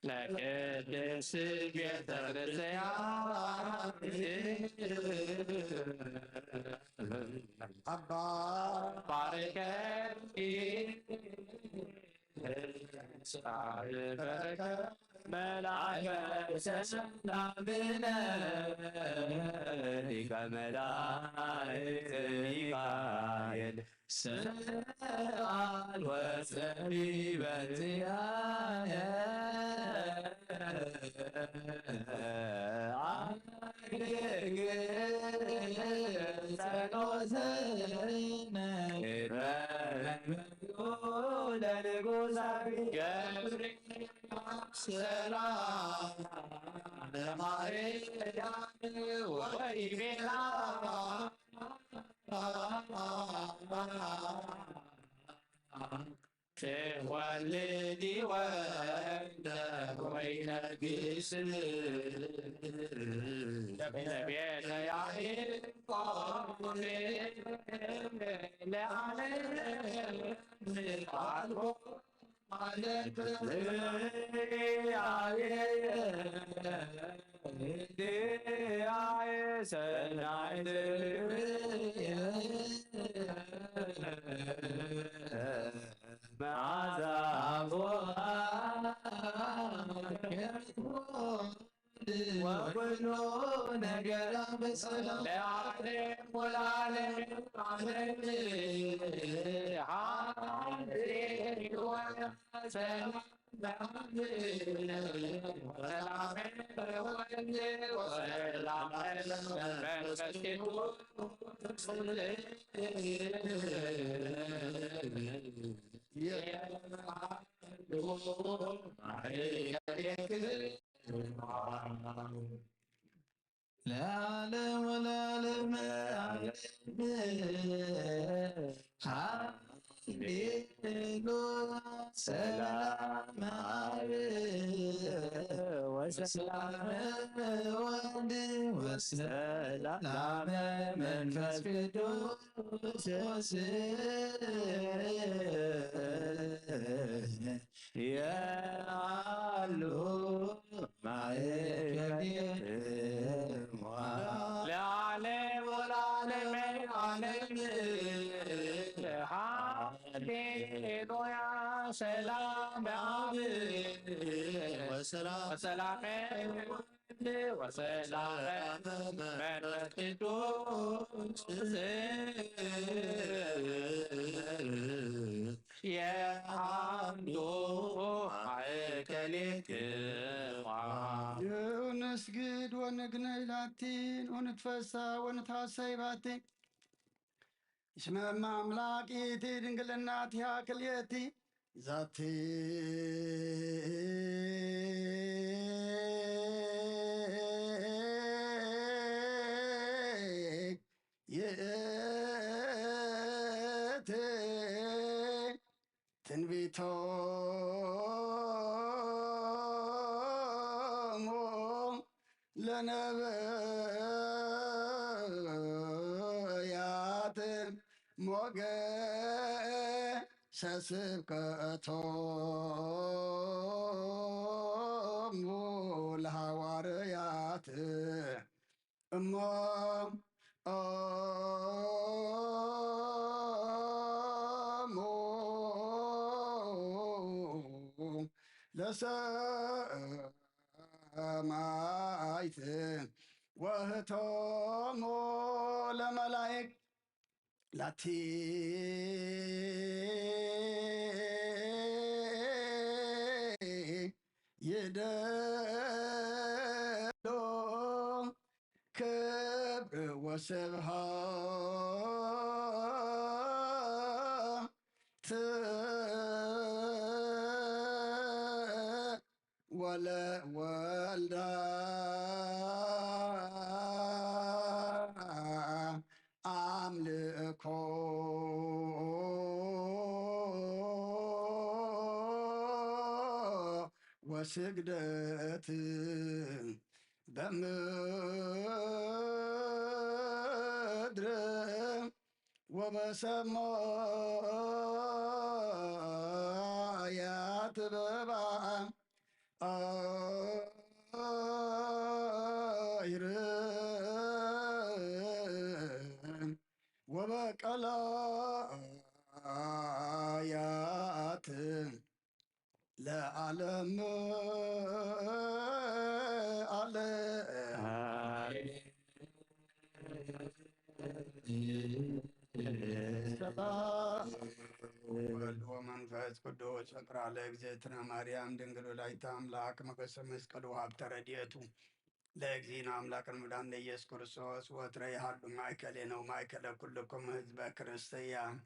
نابيك ለቅድስ ቤተ ክርስቲያን አባ ባርከኒ መልአከ ሰላምነ ሊቀ መላእክት ሚካኤል ሰአል ወጸሪበ ዚአየ ጸሎተነ ሰላም ለማርያም ወይቤላ ትወልዲ ወልደ ወይነግስ ለቤተ ያዕቆብ ለዓለም አልቦ ማለት ሰናይት መዓዛ ወኩሉ ነገር በሰላም ለዓለም ወለዓለም ዓለም ሰላም ለዓለም ወለዓለም ሃሌሉያ ሰላም አብ ወሰላም ወልድ ወሰላም መንፈስ ቅዱስ ያሉ ለዓለም ወለዓለም ዓለም ሃሌሉያ ሰላም አብ ወሰላም ወሰላም መንፈስ ቅዱስ የአንዱ ማእከሌክዋ ንስግድ ወንግነይ ላቲን ወንትፈሳ ወንታሰይ ባቲ እስመ አምላኪቲ ድንግልናቲሃ ክልኤቲ ዛቲ ይእቲ ትንቢቶሙ ለነቢያት ሞገሰ ስብከቶሙ ለሐዋርያት እሞ ለሰማዕት ወህቶሙ ለመላእክት ላቲ ይደሎ ክብር ወስብሐት ወልዳ አምልኮ ወስግደት በምድር ወበሰማያት በበዓል ባይርን ወበቀላያት ለዓለም ወወልድ ወመንፈስ ቅዱስ ፍቅራ ለእግዝእትነ ማርያም ድንግል ወላዲተ አምላክ ሞገሰ መስቀሉ ሀብተ ረድኤቱ ለእግዚእነ አምላክን መድኃኒነ ኢየሱስ ክርስቶስ ወትረ ይሃሉ ማእከሌነ ወማእከለ ኩልክሙ ህዝበ ክርስቲያን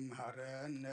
መሐረነ መሐረነ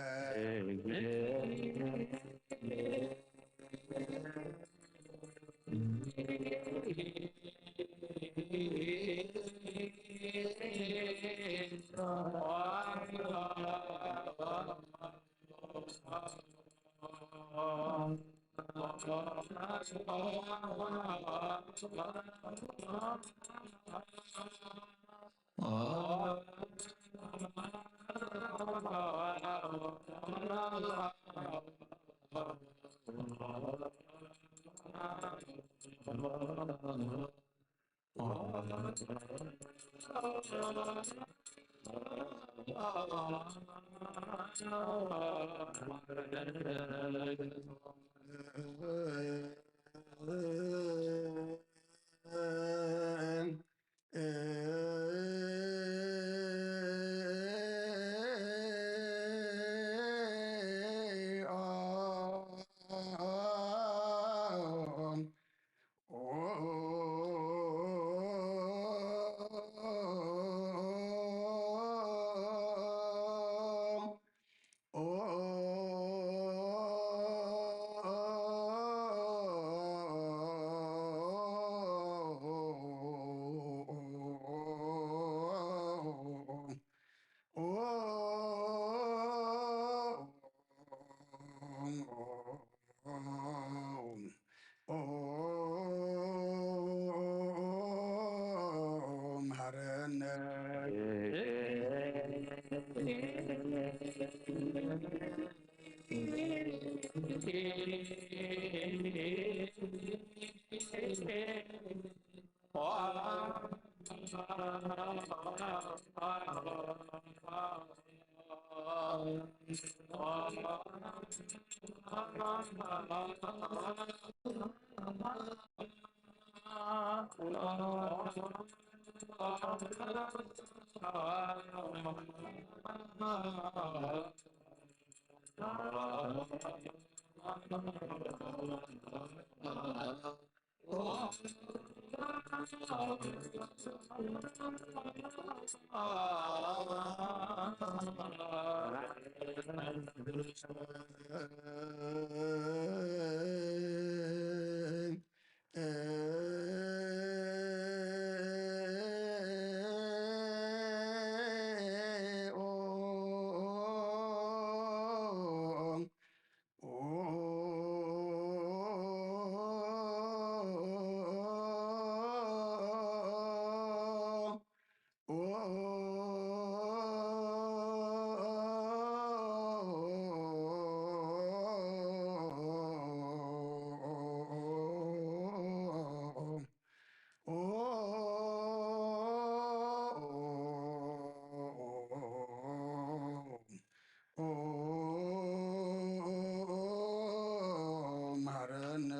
መሐረነ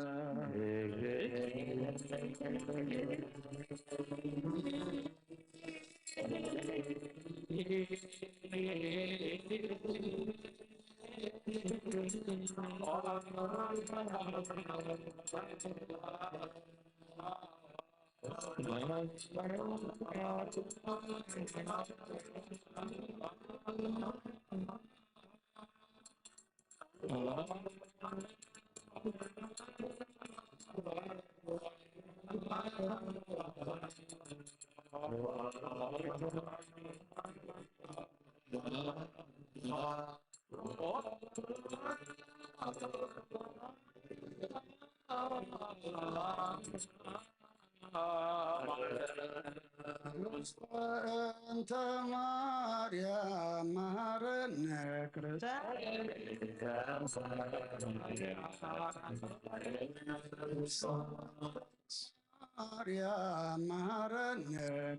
أنت مريم مهرنا مريم مهرنا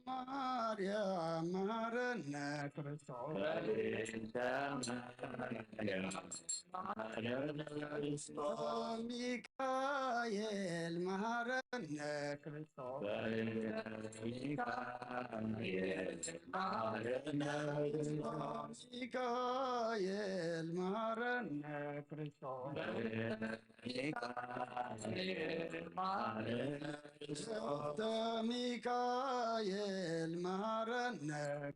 مريم مهرنا ميكايل مهرنا ميكايل مهرنا ميكايل مهرنا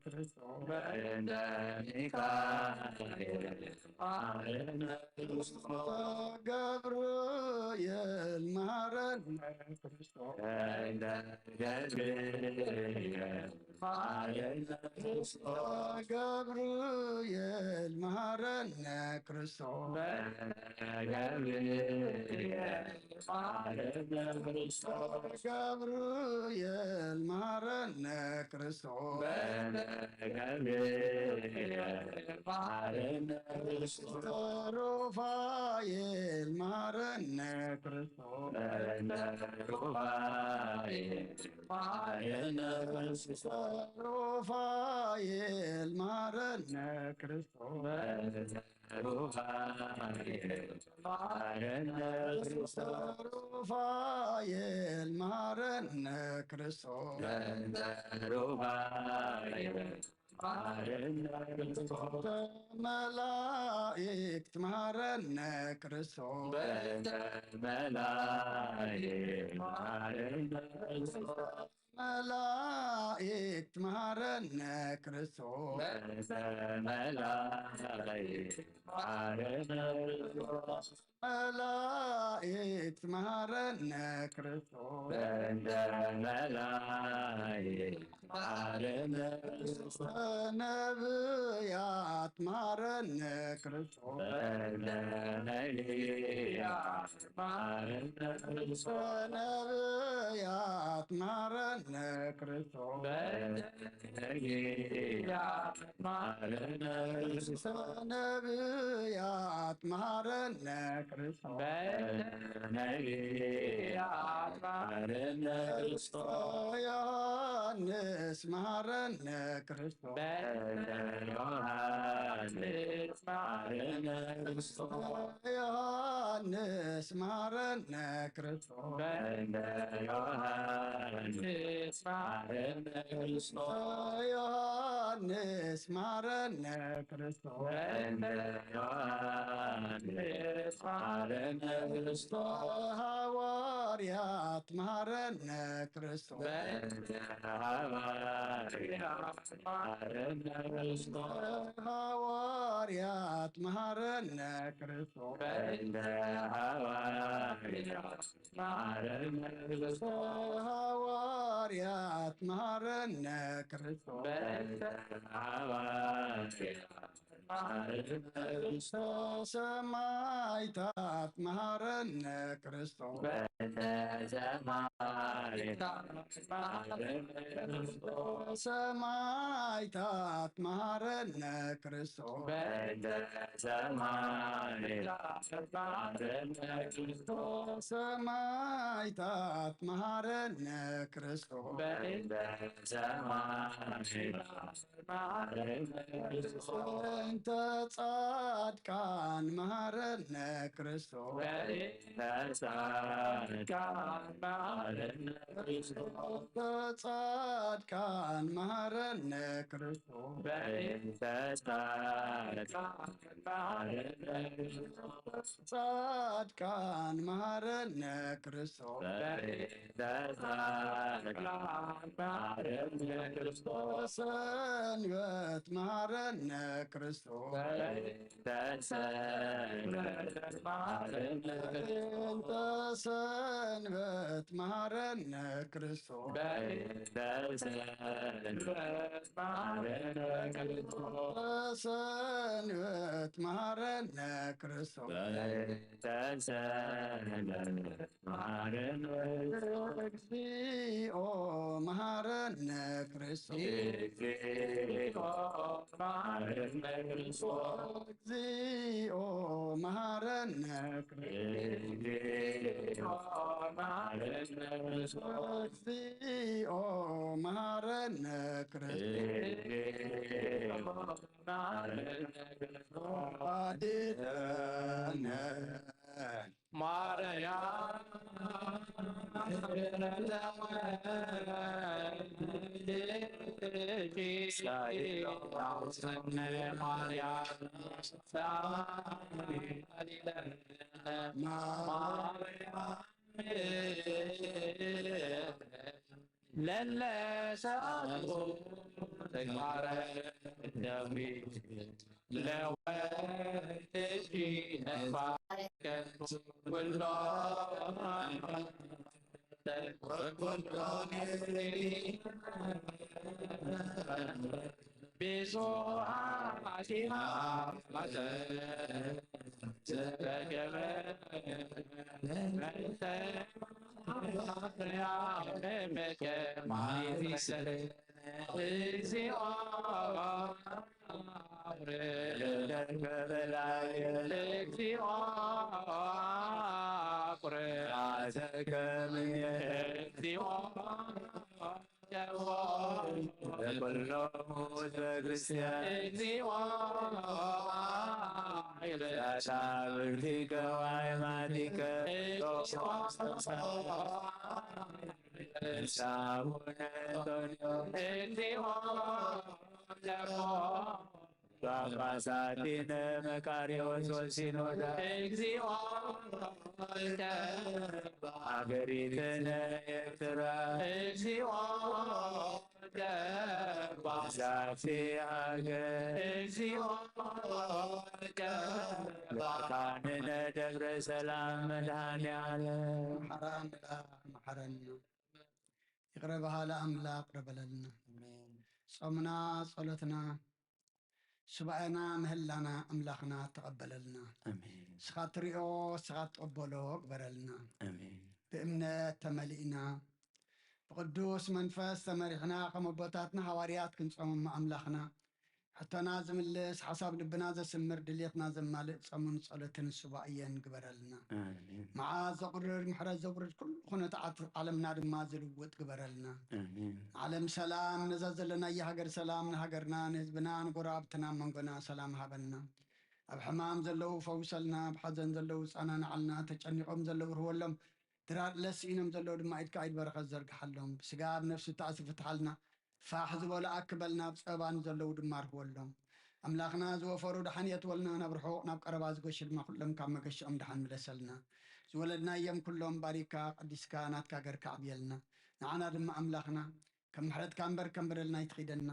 جبريل مهرنا جبريل مهرنا كريستوس جبريل مهرنا كريستوس رفايل مهرنا كريستوس رفايل مهرنا كريستوس رفايل مهرنا كريستوس ملايك مهرنا كريستوس ملايك مهرنا كريستوس ملايك مهرنا كريستوس نبيات مهرنا كريستوس نبيات مهرنا كريستوس نبيات مهرنا كريستوس يوحنس مهرنا كريستوس يوحنس مهرنا كريستوس يوحنس مهرنا كريستوس حواريات مهرنا كريستوس حواريات مهرنا كريستوس حواريات مهرنا كريستوس سمايتات مهرنا كريستوس ሰማዕታት መሐረነ ክርስቶስ ሰማዕታት መሐረነ ክርስቶስ እንተ ጻድቃን መሐረነ ክርስቶስ ጻድቃን መሐረነ ክርስቶስ ጻድቃን መሐረነ ክርስቶስ ሰንበት መሐረነ ክርስቶስ ሰንበት መሐረነ ክርስቶስ ሰንበት መሐረነ ክርስቶስ እግዚኦ መሐረነ ክርስቶስ እግዚኦ መሐረነ እግዚኦ መሐረነ አድነን ማርያም ጳጳሳቲነ መቃርዮስ ወሲኖዳ እግዚኦ አገሪትነ ኤርትራ እግዚኦ ዛቲ ሀገር እግዚኦ ካንነ ደብረ ሰላም መድኃኔዓለም መሐረነ ይቅረ በሃለ አምላክ ረበለልና ጾምና ጸሎትና ሱባኤና ምህላና አምላክና ተቀበለልና ስኻ ትሪኦ ስኻ ትቀበሎ ግበረልና ብእምነት ተመሊእና ብቅዱስ መንፈስ ተመሪሕና ከም ኣቦታትና ሃዋርያት ክንጾም ኣምላኽና ሕቶና ዝምልስ ሓሳብ ልብና ዘስምር ድልየትና ዘማልእ ጾሙን ጸሎትን ሱባኤን ግበረልና መዓዝ ዘቁርር ምሕረት ዘውርድ ኩሉ ኩነታት ዓለምና ድማ ዝልውጥ ግበረልና ዓለም ሰላም ነዛ ዘለና የሃገር ሰላም ንሃገርና ንህዝብና ንጎራብትና መንጎና ሰላም ሃበልና ኣብ ሕማም ዘለው ፈውሰልና ብሓዘን ዘለው ፃና ንዓልና ተጨኒቆም ዘለው ርህወሎም ድራር ለስኢኖም ዘለው ድማ ኢድካ ኢድ በረኸት ዘርግሓሎም ብስጋ ብነፍሲ ተኣሲ ፍትሓልና ፋሕ ዝበሉ ኣክበልና ብፀባን ዘለው ድማ ርህወሎም ኣምላኽና ዝወፈሩ ድሓን የትወልና ናብ ርሑቕ ናብ ቀረባ ዝጎሽ ድማ ኩሎም ካብ መገሽኦም ድሓን ምለሰልና ዝወለድና እዮም ኩሎም ባሪካ ቀዲስካ ናትካ ገርካ ዕብየልና ንዓና ድማ ኣምላኽና ከም ምሕረትካ እምበር ከም በደልና ይትኺደና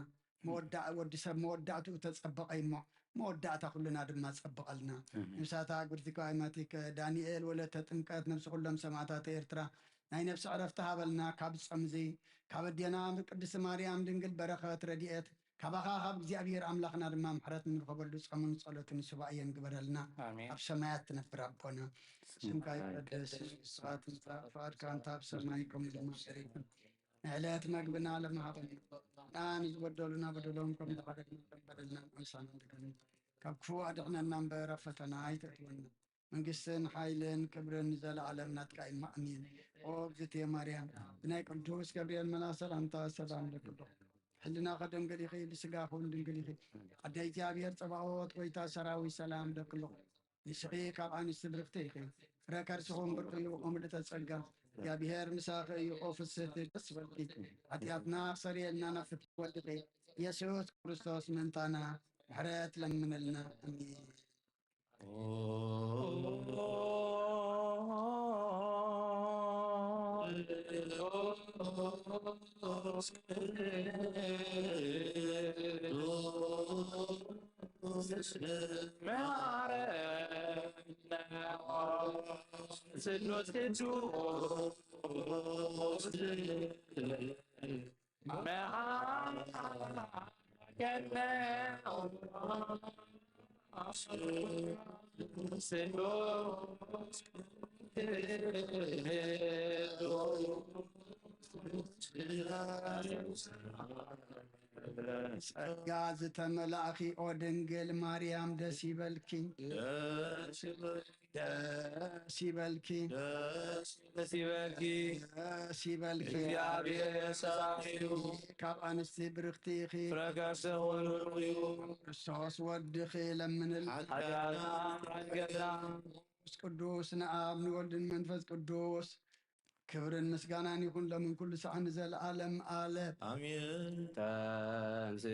ወዲ ሰብ መወዳእትኡ ተፀበቐ እሞ መወዳእታ ኩልና ድማ ፀበቐልና ንብሳታ ጉርቲካ ይማቲከ ዳንኤል ወለተ ጥምቀት ነብሲ ኩሎም ሰማዕታት ኤርትራ ናይ ነፍሲ ዕረፍቲ ሃበልና ካብ ፀምዚ ካብ ኣዴና ቅድስቲ ማርያም ድንግል በረኸት ረድኤት ካባኻ ካብ እግዚኣብሔር ኣምላኽና ድማ ምሕረት እንረኸበሉ ፆምን ጸሎትን ስባእየን ግበረልና ኣብ ሰማያት ትነብር ኣቦና ስምካ ይቀደስ ንስኻ ትምጻእ ፈቃድካ እንታ ኣብ ሰማይ ከምኡ ድማ ሰሪክን ንዕለት መግብና ለመሃበና ንዝበደሉና በደሎም ከም ዝሓደግና በደልና ንዕሳና እንደገና ካብ ክፉ ኣድሕነና እምበር ኣብ ፈተና ኣይተእትወና መንግስትን ሓይልን ክብርን ዘለዓለም ናትካ ኢማ ኣሚን ኦ እግዝእትየ ማርያም ብናይ ቅዱስ ገብርኤል መልኣክ ሰላምታ ሰላም ለክሎ ሕልና ከደንግል ኢኺ ብስጋኹን ድንግል ኢኺ ኣደ እግዚኣብሔር ፀባዖት ጎይታ ሰራዊት ሰላም ለክሎ ንስኺ ካብ ኣንስቲ ብርክቲ ኢኺ ፍረ ከርስኹም ብርኪ እዩ ምልእተ ጸጋ እግዚኣብሔር ምሳኺ እዩ ኦ ፍስሕቲ ደስ በልኪ ሓጢኣትና ክሰሪየልና ናብ ፍትሒ ወድኺ ኢየሱስ ክርስቶስ ምንታና ምሕረት ለምነልና ኣሚን ጸጋ ዝተመላእኺ ኦ ድንግል ማርያም ደስ ይበልኪ ደስ ይበልኪ ደስ ይበልኪ ደስ ይበልኪ እግዚአብሔር ሰማዩ ካብ ኣንስቲ ብርክቲ ኢኺ ፍረ ከርስኹን ብርኪ እዩ ክርስቶስ ወድኺ ለምንል ሓጢኣትና ሓንገትና ቅዱስ ንኣብ ንወልድን መንፈስ ቅዱስ ክብርን ምስጋናን ይኹን ለምን ኩሉ ሰዓት ንዘለዓለም ዓለም አሜን ተንስ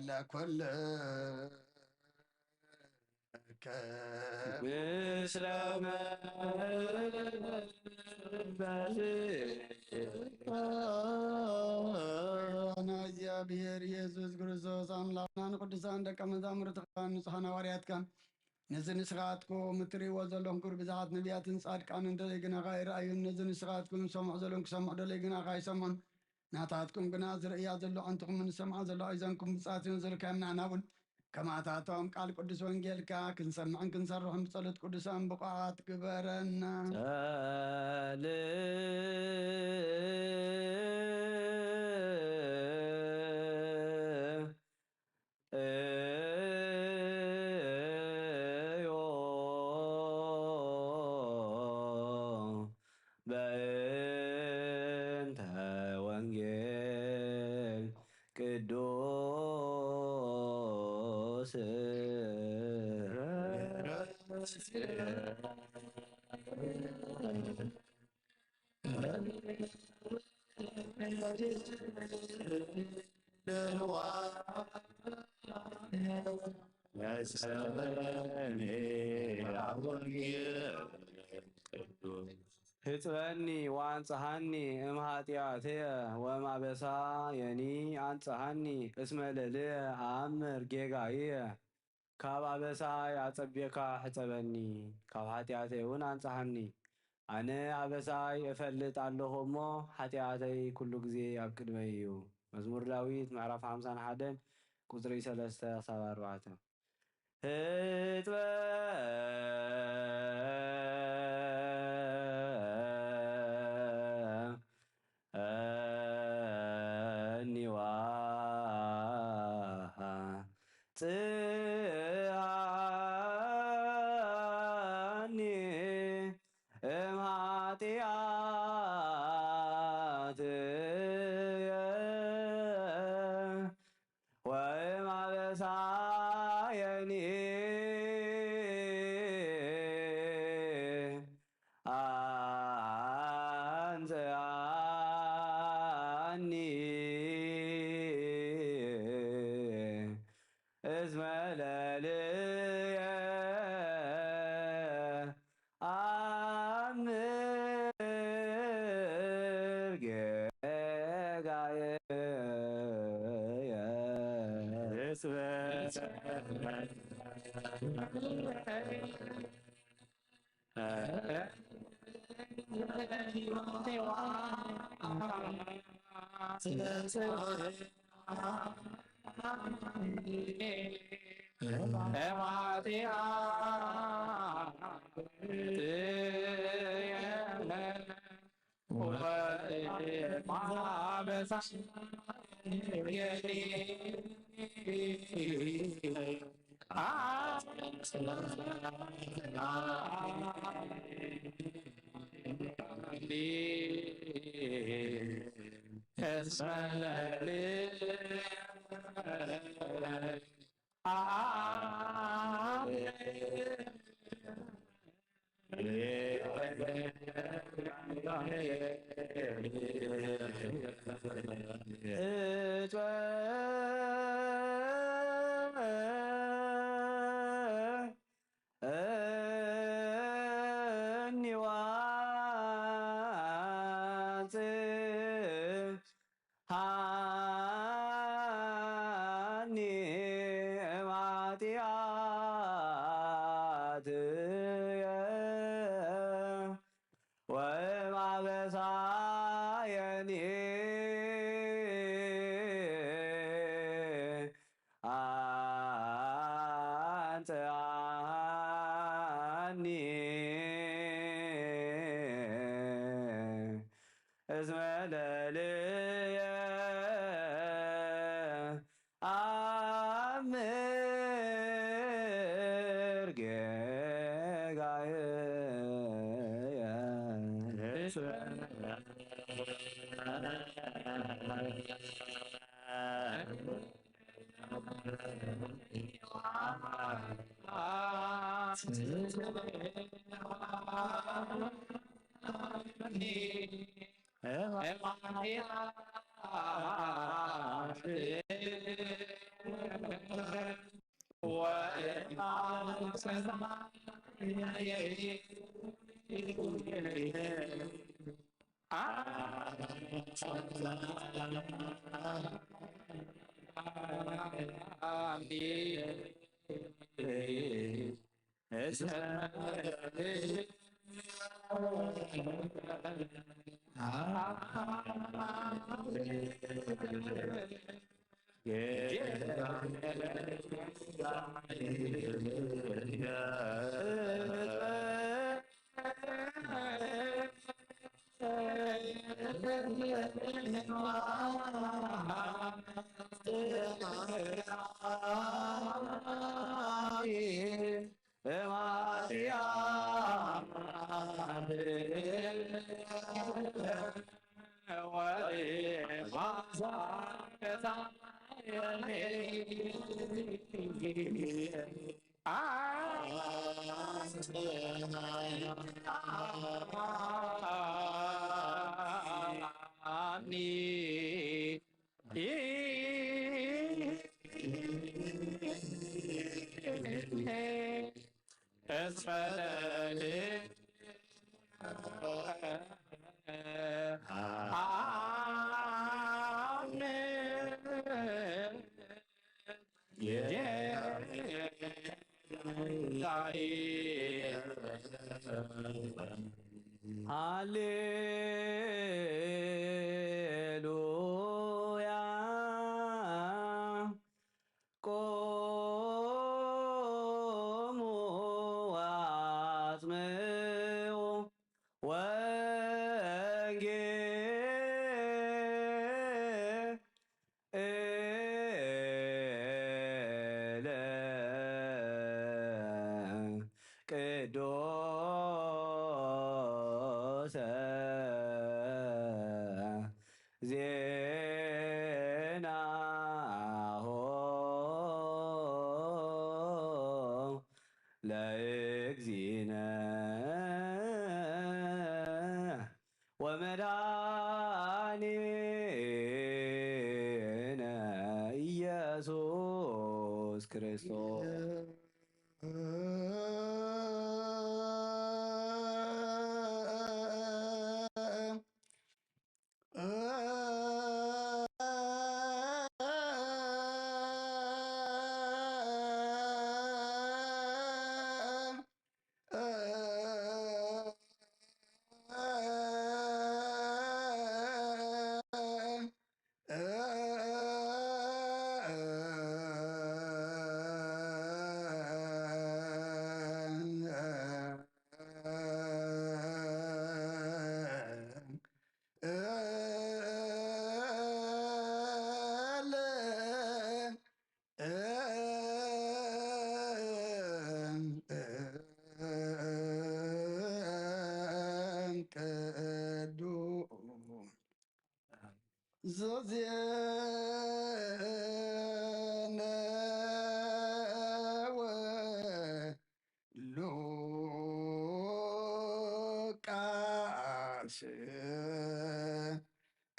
ለኩል ምስለ እግዚአብሔር ኢየሱስ ክርስቶስ አምላክና ንቅዱሳን ደቀ መዛሙርትካ ንጹሓን ሐዋርያትካ ነዚ ንስኻትኩም እትሪእዎ ዘለኹም ክብሪ ብዙሓት ነቢያትን ጻድቃንን ደለይ ግናኻ ይረኣዩን ነዚ ንስኻትኩም ሰምዑ ዘለኹም ክሰምዑ ደለይ ግናኻ ይሰምዑን ናታትኩም ግና ዝርእያ ዘሎ ኣንትኹም ንሰምዖ ዘሎ እዘንኩም ብጻትዩን ዝርከብና ንሕና እውን ከማታቶም ቃል ቅዱስ ወንጌልካ ክንሰምዕን ክንሰርሕን ብጸሎት ቅዱሳን ብቕዓት ግበረና በእንተ ወንጌል ቅዱስ ህፅበኒ ወአንጽሐኒ እምኃጢአትየ ወማበሳየኒ አንጽሐኒ እስመ ልልየ አእምር ጌጋየ ካብ አበሳይ አጸቤካ ሕፀበኒ ካብ ኃጢአተይ እውን አንጽሐኒ ኣነ አበሳይ እፈልጥ ኣለኹ እሞ ኃጢአተይ ኩሉ ግዜ ኣብ ቅድመይ እዩ መዝሙር ዳዊት ምዕራፍ 51 ቁፅሪ 3-4 ጽአኒ እምኃጢአትየ ወእምአበሳየኒ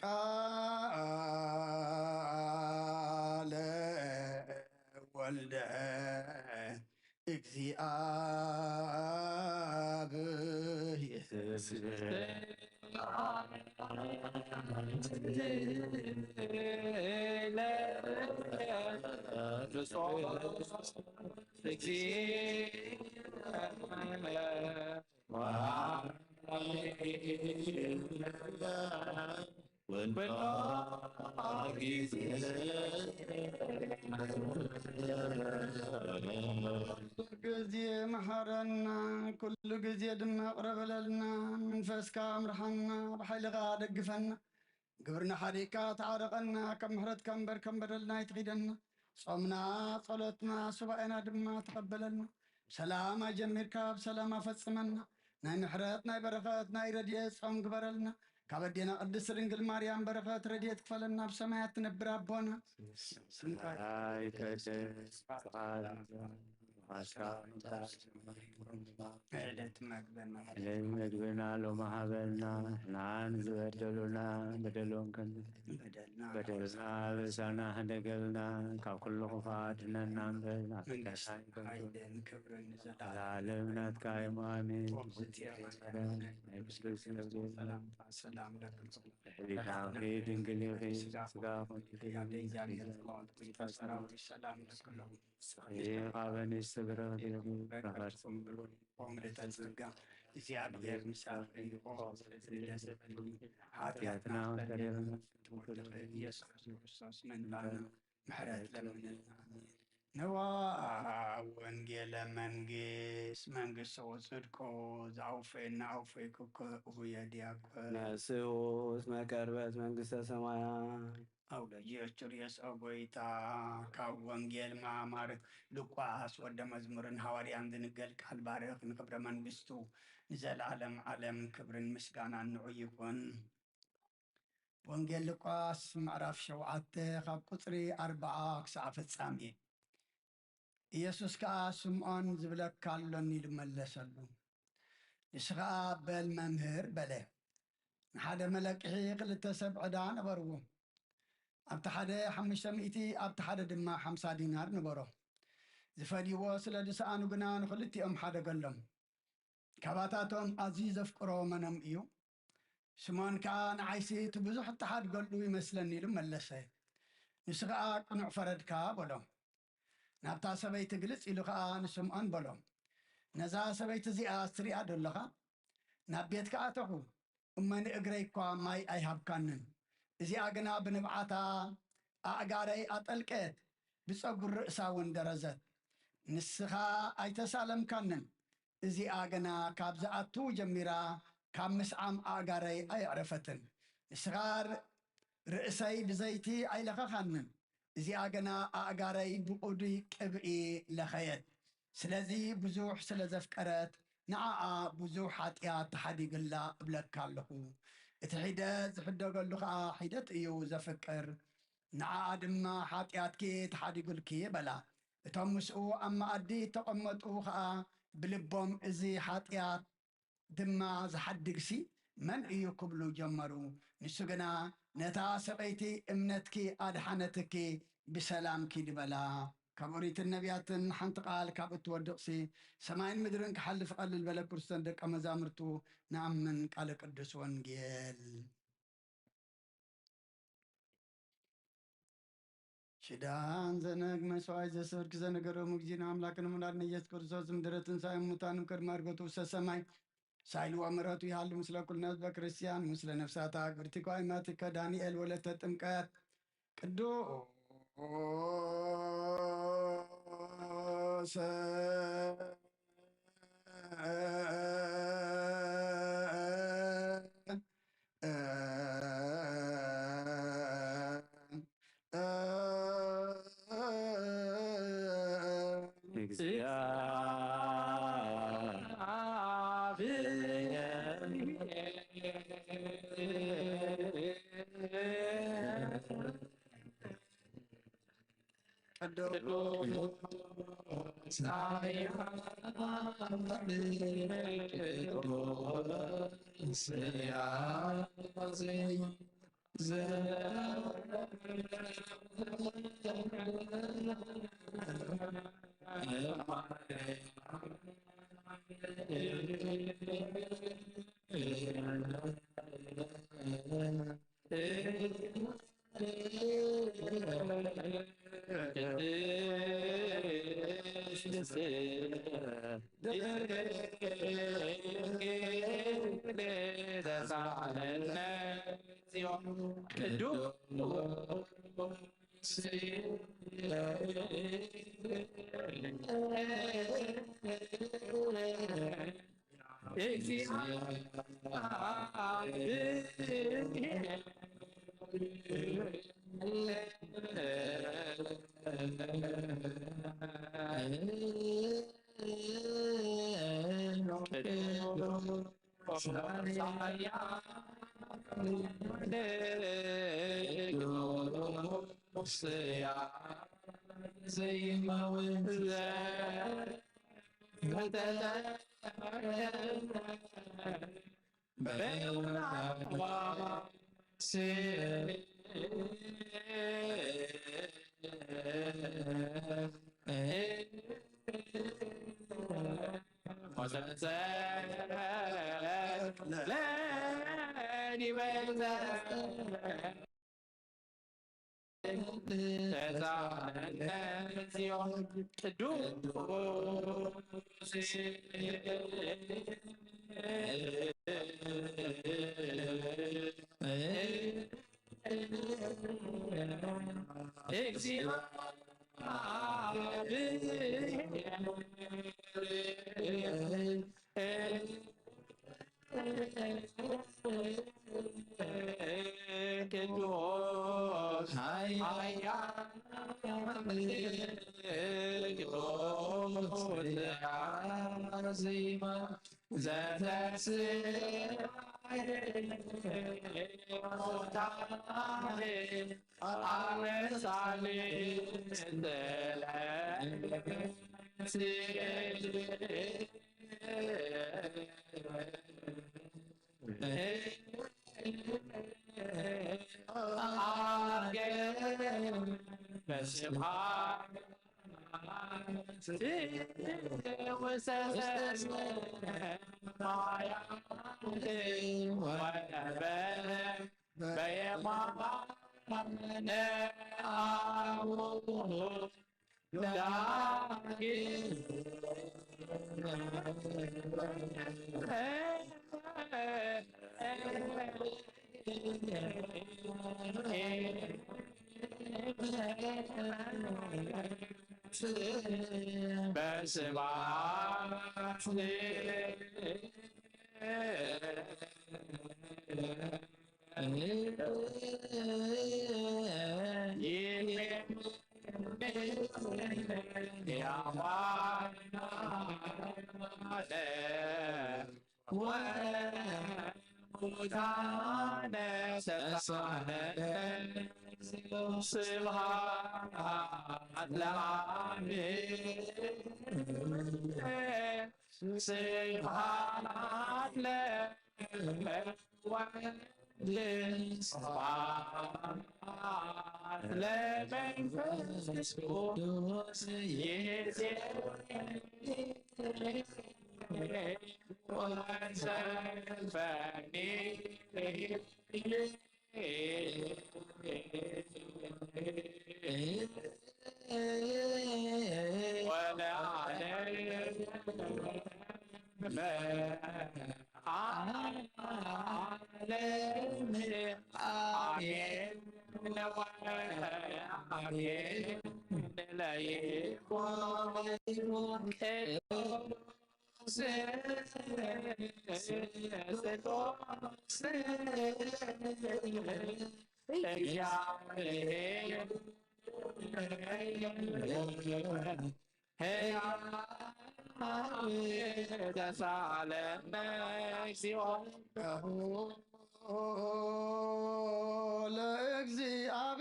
ቃለ ወልደ ጊዜ መሐረና ኩሉ ጊዜ ድማ ቅረበለልና መንፈስካ ምርሐና ብሓይልኻ ደግፈና ግብርና ሓዲካ ተዓረቐና ከም ምሕረትካ እምበር ከም በደልና ይትኺደና ጾምና ጸሎትና ሱባኤና ድማ ተቐበለና ሰላም ጀሚርካ ብሰላም ኣፈጽመና ናይ ምሕረት ናይ በረኸት ናይ ረድኤት ጾም ግበረልና ካብ ኣዴና ቅድስት ድንግል ማርያም በረኸት ረድኤት ክፈለና ብሰማያት ትነብር ኣቦና ስምካ ይቀደስ ዕለት መግበና መግብና ሎማ ሃበልና ንዓን ዝበደሉና በደሎም በደልና በሳና ህደገልና ካብ ኩሉ ክፋት ድነና እምበር ሃይልን ክብርን ዘላለም ናትካ ኢሞ ኣሜን ሰላም ሕሊናኺ ድንግል ይኺ ስጋኹም ሰላም ለክሎም ኻበኒ ስብረት ወምልዕተ ጸጋ እግዚአብሔር ምሳሌ ኃጢአትና ወደደልና ኢየሱስ ክርስቶስ መንላና ምሕረት ለምንልና ነዋ ወንጌለ መንግስት ወጽድቆ ዘአውፈና አውፈይኩከ እሁየ ዲያቆን ነስኡስ መቀርበት መንግስተ ሰማያት አውለጂዎች ርየስ አጎይታ ካብ ወንጌል ማማር ሉቃስ ወደ መዝሙርን ሐዋርያን ዝንገል ቃል ባርኽ ንክብረ መንግስቱ ንዘላለም ዓለም ክብርን ምስጋና ንዑ ይኹን። ወንጌል ሉቃስ ምዕራፍ 7 ካብ ቁፅሪ 40 ክሳብ ፍጻሜ ኢየሱስ ከዓ ስምዖን ዝብለካ ኣሎኒ ኢሉ መለሰሉ ንስኻ በል መምህር በለ ንሓደ መለቅሒ 2 ሰብ ዕዳ ነበርዎ ኣብቲ ሓደ 500 ኣብቲ ሓደ ድማ 50 ዲናር ነበሮ ዝፈዲዎ ስለ ድሰኣኑ ግና ንክልቲኦም ሓደገሎም ካባታቶም ኣዝዩ ዘፍቅሮ መኖም እዩ ስምዖን ከዓ ንዓይሲ እቲ ብዙሕ እተሓድገሉ ይመስለኒ ኢሉ መለሰ ንሱ ከዓ ቅኑዕ ፈረድካ በሎ ናብታ ሰበይቲ ግልጽ ኢሉ ከዓ ንስምዖን በሎ ነዛ ሰበይቲ እዚኣ ትሪኣ ደለኻ ናብ ቤትካ ኣተኹ እመ ንእግረይ እኳ ማይ ኣይሃብካንን እዚኣ ግና ብንብዓታ ኣእጋረይ ኣጠልቀት ብፀጉር ርእሳ እውን ደረዘት ንስኻ ኣይተሳለምካንን እዚኣ ግና ካብ ዝኣቱ ጀሚራ ካብ ምስዓም ኣእጋረይ ኣይዕረፈትን ንስኻ ርእሰይ ብዘይቲ ኣይለኸኻንን እዚኣ ግና ኣእጋረይ ብቁዱይ ቅብኢ ለኸየት ስለዚ ብዙሕ ስለ ዘፍቀረት ንዓኣ ብዙሕ ሓጢኣት ተሓዲግላ እብለካ ኣለኹ እቲ ሒደት ዝሕደገሉ ከዓ ሒደት እዩ ዘፍቅር ንዓኣ ድማ ሓጢኣትኪ ተሓዲጉልኪ በላ እቶም ምስኡ ኣብ መኣዲ ተቐመጡ ከዓ ብልቦም እዚ ሓጢኣት ድማ ዝሓድግሲ መን እዩ ክብሉ ጀመሩ ንሱ ግና ነታ ሰበይቲ እምነትኪ ኣድሓነትኪ ብሰላም ኪድ በላ ካብ ኦሪትን ነቢያትን ሓንቲ ቃል ካብ እትወድቕሲ ሰማይን ምድርን ክሓልፍ ቀልል በለ ክርስቶስ ደቀ መዛሙርቱ ንኣምን ቃለ ቅዱስ ወንጌል ሽዳን ዘነግ መስዋዕይ ዘሰርክ ዘነገሮም እግዚእነ አምላክን ሙላድን ኢየሱስ ክርስቶስ ምድረ ትንሣኤ ሙታንም ቅድመ ዕርገቱ ውስተ ሰማይ ሳይልዎ ምሕረቱ ይሃሉ ምስለ ኩልነ ህዝበ ክርስቲያን ምስለ ነፍሳታ ግብርቲ ጓይማቲከ ዳንኤል ወለተ ጥምቀት ቅዱስ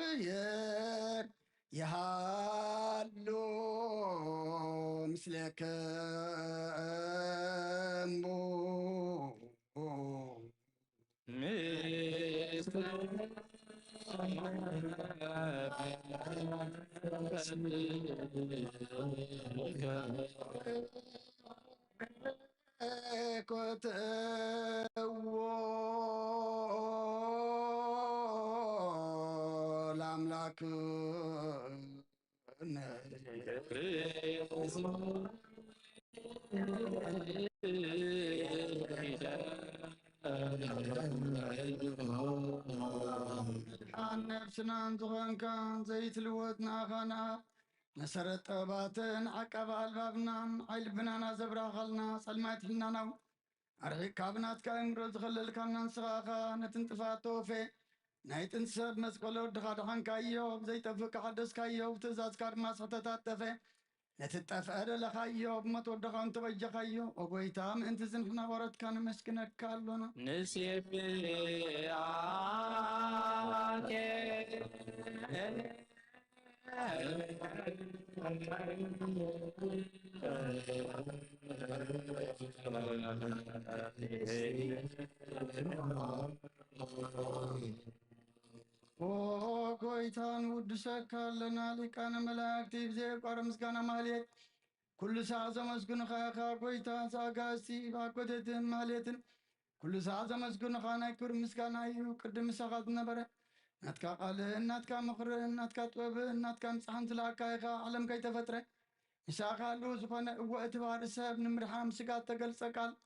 ለእግዚአብሔር يهالو مسلكم الأملاك نفسنا نزغن كان زيت الودنا غنا مسرت طباتن عقب البابنا عيل بنانا زبرا خلنا سلمات لنا نو أرحي كابنات كايمرو زغلل كان نسغاخا نتنتفات توفي نايت انسب مسقلو دخادخان كايوب زي تفك حدث كايوب تزاز كارما سطتات تفي نتتفعل لخايوب متودخان تبجا خايوب وقويتام انت زنحنا ورد كان مسكنك كالونا نسيبي وقويتان ودسك لنا لكان ملاكتي بزي قرمز كان ماليت كل ساعة زمسكن خاخا قويتان ساقاسي باقودت ماليتن كل ساعة زمسكن خانا كرمز كان ايو قدم ساقات نبرة ناتكا قال ناتكا مخر ناتكا طوب ناتكا مسحن تلاكايخا علم كي تفترة مساقا لوز خانا وقت بارساب نمرحام سقات تقل سقال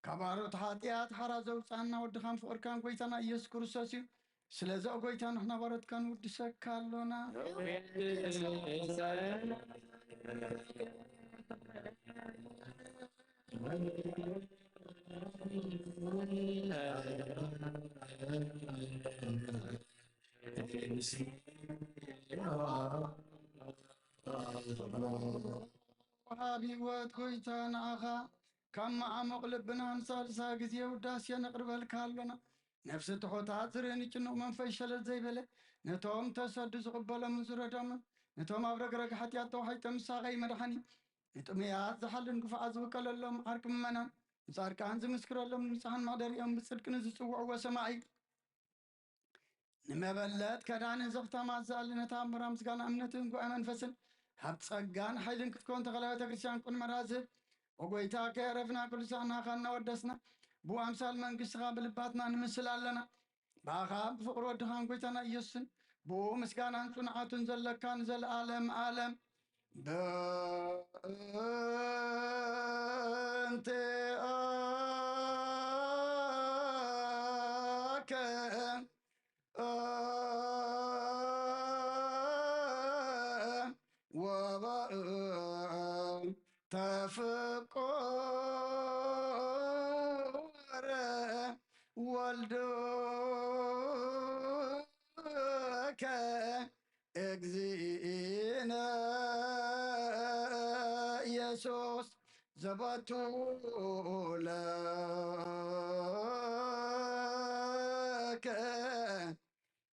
كبارات حاتيات حرازو صانا ودخان فقر كان قويتان ايس كرساسيو ስለዚ ጎይታ ንሕና ባረትካን ውድሰካ ኣሎና ወሃቢ ህይወት ጎይታ ንዓኻ ካብ መዓሞቕ ልብና ንሳልሳ ግዜ ውዳስየ ነቕርበልካ ኣሎና ነፍሲ ትሑታት ዝርህንጭኖቕ መንፈስ ሸለል ዘይበለ ነቶም ተሰዱ ዝቕበሎምን ዝረዶምን ነቶም ኣብ ረግረግ ሓጢኣት ተዋሒጦም ሳቐይ መድሓኒ ንጥሙያት ዝሓልን ግፉዓት ዝብቀለሎም ዓርቂ ምእመናን ንጻድቃን ዝምስክረሎም ንንጹሓን ማደሪኦም ብጽድቂ ንዝጽውዕዎ ሰማዒ ንመበለት ከዳንን ዘኽተማት ዝኣልነታ ኣምራ ምስጋና እምነትን ጉዕ መንፈስን ሃብ ጸጋን ሓይልን ክትኮን ተኸላ ቤተ ክርስቲያን ቁን መራዝብ ወጎይታ ከየረፍና ቅዱሳና ኻናወደስና بوامثال መንግሥትኻ ብልባትና ንምስል ኣለና ባኻ ብፍቕሪ ወድኻን ጎይታና ኢየሱስን ብኡ ምስጋናን ጽንዓቱን ዘለካ ንዘለኣለም ዓለም በእንተ ኣከ ወባእ ተፍቆ ወልድከ እግዚእነ ኢየሱስ ዘባቱ ለከ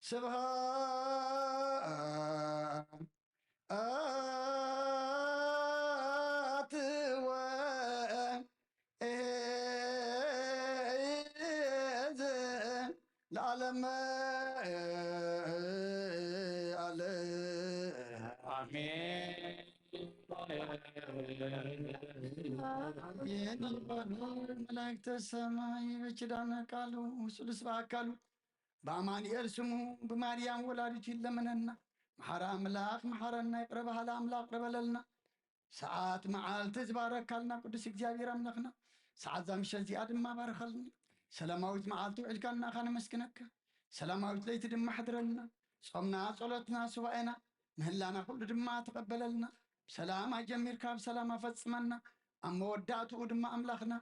ስብሃት ለዓለም መላእክተ ሰማይ በኪዳነ ቃሉ ስሉስ በአካሉ በአማኑኤል ስሙ በማርያም ወላዲቱ ይለመነና መሐራ አምላክ መሐረና ይቅረ ባህላ አምላክ ቅረበለልና ሰዓት መዓልቲ ዝባረካልና ቅዱስ እግዚአብሔር አምላክና ሰዓት ዛምሸት እዚኣ ድማ ባረኸልና ሰላማዊት መዓልቲ ውዒልካልና ኻ ነመስግነካ ሰላማዊት ለይቲ ድማ ሕድረልና ጾምና ጸሎትና ሱባኤና ምህላና ኩሉ ድማ ተቀበለልና ሰላም አጀሚርካ ብሰላም አፈጽመና ኣብ መወዳእትኡ ድማ ኣምላኽና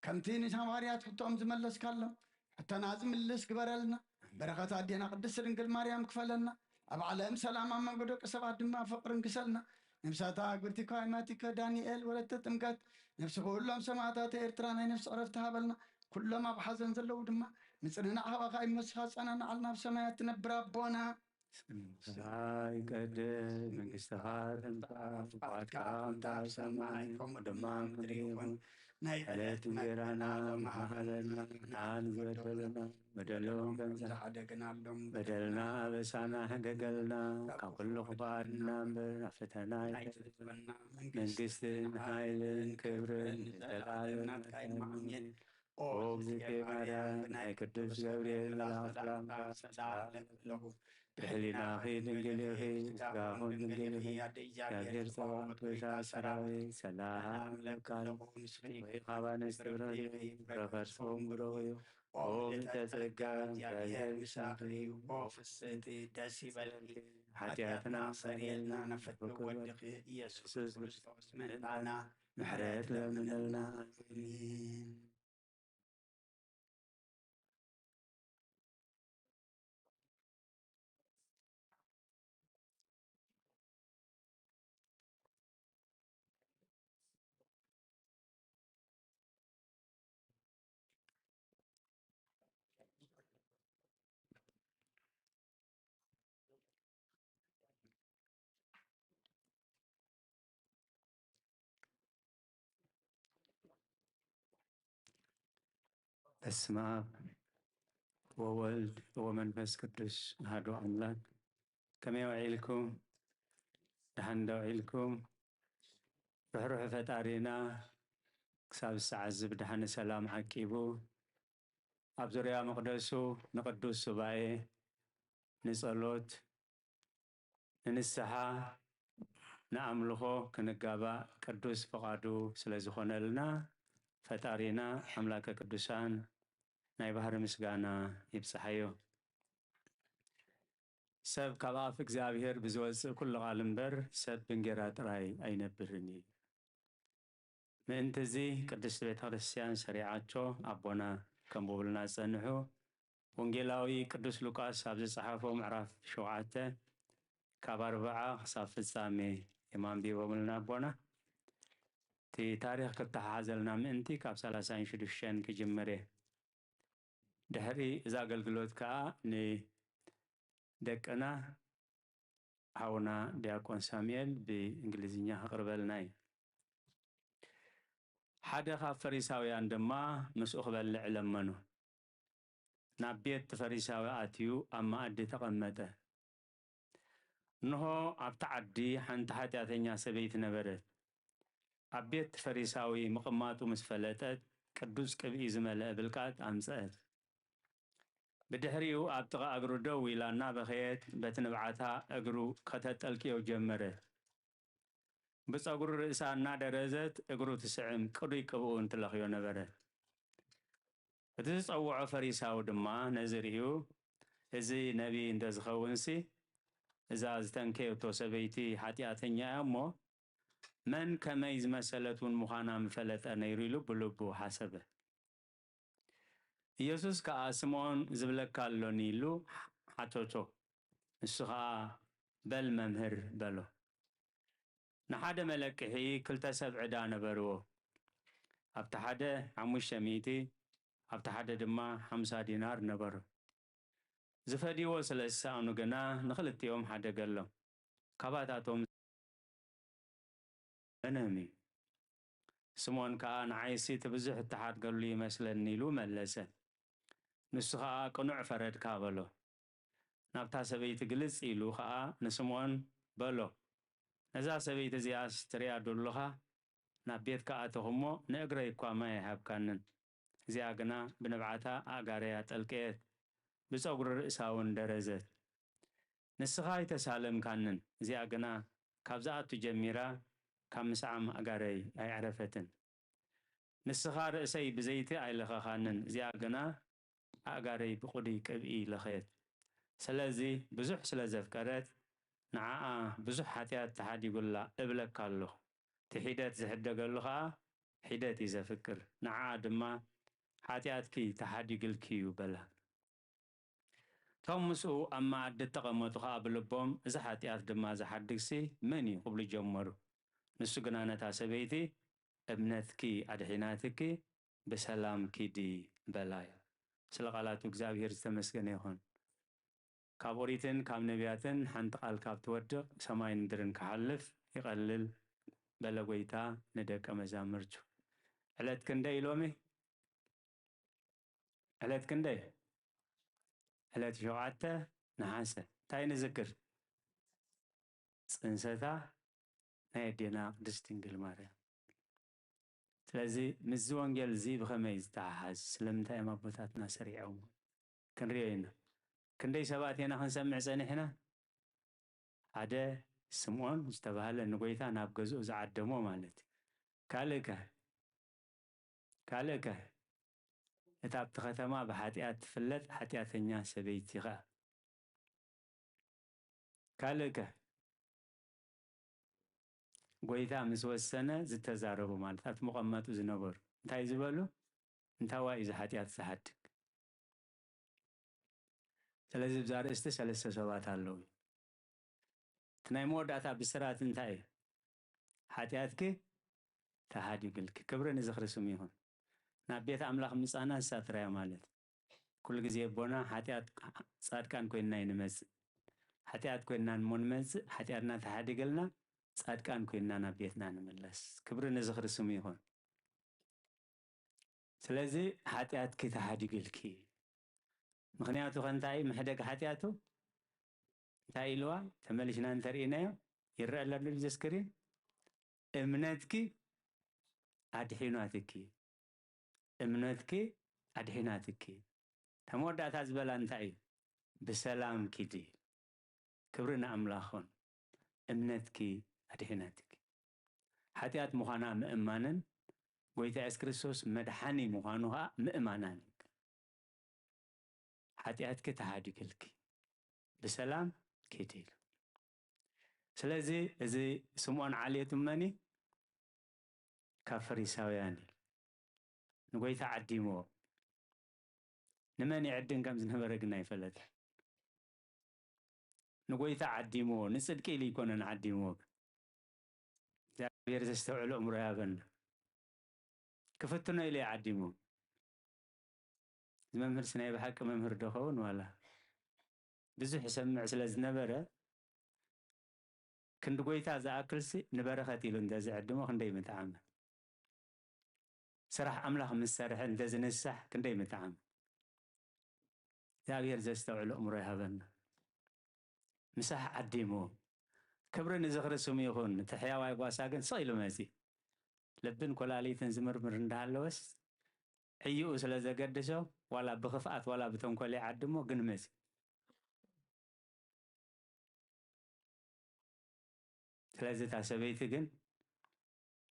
ከምቲ ንሐዋርያት ሕቶኦም ዝመለስካሎም ሕቶና ዝምልስ ግበረልና በረኸት ኣዴና ቅድስት ድንግል ማርያም ክፈለልና ኣብ ዓለም ሰላም ኣብ መንጎ ደቂ ሰባት ድማ ፍቅርን ክሰልና ነብሳታ ግብርቲካ ሃይማኖቲከ ዳንኤል ወለተ ጥምቀት ነፍሲ ኩሎም ሰማዕታት ኤርትራ ናይ ነፍሲ ዕረፍቲ ሃበልና ኩሎም ኣብ ሓዘን ዘለዉ ድማ ንጽንዕና ሃባኻ ይመስኻ ጸናና ዓልና ኣብ ሰማያት ትነብር ኣቦና سماي قدس من استخار انت فقد كام دار سماي كم دمام دريون نايلت ميرانا محلنا نان بدلنا بدلون كنزا بدلنا بسانا هدقلنا كل خبارنا بفتنا من قسن هايلن كبرن زلالن كاين أوبزك مريم ناي قدس جبريل الأخلام سلام له بحلنا خي دنجلي خي سقاهون دنجلي خي كافير سواق وشا سراوي سلام لكال ويقابا نستبرغي برغر صوم بروغيو ومن تسقام كافير بشاقري وفستي داسي بلدي حاجاتنا صريلنا نفتو ودقي يسوس كريستوس ملنا محرات لمنلنا آمين. بسم الله وولد ومنفس قدس هادو أملاك كما يوعيلكم دحن دوعيلكم روح فتارينا كساب الساعة دحن سلام عكيبو أبزريا مقدسو نقدس سباي نصلوت ننسحا نأملخو كنقابا قدس فقادو سلازخونا لنا فتارينا أملاك قدسان ናይ ባህሪ ምስጋና ይብፅሐዮ ሰብ ካብ ኣፍ እግዚኣብሔር ብዝወፅእ ኩሉ ቃል እምበር ሰብ ብንጌራ ጥራይ ኣይነብርን እዩ ምእንቲ እዚ ቅድስቲ ቤተ ክርስቲያን ሰሪዓቶ ኣቦና ከም ብብልና ዝፀንሑ ወንጌላዊ ቅዱስ ሉቃስ ኣብ ዝፀሓፎ ምዕራፍ 7 ካብ 40 ክሳብ ፍጻሜ የማንቢቦምልና ኣቦና እቲ ታሪክ ክተሓሓዘልና ምእንቲ ካብ 36 ክጅመር እየ ድሕሪ እዛ ኣገልግሎት ከዓ ንደቅና ሓውና ዲያቆን ሳሙኤል ብእንግሊዝኛ ከቅርበልና እዩ ሓደ ካብ ፈሪሳውያን ድማ ምስኡ ክበልዕ ለመኑ ናብ ቤት ፈሪሳዊ ኣትዩ ኣብ ማኣዲ ተቐመጠ እንሆ ኣብቲ ዓዲ ሓንቲ ሓጢኣተኛ ሰበይቲ ነበረት ኣብ ቤት ፈሪሳዊ ምቕማጡ ምስ ፈለጠት ቅዱስ ቅብኢ ዝመልአ ብልቃጥ ኣምፅአት بدحريو أبتغى أجرو دوي لأنها بخيت بتنبعتها أجرو كتتلكيو جمرة بس أجرو رئيسان نادى رزت أجرو تسعم كريك أبو أنت لخيو نبرة بتصوع فريساو دما نزريو إزي نبي إندز خوانسي إذا أزتنكيو توسبيتي حتياتنيا أمو من كميز مسألة مخانا مفلت أنا يريلو بلوبو حسبه ኢየሱስ ከዓ ስምዖን ዝብለካ ኣሎኒ ኢሉ ሓተቶ ንሱ ከዓ በል መምህር በሎ ንሓደ መለቅሒ 2 ሰብ ዕዳ ነበርዎ ኣብቲ ሓደ 500 ኣብቲ ሓደ ድማ 50 ዲናር ነበሮ ዝፈዲዎ ስለ ዝሰኣኑ ግና ንክልቲኦም ሓደ ገሎም ካባታቶም እነሚ ስምዖን ከዓ ንዓይሲ ትብዙሕ እተሓድገሉ ይመስለኒ ኢሉ መለሰ ንሱ ከዓ ቅኑዕ ፈረድካ በሎ ናብታ ሰበይቲ ግልጽ ኢሉ ከዓ ንስምዖን በሎ ነዛ ሰበይቲ እዚኣስ ትሪኣ ዶለኻ ናብ ቤትካ ኣተኹ እሞ ንእግረይ እኳ ማይ ኣይሃብካንን እዚኣ ግና ብንብዓታ ኣጋረያ ጠልቀየት ብፀጉሪ ርእሳ እውን ደረዘት ንስኻ ኣይተሳለምካንን እዚኣ ግና ካብ ዝኣቱ ጀሚራ ካብ ምስዓም ኣጋረይ ኣይዕረፈትን ንስኻ ርእሰይ ብዘይቲ ኣይለኸኻንን እዚኣ ግና ኣጋረይ ብቁዲ ቅብኢ ለኸየት ስለዚ ብዙሕ ስለ ዘፍቀረት ንዓኣ ብዙሕ ሓጢኣት ተሓዲጉላ እብለካ ኣለኹ እቲ ሒደት ዝሕደገሉ ከዓ ሒደት እዩ ዘፍቅር ንዓኣ ድማ ሓጢኣትኪ ተሓዲግልኪ እዩ በላ እቶም ምስኡ ኣብ ማኣዲ ተቐመጡ ከዓ ብልቦም እዚ ሓጢኣት ድማ ዝሓድግሲ መን እዩ ክብሉ ጀመሩ ንሱ ግና ነታ ሰበይቲ እምነትኪ ኣድሒናትኪ ብሰላም ኪዲ በላዩ ስለ ቃላቱ እግዚአብሔር ዝተመስገነ ይሁን ካብ ኦሪትን ካብ ነቢያትን ሓንቲ ቃል ካብ ትወድቕ ሰማይ ምድርን ክሓልፍ ይቐልል በለ ጎይታ ንደቀ መዛሙርቱ። ዕለት ክንደይ ኢሎሚ? ዕለት ክንደይ? ዕለት 7 ነሓሰ። እንታይ ንዝክር? ፅንሰታ ናይ ኣዴና ቅድስት ድንግል ማርያም። ስለዚ ምዝ ወንጌል እዚ ብኸመይ ዝተሓሓዝ ስለምንታይ እዮም ኣቦታትና ሰሪዖም ክንሪኦ ኢና። ክንደይ ሰባት ኢና ክንሰምዕ ፀኒሕና? ሓደ ስምዖን ዝተባሃለ ንጎይታ ናብ ገዝኡ ዝዓደሞ ማለት እዩ። ካልእ ከ እታ ኣብቲ ከተማ ብሓጢኣት ትፍለጥ ሓጢኣተኛ ሰበይቲ ኸ ካልእ ከ ጎይታ ምስ ወሰነ ዝተዛረቡ ማለት ኣብቲ መቐመጡ ዝነበሩ እንታይ ዝበሉ? እንታዋ እዩ ዝሓጢኣት ዝሓድግ። ስለዚ ብዛ ርእስቲ 3 ሰባት ኣለዉ። እቲ ናይ መወዳእታ ብስራት እንታይ እዩ? ሓጢኣትኪ ተሃዲግልኪ። ክብሪ ንዝኽርስም ይኹን። ናብ ቤት ኣምላኽ ምፃና ሳትራያ ማለት ኩሉ ግዜ ቦና ሓጢኣት ጻድቃን ኮይንና ይንመጽእ። ሓጢኣት ኮይንና እሞ ንመጽእ ሓጢኣትና ተሃዲገልና ጻድቃን ኮይንና ናብ ቤትና ንምለስ። ክብሪ ንዝኽርስም ይኹን። ስለዚ ሓጢኣትኪ ተሃዲግልኪ ምክንያቱ ከንታይ ምሕደግ ሓጢኣቱ እንታይ ኢልዋ? ተመሊሽና እንተርኢናዮ ይርአ ኣሎ ዚ ስክሪን እምነትኪ ኣድሒናትኪ እምነትኪ ኣድሒናትኪ። ተመወዳእታ ዝበላ እንታይ እዩ? ብሰላም ኪዲ። ክብሪ ንኣምላኽን እምነትኪ ኣድሒናትኪ። ሓጢኣት ምዃና ምእማንን ጎይታ ኢየሱስ ክርስቶስ መድሓኒ ምዃኑ ኸዓ ምእማናን። ሓጢኣትኪ ተሃዲግልኪ ብሰላም ኪዲ። ስለዚ እዚ ስምዖን ዓልየቱ መኒ? ካብ ፈሪሳውያን እዩ። ንጎይታ ዓዲምዎ። ንመን ይዕድን ከም ዝነበረ ግን ኣይፈለጠን። ንጎይታ ዓዲምዎ ንጽድቂ ኢሉ ይኮነን ዓዲምዎ። እግዚአብሔር ዘስተውዕሎ እምሮ ያበና። ክፍትኖ ኢሉ ዓዲምዎ። መምህር ስናይ ብሓቂ መምህር ደኸውን ዋላ ብዙሕ ሰምዕ ስለ ዝነበረ ክንዲ ጎይታ ዝኣክልሲ ንበረኸት ኢሉ እንተዝዕድሞ ክንደይ ምጥዓመ ስራሕ ኣምላኽ ምስ ሰርሐ እንተዝንሳሕ ክንደይ ምጥዓመ። እግዚአብሔር ዘስተውዕሎ እምሮ ይሃበና። ምሳሕ ዓዲሞ ክብሪ ንዝኽርስም ይኹን። እቲ ሕያዋይ ጓሳ ግን ስቕ ኢሉ መፂ። ልብን ኮላሊትን ዝምርምር እንዳሃለወስ ዕይኡ ስለ ዘገድሶ ዋላ ብኽፍኣት ዋላ ብተንኮል ይዓድሞ ግን መፂ። ስለዚ እታ ሰበይቲ ግን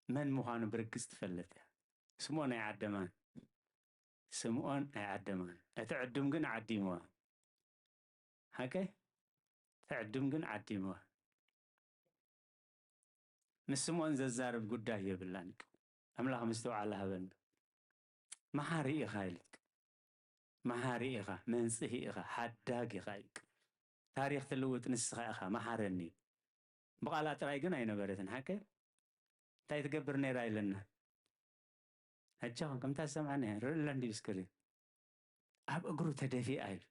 መን ምዃኑ ብርግፅ ትፈልጥ እያ። ስምዖን ኣይዓደማን። ስምዖን ኣይዓደማን። እቲ ዕዱም ግን ዓዲምዋ። ሓቀይ እቲ ዕዱም ግን ዓዲምዋ። ምስ ስምዖን ዘዛርብ ጉዳይ የብላን። ኣምላኽ ምስተውዓል ሃበና። መሓሪ ኢኻ ኢልክ መሓሪ ኢኻ መንጽሂ ኢኻ ሓዳግ ኢኻ ኢልክ ታሪኽ ትልውጥ ንስኻ ኢኻ መሓረኒ። ብቓላ ጥራይ ግን ኣይነበረትን። ሓቀይ እንታይ ትገብር ነይራ ኢለና ሕጃኹም ከምታ ሰምዓኒ ርእላ እንዲ ስክሪን ኣብ እግሩ ተደፊኣ ኢሉ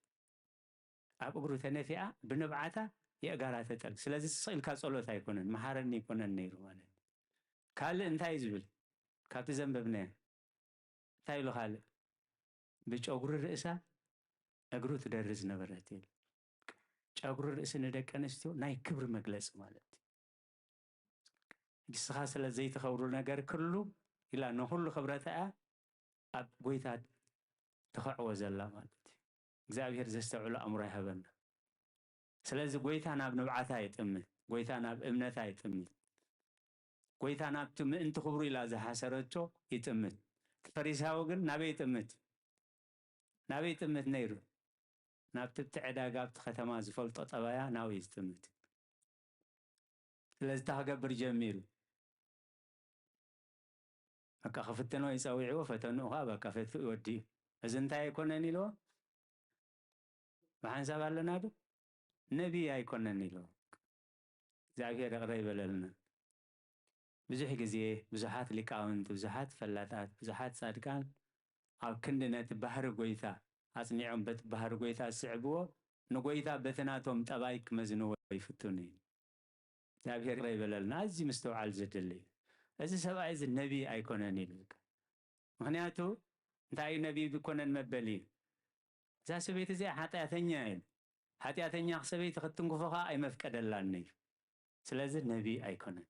ኣብ እግሩ ተነፊኣ ብንብዓታ የእጋራ ተጠል። ስለዚ ስኢልካ ጸሎት ኣይኮነን መሓረኒ ይኮነን ነይሩ ማለት። ካልእ እንታይ ዝብል ካብቲ ዘንበብናዮ እንታይ ኢሉ ካልእ ብጨጉሪ ርእሳ እግሩ ትደርዝ ነበረት ኢሉ። ጨጉሪ ርእሲ ንደቂ ኣንስትዮ ናይ ክብሪ መግለፂ ማለት እዩ። ንስኻ ስለ ዘይትኸብሩ ነገር ክሉ ኢላ ንኹሉ ክብረታ ኣብ ጎይታ ትኸዕዎ ዘላ ማለት እዩ። እግዚአብሔር ዘስተውዕሎ ኣእምሮ ይሃበና። ስለዚ ጎይታ ናብ ንብዓታ ይጥምት። ጎይታ ናብ እምነታ ይጥምት። ጎይታ ናብቲ ምእንቲ ክብሩ ኢላ ዝሓሰረቶ ይጥምት። ፈሪሳዊ ግን ናበይ ይጥምት? ናበይ ይጥምት ነይሩ? ናብቲ ዕዳጋ ኣብቲ ከተማ ዝፈልጦ ጠባያ ናብኡ ይጥምት። ስለዚ ክገብር ጀሚሩ በቃ ክፍትኖ ይፀዊዕዎ ፈተንኡ ኸ በቃ ፈትኡ ይወዲኡ። እዚ እንታይ ኣይኮነን ኢልዎ? ብሓንሳብ ኣለና ዶ? ነቢይ ኣይኮነን ኢልዎ። እግዚአብሔር ይቕረ ይበለልና። ብዙሕ ግዜ ብዙሓት ሊቃውንቲ ብዙሓት ፈላጣት ብዙሓት ጻድቃን ኣብ ክንዲ ነቲ ባህሪ ጎይታ ኣጽኒዖም በቲ ባህሪ ጎይታ ዝስዕብዎ نقويتا بتناتهم تبايك مزنو ويفتوني እግዚአብሔር ይበለልና እዚህ ምስተዋል ዘደልይ እዚህ ሰብአይ ነቢ አይኮነን ይልክ ምክንያቱ እንታይ ነቢ ቢኮነን መበሊ ዛሰቤት እዚያ ኃጢአተኛ አይል ኃጢአተኛ ሰበይት ከተንኩፈኻ አይመፍቀደላኒ ስለዚህ ነቢ አይኮነን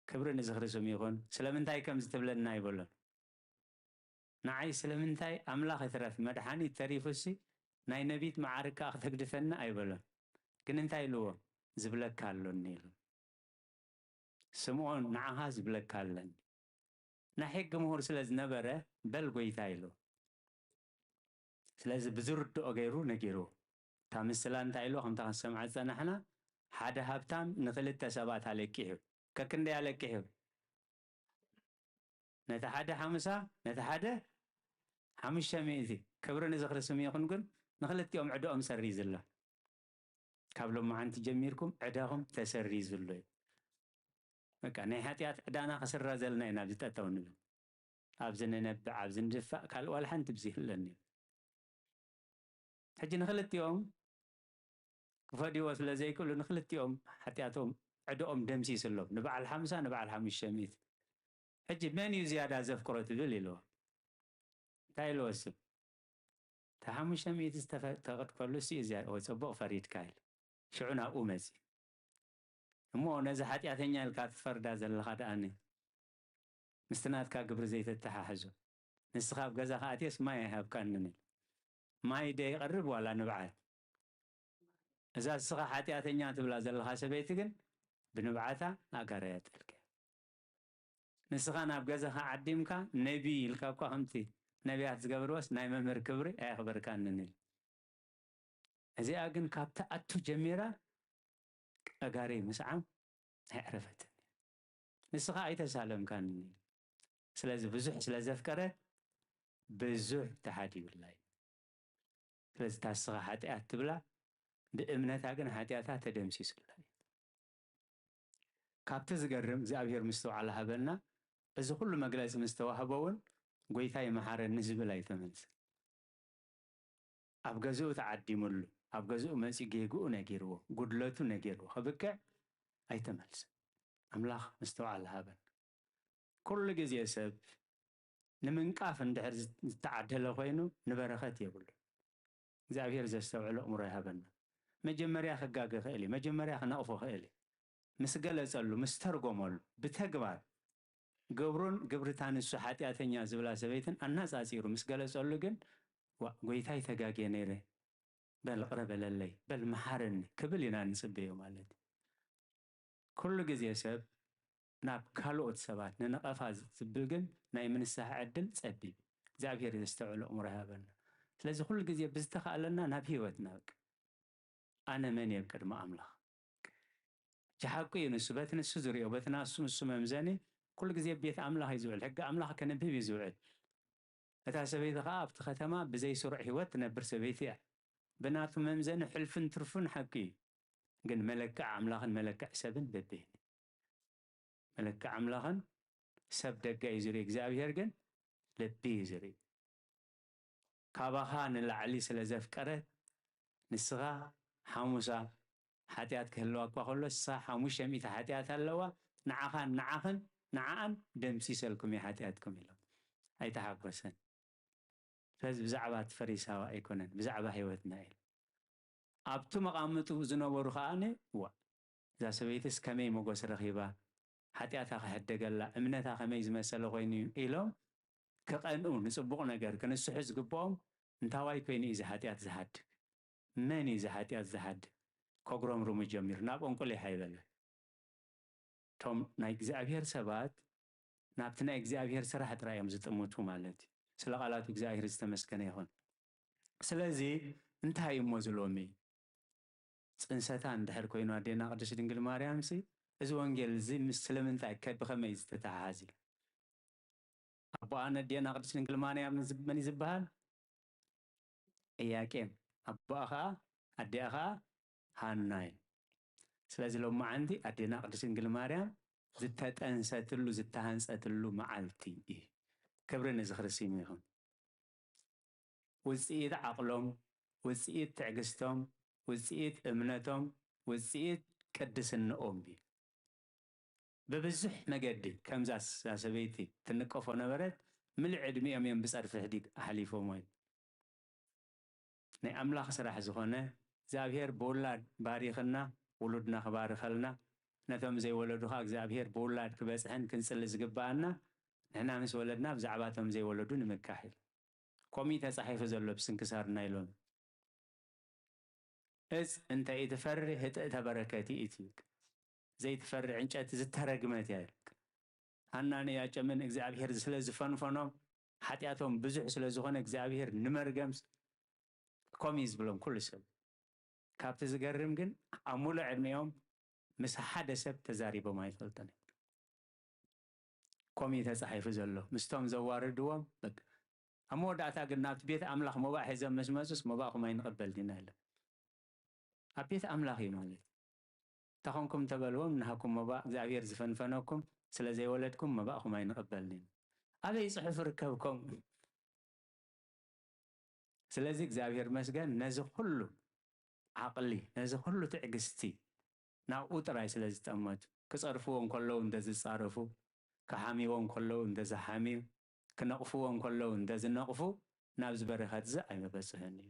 ክብር ንዝኽርስም ይሆን ስለምንታይ ከም ዝትብለና ይበለን ናዓይ ስለምንታይ አምላኽ ይትረፍ መድኃኒት ተሪፉሲ ናይ ነቢት ማዓርካ ክትግድፈና አይበለን ግን እንታይ ልዎ ዝብለካ አሎኒ ኢሉ ስምዖን ንዓኻ ዝብለካ አለኒ ናይ ሕጊ ምሁር ስለዝነበረ በል ጎይታ ኢሉ ስለዚ ብዝርድኦ ገይሩ ነጊሩ እታ ምስላ እንታይ ኢሉ ከምታ ክንሰምዓ ዝፀናሕና ሓደ ሃብታም ንክልተ ሰባት አለቂሑ ከክንደይ አለቂሑ ነቲ ሓደ ሓሙሳ ነቲ ሓደ 500 ክብሪ ንዝኽርስም ይኹን ግን ንክልቲኦም ዕድኦም ሰሪዝላ ካብ ሎማዓንቲ ጀሚርኩም ዕዳኹም ተሰሪዙሉ በቃ ናይ ሓጢአት ዕዳና ክስረዘልና ኢና ዝጠጠው ንብል ኣብዚ ንነብዕ ኣብዚ ንድፋእ ካልእ ዋላ ሓንቲ ብዝይህለኒ ሕጂ ንክልቲኦም ክፈዲዎ ስለ ዘይክእሉ ንክልቲኦም ሓጢአቶም ዕድኦም ደምሲስሎም ንበዓል 50 ንበዓል 500 ሕጂ መን እዩ ዝያዳ ዘፍቅሮ ትብል ኢልዎ እንታይ ኢልዎ እሱ تا 500 ተቐጥፈሉ ሲ እዚያ ፅቡቕ ፈሪድካ ኢሉ ሽዑ ናብኡ መፂ እሞ ነዚ ሓጢአተኛ ኢልካ ትፈርዳ ዘለኻ ደኣኒ ምስቲ ናትካ ግብሪ ዘይተተሓሕዙ ንስኻ ኣብ ገዛኻ ኣትየስ ማይ ኣይሃብካኒ ኢሉ ማይ ደይቐርብ ዋላ ንብዓት እዛ ንስኻ ሓጢአተኛ ትብላ ዘለኻ ሰበይቲ ግን ብንብዓታ ኣጋረያ ጥልከ ንስኻ ናብ ገዛኻ ዓዲምካ ነቢ ኢልካ እኳ ከምቲ ነቢያት ዝገብርዎስ ናይ መምህር ክብሪ ኣይኽበርካኒ ኢሉ እዚኣ ግን ካብታ ኣቱ ጀሚራ ኣጋሪ ምስዓም ኣይዕረፈትን ንስኻ ኣይተሳለምካኒ ኢሉ ስለዚ ብዙሕ ስለዘፍቀረት ብዙሕ ተሓዲዩላ ስለዚ ታስኻ ሓጢአት ትብላ ብእምነታ ግን ሓጢአታ ተደምሲሱላ ካብቲ ዝገርም እግዚኣብሔር ምስተውዓል ሃበልና እዚ ኩሉ መግለፂ ምስተዋህበውን ጎይታ ይመሓረኒ ዝብል ኣይተመልስ ኣብ ገዝኡ ተዓዲሙሉ ኣብ ገዝኡ መፂ ጌግኡ ነጊርዎ ጉድለቱ ነጊርዎ ክብክዕ ኣይተመልስ ኣምላኽ ምስተውዓል ሃበን ኩሉ ግዜ ሰብ ንምንቃፍ እንድሕር ዝተዓደለ ኮይኑ ንበረኸት የብሉ እግዚኣብሔር ዘስተውዕሎ እምሮ ይሃበና መጀመርያ ክጋገ ክእል እዩ መጀመርያ ክነቕፎ ክእል እዩ ምስ ገለፀሉ ምስ ተርጎመሉ ብተግባር ገብሩን ግብርታን እሱ ሓጢአተኛ ዝብላ ሰበይትን ኣናፃፂሩ ምስ ገለፀሉ ግን ጎይታይ ተጋግየ ነይረ በል ቅረበለለይ በል መሓረኒ ክብል ኢና ንፅበዮ ማለት ኩሉ ግዜ ሰብ ናብ ካልኦት ሰባት ንነቐፋ ዝብል ግን ናይ ምንስሓ ዕድል ፀቢብ እግዚኣብሔር ዘስተውዕሎ እምሮ ይሃበና ስለዚ ኩሉ ግዜ ብዝተኸኣለና ናብ ሂወት ናብቅ ኣነ መን እየ ቅድሚ ኣምላኽ ጀሓቂ እዩ ንሱ በቲ ንሱ ዝሪኦ በቲ ንሱ መምዘኒ ኩሉ ግዜ ቤት ኣምላኽ እዩ ዝውዕል ሕጊ ኣምላኽ ከነብብ እዩ ዝውዕል እታ ሰበይቲ ከዓ ኣብቲ ከተማ ብዘይ ስሩዕ ሂወት ትነብር ሰበይቲ እያ ብናቱ መምዘኒ ሕልፍን ትርፉን ሓቂ እዩ ግን መለክዕ ኣምላኽን መለክዕ ሰብን በቤኒ መለክዕ ኣምላኽን ሰብ ደጋ እዩ ዝርኢ እግዚኣብሔር ግን ልቢ እዩ ዝርኢ ካባኻ ንላዕሊ ስለ ዘፍቀረት ንስኻ ሓሙሳ ሓጢአት ክህልዋ እኳ ከሎ ንስኻ 500 ሓጢአት ኣለዋ ንዓኻን ንዓኣን ደምሲሰልኩም እየ ሓጢአትኩም ኢሎም ኣይተሓጎሰን ስለዚ ብዛዕባ እቲ ፈሪሳዊ ኣይኮነን ብዛዕባ ሂወትና ኢሉ ኣብቱ መቃምጡ ዝነበሩ ከዓኒ እዛ ሰበይትስ ከመይ መጎስ ረኺባ ሓጢአታ ክሕደገላ እምነታ ከመይ ዝመሰለ ኮይኑ ኢሎም ክቐንኡ ንፅቡቕ ነገር ክንስሑ ዝግብኦም እንታዋይ ኮይኑ እዩ ዝሓጢአት ዝሃድግ መን እዩ ዝሓጢአት ዝሃድግ ከጉረምርሙ ጀሚሩ ናብ እንቁል ይሃይበለ ቶም ናይ እግዚአብሔር ሰባት ናብቲ ናይ እግዚአብሔር ስራሕ ጥራዮም ዝጥምቱ ማለት እዩ ስለ ቃላቱ እግዚአብሔር ዝተመስገነ ይኹን ስለዚ እንታይ እሞ ዝሎሚ ፅንሰታ እንድሕር ኮይኑ ኣዴና ቅድስት ድንግል ማርያም ሲ እዚ ወንጌል እዚ ምስ ስለምንታይ ብኸመይ ዝተተሓሓዝ እዩ ኣቦኣነ ኣዴና ቅድስት ድንግል ማርያም መን ዝበሃል ኢያቄም ኣቦኣ ከዓ ኣዴኣ ከዓ ሃና እዩ ስለዚ ሎማዓንቲ ኣዴና ቅድስት ድንግል ማርያም ዝተጠንሰትሉ ዝተሃንፀትሉ መዓልቲ እዩ ክብሪ ንዝኽርስም ይኹን ውፅኢት ዓቕሎም ውፅኢት ትዕግስቶም ውፅኢት እምነቶም ውፅኢት ቅድስንኦም እዩ በብዙሕ መገዲ ከምዛ ሰበይቲ ትንቀፎ ነበረት ምልዕ ዕድሚኦም እዮም ብፀርፊ ሕዲግ ኣሕሊፎም ወይ ናይ ኣምላኽ ስራሕ ዝኾነ እግዚኣብሔር ብውላድ ባሪኽና ውሉድና ክባርኸልና ነቶም ዘይወለዱ ከዓ እግዚኣብሔር ብውላድ ክበፅሕን ክንፅሊ ዝግባአና ንሕና ምስ ወለድና ብዛዕባቶም ዘይወለዱ ንምካሕ ኢሉ ከምኡ ተፃሒፉ ዘሎ ብስንክሳርና ኢሎም እፅ እንተይ እትፈሪ ህጥእ ተበረከቲ እቲ ዘይትፈሪ ዕንጨቲ ዝተረግመት እያ ሃናን ያጨምን እግዚኣብሔር ስለ ዝፈንፈኖም ሓጢኣቶም ብዙሕ ስለ ዝኾነ እግዚኣብሔር ንመርገም ከምኡ ዝብሎም ኩሉ ሰብ ካብቲ ዝገርም ግን ኣብ ሙሉእ ዕድሜኦም ምስ ሓደ ሰብ ተዛሪቦም ኣይፈልጡን ከምኡ ተፃሒፉ ዘሎ ምስቶም ዘዋርድዎም ኣብ መወዳእታ ግን ናብቲ ቤተ ኣምላኽ መባእ ሒዞም ምስ መፁስ መባእኹም ኣይንቕበል ዲና ኢሎም ኣብ ቤተ ኣምላኽ እዩ ማለት ተኾንኩም ተበልዎም ንሃኩም መባእ እግዚኣብሔር ዝፈንፈነኩም ስለ ዘይወለድኩም መባእኹም ኣይንቕበልኒ ኣበይ ፅሑፍ ርከብኩም ስለዚ እግዚኣብሔር መስገን ነዚ ኩሉ ዓቕሊ ነዚ ኩሉ ትዕግስቲ ናብኡ ጥራይ ስለ ዝጠመቱ ክፀርፍዎም ከለዉ እንተዝፃረፉ ክሓሚዎም ከለዉ እንተዝሓሚው ክነቕፍዎም ከለዉ እንተዝነቕፉ ናብ ዝበረኸት ዝ ኣይመበፅሕን እዩ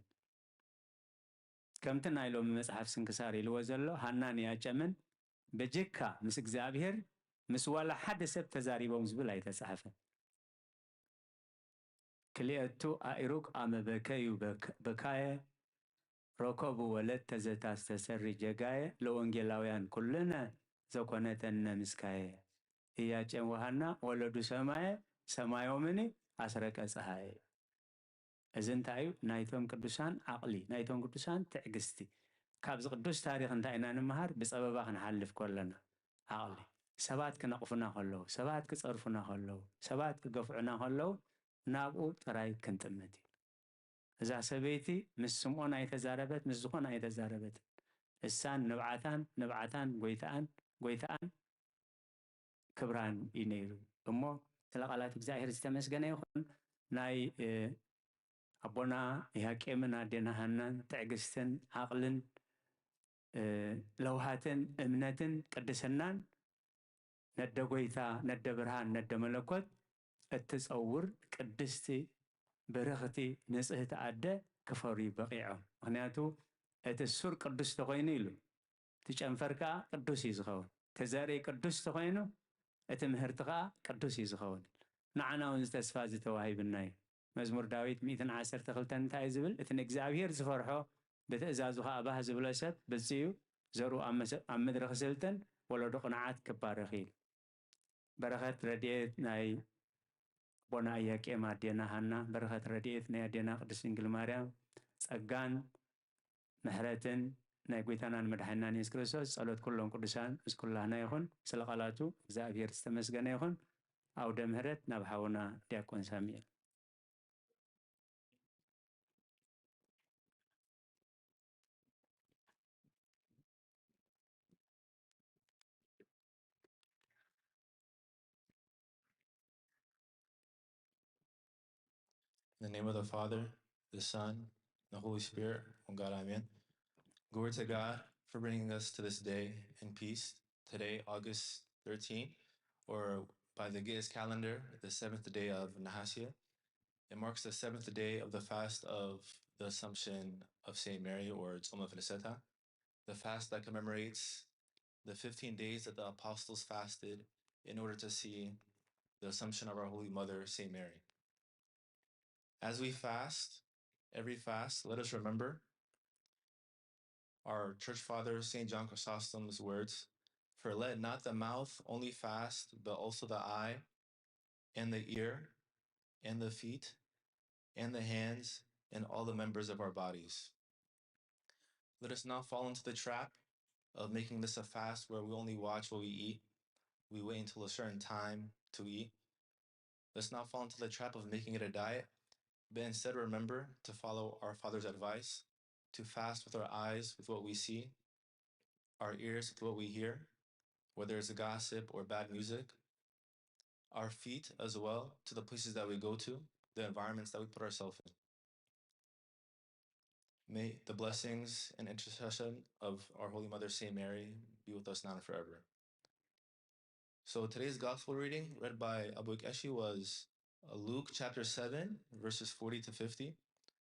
ከምቲ ናይ ሎሚ መፅሓፍ ስንክሳር ኢልዎ ዘሎ ሃናን ያጨምን ብጅካ ምስ እግዚኣብሔር ምስ ዋላ ሓደ ሰብ ተዛሪቦም ዝብል ኣይተፃሕፈን ክልኤቱ ኣኢሩቅ ኣመ በከዩ በካየ ረከቡ ወለተ ዘታ ዝተሰሪ ጀጋየ ለወንጌላውያን ኩልነ ዘኮነተነ ምስካየ እያጨም ወሃና ወለዱ ሰማየ ሰማዮምኒ ኣስረቀ ፀሃየ እዚ እንታይ እዩ ናይቶም ቅዱሳን ዓቕሊ ናይቶም ቅዱሳን ትዕግስቲ ካብዚ ቅዱስ ታሪክ እንታይ ኢና ንምሃር ብፀበባ ክንሓልፍ ከለና ዓቕሊ ሰባት ክነቕፉና ከለዉ ሰባት ክፀርፉና ከለዉ ሰባት ክገፍዑና ከለዉ ናብኡ ጥራይ ክንጥምት እዩ እዛ ሰበይቲ ምስ ስምዖን ኣይተዛረበት ምስ ዝኾነ ኣይተዛረበት እሳን ንብዓታን ጎይታኣን ክብራን እዩ ነይሩ እሞ ስለ ቃላት እግዚኣብሔር ዝተመስገነ ይኹን ናይ ኣቦና ያቄምን ኣዴና ሃናን ትዕግስትን ዓቕልን ለውሃትን እምነትን ቅድስናን ነደ ጎይታ ነደ ብርሃን ነደ መለኮት እትፀውር ቅድስቲ በረኽቲ ንጽህቲ ኣደ ክፈርዩ በቂዖም ምክንያቱ እቲ ሱር ቅዱስ ተኮይኑ ኢሉ እቲ ጨንፈር ከዓ ቅዱስ እዩ ዝኸውን እቲ ዘርኢ ቅዱስ ተኮይኑ እቲ ምህርቲ ከዓ ቅዱስ እዩ ዝኸውን ንዓና እውን ዝተስፋ ዝተዋሂብና እዩ መዝሙር ዳዊት 112 እንታይ እዩ ዝብል እቲ ንእግዚኣብሔር ዝፈርሖ ብትእዛዙ ከዓ ባህ ዝብሎ ሰብ ብፅዩ ዘርኡ ኣብ ምድሪ ክስልጥን ወለዶ ቅንዓት ክባረኽ ኢሉ በረኸት ረድኤት ናይ ቦና ኢያቄም ኣዴና ሃና በረኸት ረድኤት ናይ ኣዴና ቅድስት ድንግል ማርያም ጸጋን ምሕረትን ናይ ጎይታናን መድሓኒናን ኢየሱስ ክርስቶስ ጸሎት ኩሎም ቅዱሳን ምስ ኩላህና ይኹን ስለ ቃላቱ እግዚአብሔር ዝተመስገነ ይኹን ኣውደ ምሕረት ናብ ሓውና ዲያቆን ሳሙኤል In the name of the Father, the Son, the Holy Spirit, one God, amen. Glory to God for bringing us to this day in peace. Today, August 13th, or by the Ge'ez calendar, the 7th day of Nahasya. It marks the 7th day of the fast of the Assumption of Saint Mary, or Tzom Felicita, the fast that commemorates the 15 days that the apostles fasted in order to see the Assumption of our Holy Mother, Saint Mary. As we fast, every fast, let us remember our church father, St. John Chrysostom's words, for let not the mouth only fast, but also the eye and the ear and the feet and the hands and all the members of our bodies. Let us not fall into the trap of making this a fast where we only watch what we eat. We wait until a certain time to eat. Let's not fall into the trap of making it a diet, but instead remember to follow our Father's advice, to fast with our eyes, with what we see, our ears with what we hear, whether it's gossip or bad music, our feet as well, to the places that we go to, the environments that we put ourselves in. May the blessings and intercession of our Holy Mother, Saint Mary, be with us now and forever. So today's gospel reading read by Abu Keshi was Luke chapter 7, verses 40 to 50.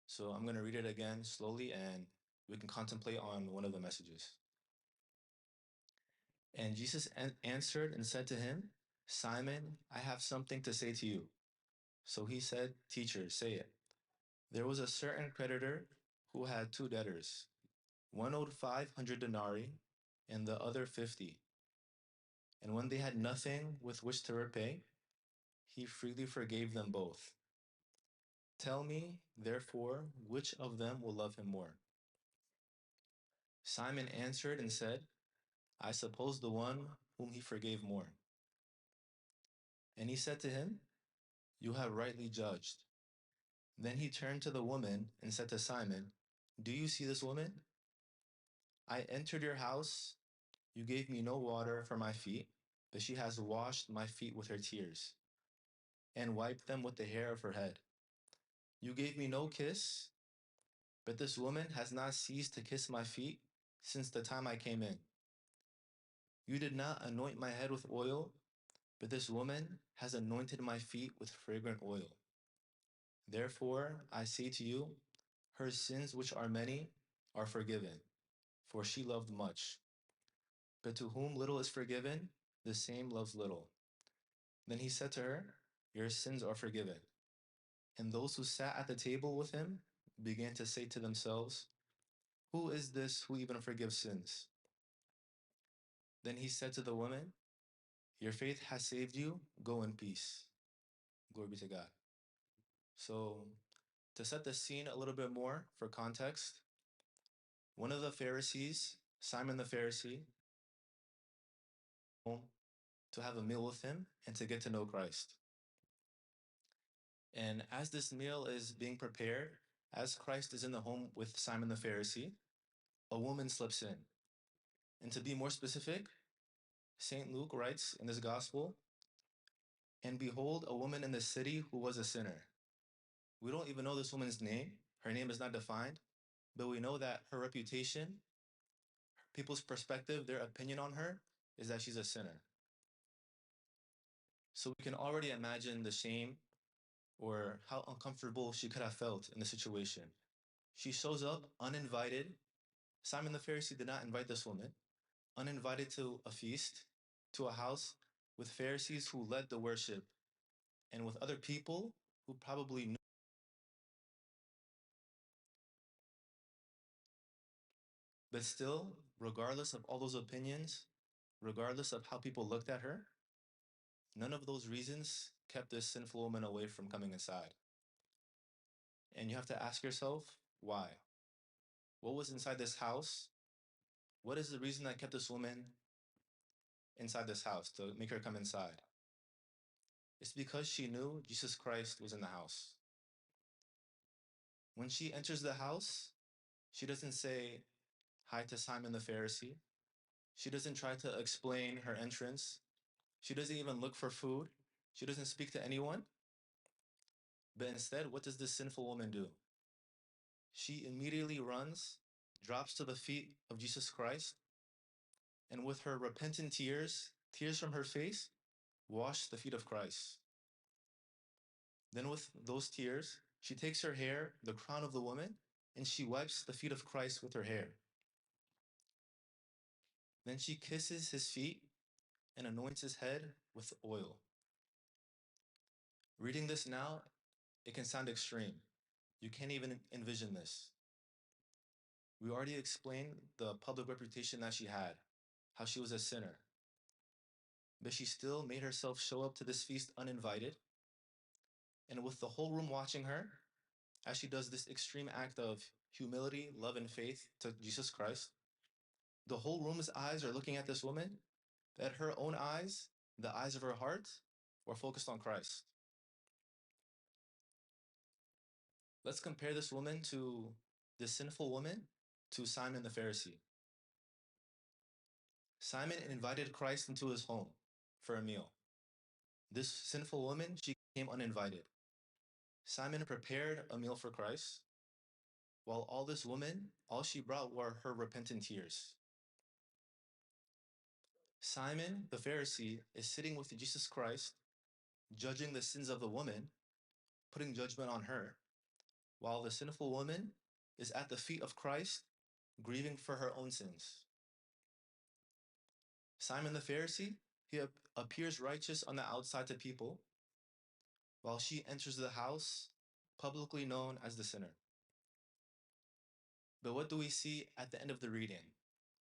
So I'm going to read it again slowly and we can contemplate on one of the messages. And Jesus answered and said to him, Simon, I have something to say to you. So he said, Teacher, say it. There was a certain creditor who had two debtors. One owed 500 denarii and the other 50. And when they had nothing with which to repay, he freely forgave them both. Tell me, therefore, which of them will love him more? Simon answered and said, I suppose the one whom he forgave more. And he said to him, You have rightly judged. Then he turned to the woman and said to Simon, Do you see this woman? I entered your house. You gave me no water for my feet, but she has washed my feet with her tears and wiped them with the hair of her head. You gave me no kiss, but this woman has not ceased to kiss my feet since the time I came in. You did not anoint my head with oil, but this woman has anointed my feet with fragrant oil. Therefore, I say to you, her sins, which are many, are forgiven, for she loved much. But to whom little is forgiven, the same loves little. Then he said to her, Your sins are forgiven. And those who sat at the table with him began to say to themselves, Who is this who even forgives sins? Then he said to the woman, Your faith has saved you. Go in peace. Glory be to God. So, to set the scene a little bit more for context, one of the Pharisees, Simon the Pharisee, home to have a meal with him and to get to know Christ. And as this meal is being prepared, as Christ is in the home with Simon the Pharisee, a woman slips in. And to be more specific, St. Luke writes in this gospel, And behold, a woman in the city who was a sinner. We don't even know this woman's name. Her name is not defined, but we know that her reputation, people's perspective, their opinion on her is that she's a sinner. So we can already imagine the shame or how uncomfortable she could have felt in the situation. She shows up uninvited. Simon the Pharisee did not invite this woman, uninvited to a feast, to a house with Pharisees who led the worship and with other people who probably knew. But still, regardless of all those opinions, regardless of how people looked at her, none of those reasons kept this sinful woman away from coming inside. And you have to ask yourself, why? What was inside this house? What is the reason that kept this woman inside this house to make her come inside? It's because she knew Jesus Christ was in the house. When she enters the house, she doesn't say hi to Simon the Pharisee. She doesn't try to explain her entrance. She doesn't even look for food. She doesn't speak to anyone. But instead, what does this sinful woman do? She immediately runs, drops to the feet of Jesus Christ, and with her repentant tears, tears from her face, wash the feet of Christ. Then with those tears, she takes her hair, the crown of the woman, and she wipes the feet of Christ with her hair. Then she kisses his feet and anoints his head with oil. Reading this now, it can sound extreme. You can't even envision this. We already explained the public reputation that she had, how she was a sinner. But she still made herself show up to this feast uninvited. And with the whole room watching her, as she does this extreme act of humility, love, and faith to Jesus Christ, the whole room's eyes are looking at this woman, that her own eyes, the eyes of her heart, were focused on Christ. Let's compare this woman to this sinful woman to Simon the Pharisee. Simon invited Christ into his home for a meal. This sinful woman, she came uninvited. Simon prepared a meal for Christ. while all she brought were her repentant tears. Simon the Pharisee is sitting with Jesus Christ, judging the sins of the woman, putting judgment on her, while the sinful woman is at the feet of Christ, grieving for her own sins. Simon the Pharisee, he appears righteous on the outside to people, while she enters the house, publicly known as the sinner. But what do we see at the end of the reading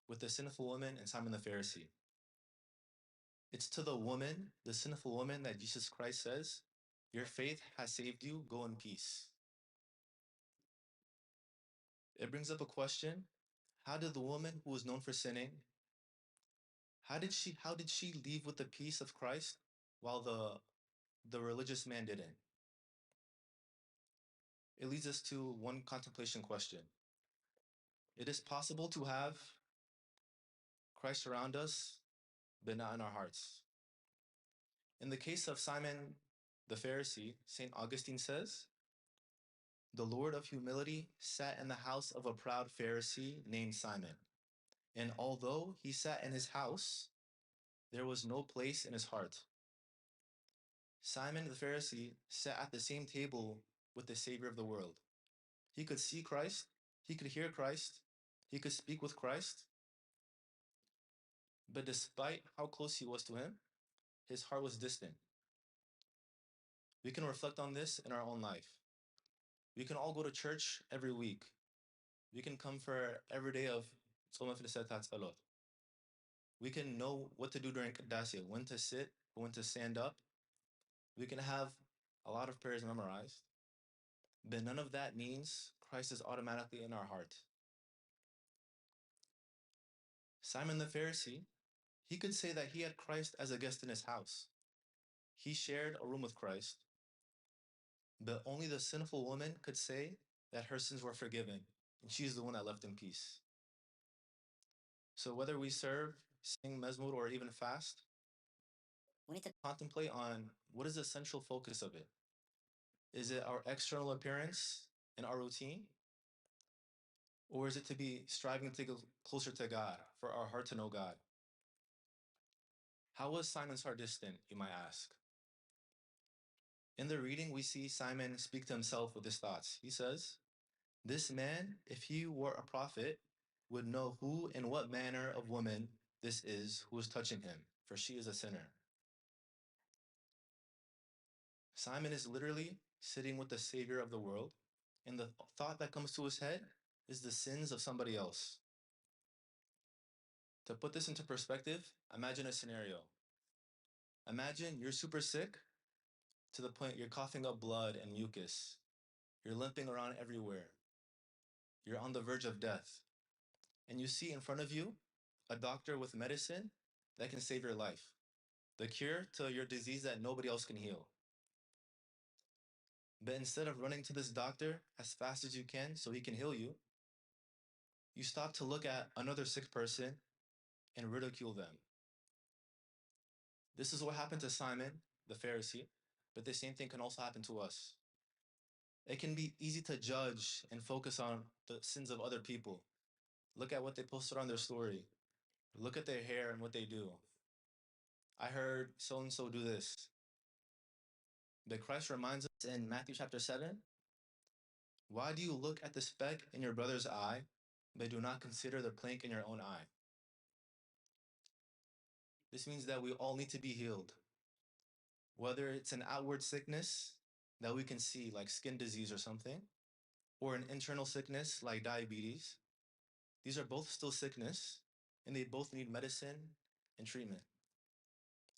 with the sinful woman and Simon the Pharisee? It's to the woman, the sinful woman, that Jesus Christ says, "Your faith has saved you, go in peace." It brings up a question. How did the woman who was known for sinning, how did she leave with the peace of Christ while the religious man didn't? It leads us to one contemplation question. It is possible to have Christ around us, but not in our hearts. In the case of Simon the Pharisee, St. Augustine says, "The Lord of humility sat in the house of a proud Pharisee named Simon. And although he sat in his house, there was no place in his heart." Simon the Pharisee sat at the same table with the Savior of the world. He could see Christ, he could hear Christ, he could speak with Christ. But despite how close he was to him, his heart was distant. We can reflect on this in our own life. We can all go to church every week. We can come for every day of Tzom Filisat Tzalot. We can know what to do during Qadasiyah, when to sit, when to stand up. We can have a lot of prayers memorized, but none of that means Christ is automatically in our heart. Simon the Pharisee, he could say that he had Christ as a guest in his house. He shared a room with Christ, but only the sinful woman could say that her sins were forgiven, and she's the one that left in peace. So whether we serve, sing mezmur, or even fast, we need to contemplate on what is the central focus of it. Is it our external appearance and our routine? Or is it to be striving to go closer to God, for our heart to know God? How was Simon's heart distant, you might ask? In the reading, we see Simon speak to himself with his thoughts. He says, "This man, if he were a prophet, would know who and what manner of woman this is who is touching him, for she is a sinner." Simon is literally sitting with the Savior of the world, and the thought that comes to his head is the sins of somebody else. To put this into perspective, imagine a scenario. Imagine you're super sick to the point you're coughing up blood and mucus. You're limping around everywhere. You're on the verge of death. And you see in front of you a doctor with medicine that can save your life, the cure to your disease that nobody else can heal. But instead of running to this doctor as fast as you can so he can heal you, you stop to look at another sick person and ridicule them. This is what happened to Simon, the Pharisee, but the same thing can also happen to us. It can be easy to judge and focus on the sins of other people. Look at what they posted on their story. Look at their hair and what they do. I heard so-and-so do this. But Christ reminds us in Matthew chapter 7, "Why do you look at the speck in your brother's eye, but do not consider the plank in your own eye?" This means that we all need to be healed. Whether it's an outward sickness that we can see, like skin disease or something, or an internal sickness like diabetes, these are both still sickness, and they both need medicine and treatment.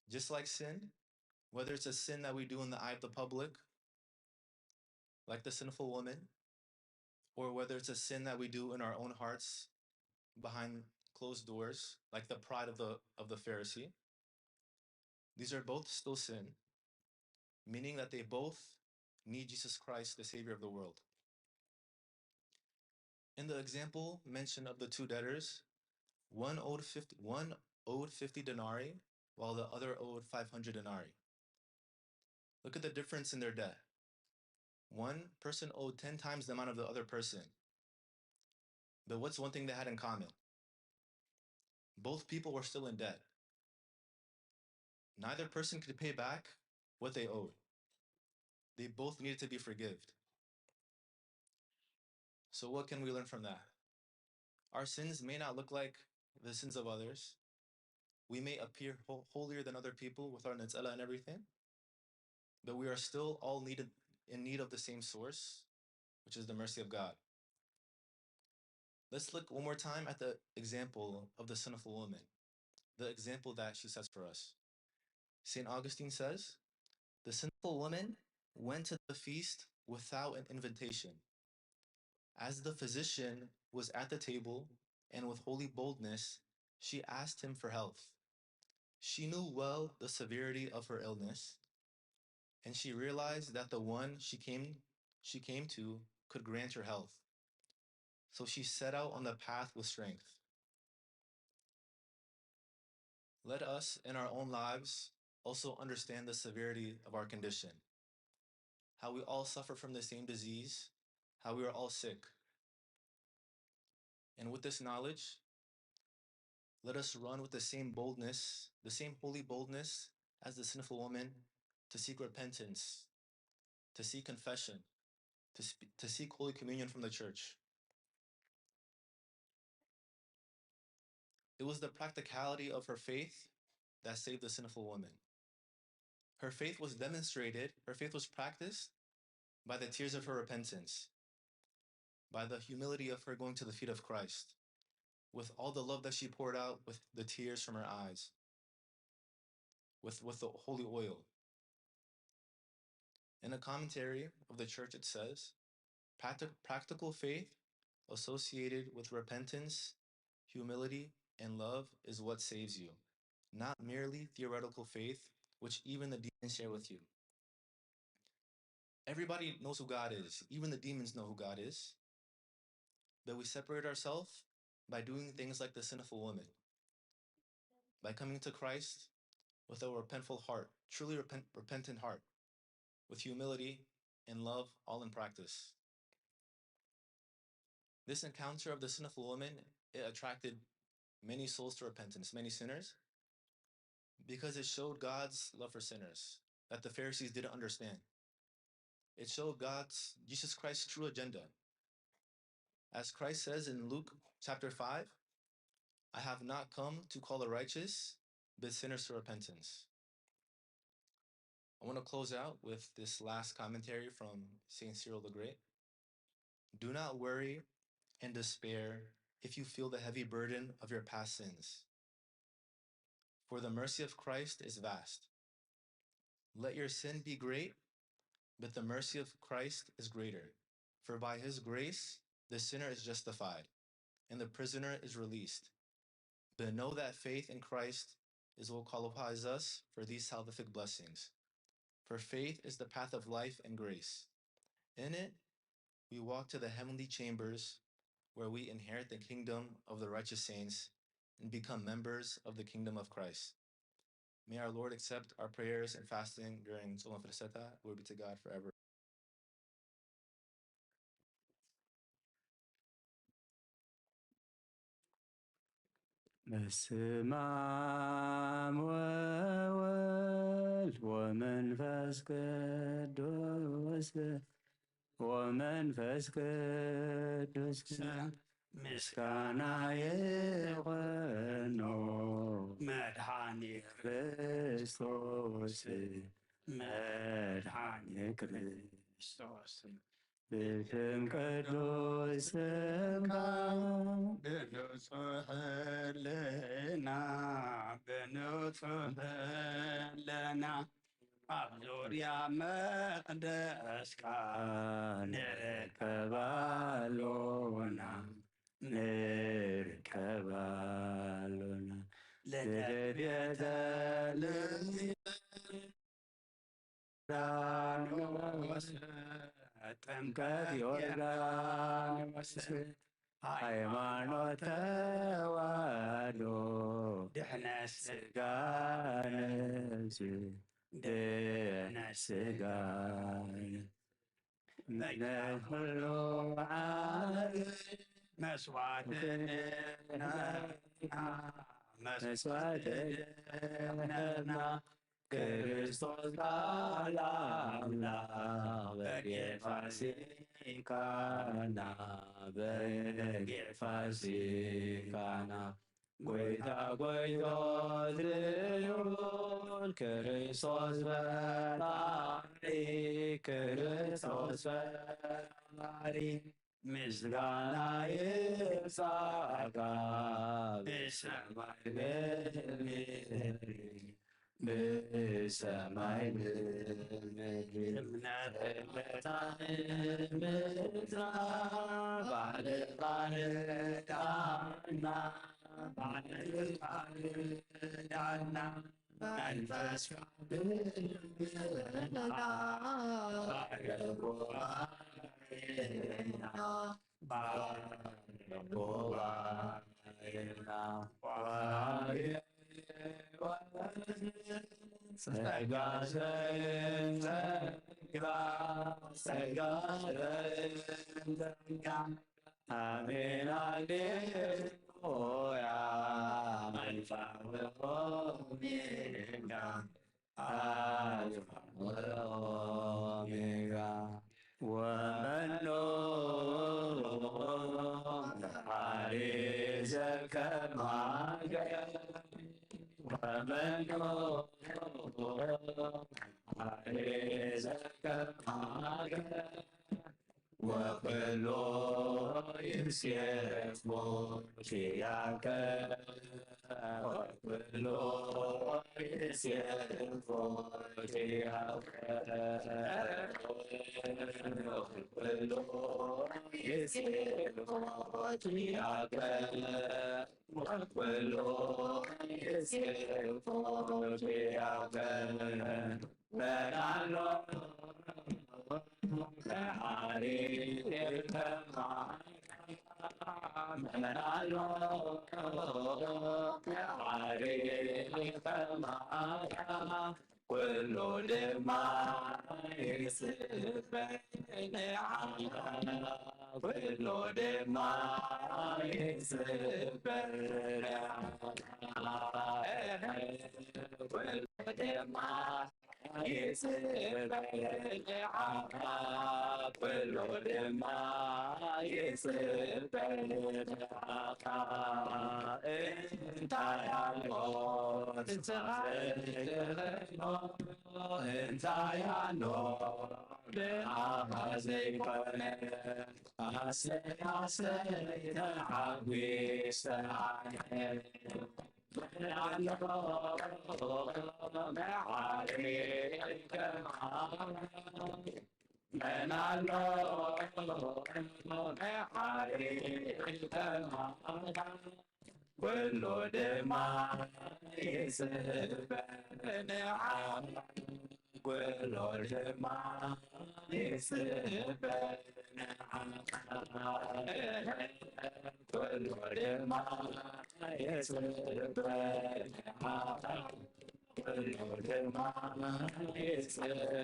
Just like sin, whether it's a sin that we do in the eye of the public, like the sinful woman, or whether it's a sin that we do in our own hearts behind closed doors, like the pride of the Pharisee, these are both still sin, meaning that they both need Jesus Christ, the Savior of the world. In the example mentioned of the two debtors, one owed 50 denarii, while the other owed 500 denarii. Look at the difference in their debt. One person owed 10 times the amount of the other person, But what's one thing they had in common? Both people were still in debt. Neither person could pay back what they owed. They both needed to be forgiven. So what can we learn from that? Our sins may not look like the sins of others. We may appear holier than other people with our netzela and everything, but we are still all in need of the same source, which is the mercy of God. Let's look one more time at the example of the sinful woman, the example that she sets for us. St. Augustine says, the sinful woman went to the feast without an invitation. As the physician was at the table and with holy boldness, she asked him for health. She knew well the severity of her illness, and she realized that the one she came to could grant her health. So she set out on the path with strength. Let us, in our own lives, also understand the severity of our condition, how we all suffer from the same disease, how we are all sick. And with this knowledge, let us run with the same boldness, the same holy boldness as the sinful woman, to seek repentance, to seek confession, to seek Holy Communion from the church. It was the practicality of her faith that saved the sinful woman. Her faith was demonstrated, her faith was practiced by the tears of her repentance, by the humility of her going to the feet of Christ, with all the love that she poured out with the tears from her eyes, with the holy oil. In a commentary of the church, it says, practical faith associated with repentance, humility, and love is what saves you, not merely theoretical faith, which even the demons share with you. Everybody knows who God is. Even the demons know who God is. But we separate ourselves by doing things like the sinful woman, by coming to Christ with a repentful heart, truly repentant heart, with humility and love, all in practice. This encounter of the sinful woman, it attracted many souls to repentance, many sinners, because it showed God's love for sinners that the Pharisees didn't understand. It showed Jesus Christ's true agenda. As Christ says in Luke chapter 5, I have not come to call the righteous, but sinners to repentance. I want to close out with this last commentary from St. Cyril the Great. Do not worry and despair if you feel the heavy burden of your past sins, for the mercy of Christ is vast. Let your sin be great, but the mercy of Christ is greater. For by his grace, the sinner is justified, and the prisoner is released. But know that faith in Christ is what qualifies us for these salvific blessings. For faith is the path of life and grace. In it, we walk to the heavenly chambers where we inherit the kingdom of the righteous saints and become members of the kingdom of Christ. May our Lord accept our prayers and fasting during Tzom Freseta. Glory be to God forever. በስመ አብ ወወልድ ወመንፈስ ቅዱስ ምስጋና ይሁን መድኃኒተ ክርስቶስ ብክም ቅዱስ ስምከ በንጹሕ ሕሊና ኣብ ዙርያ መቅደስካ ንርከባሎና ለቤተ ዮርዳኖስ ጥምቀት ዮርዳኖስ ሃይማኖት ተዋህዶ ድሕነት ሥጋ ነፍስ ድሕነት ሥጋ ነፍስ ኩሉ ዓለም مسودنا ክርስቶስ ቃል አምላክ በጌዕ ፋሲካና በጌዕ ፋሲካና ጎይታ ጎይቶት ልዑል ክርስቶስ ፈጣሪ ክርስቶስ ፈጣሪ ምስጋና ይብዛጋ በሰማይ በምድር በሰማይ በምድር ምድራ ባለባለዳና ባለባለዳና መንፈስ Amen, Alleluia, Alpha and Omega, Alpha and Omega. ومن عريزك معك ومن عريزك معك وكل يسير فيك وكل يسير فيك كل ما يسبني عنا كل ما يسبني عنا كل ما يسبني عنا كل ما يسبني عنا انت يا الله انت يا نور بأعزكنا أسيت عبيس من الله كل دماء يسبني عنا كل دماء يسبني عنا كل دماء يسبني عنا كل دماء يسبني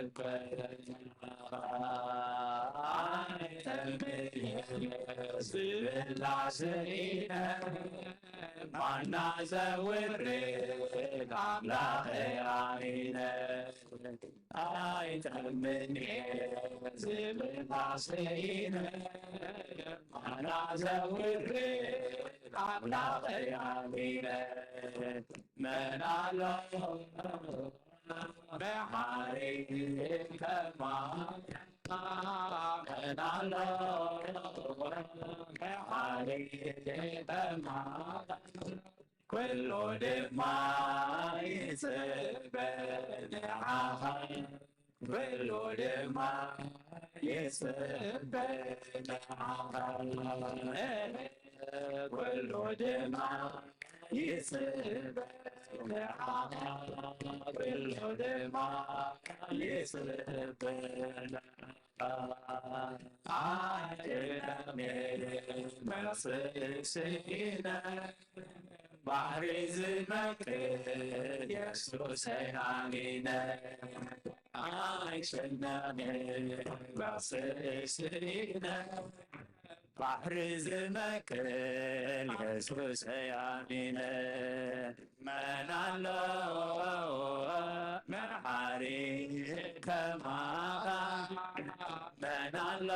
معنا زورك أملاك عينك آيت مني زب العصين معنا زورك أملاك عينك من الله بحريك معنا من الله بحريك معنا كل دماء يسبني عنا كل دماء يسبني عنا كل دماء يسبني عنا كل دماء يسبني عنا من سينا بحر زمك يسوس علينا عايشنا بس سينا ባሕሪ ዝመክል የሱስ ያሚነ መናሎ መርሓሪ ከማኻ መናሎ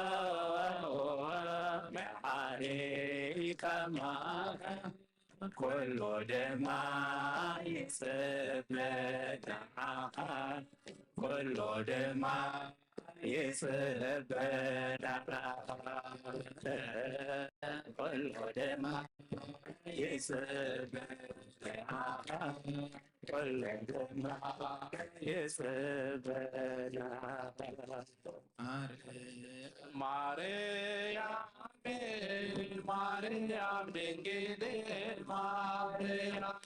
መርሓሪ ከማኻ ኩሉ ድማ ይጽበናኻ ኩሉ ድማ ይጽበናኻ ኩሉ ድማ ይጽበናኻ ኩሉ ድማ ይጽበናኻ ማርያም ማርያም ድንግል ማርያም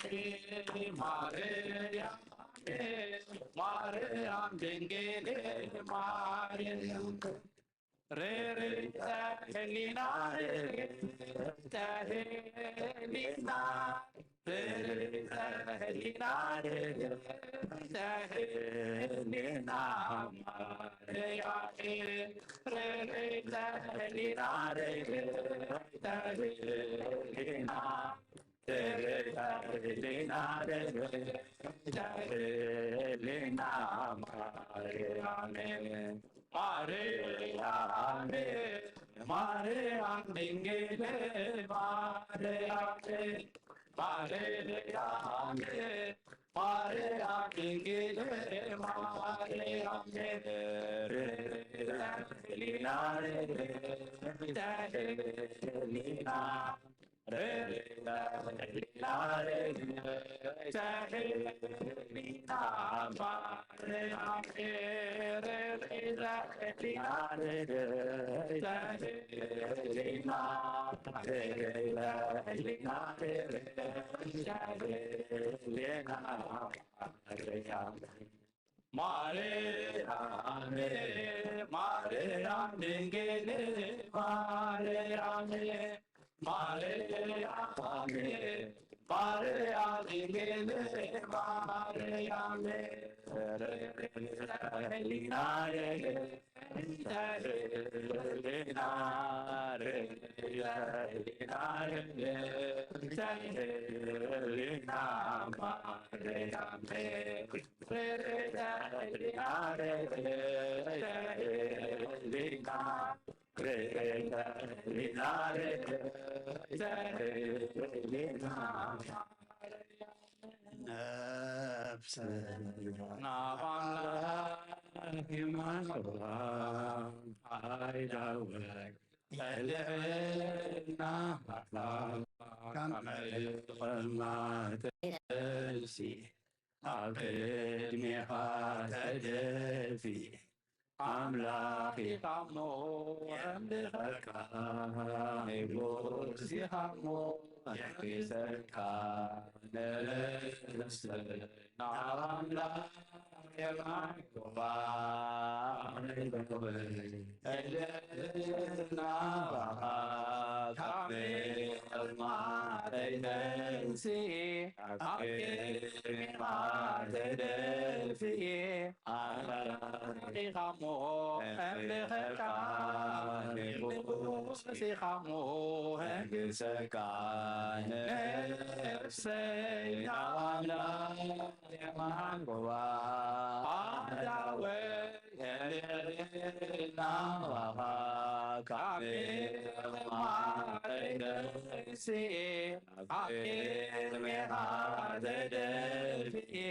ማርያም ማርያም ድንግል ማርያም ሬሬታ ህሊና ህሊና ሬሬታ ህሊና ህሊና ማርያም ሬሬታ ህሊና ህሊና Mariam dingile Mariam dingile Amlaki kamo amlaka ebosi kamo yakisaka nelese naramla yamakoba elena kame almadensi ake madensi Alaki kamo emleka ebosi kamo yakisaka nelese naramla yamakoba Adawe elena kame madensi ake madensi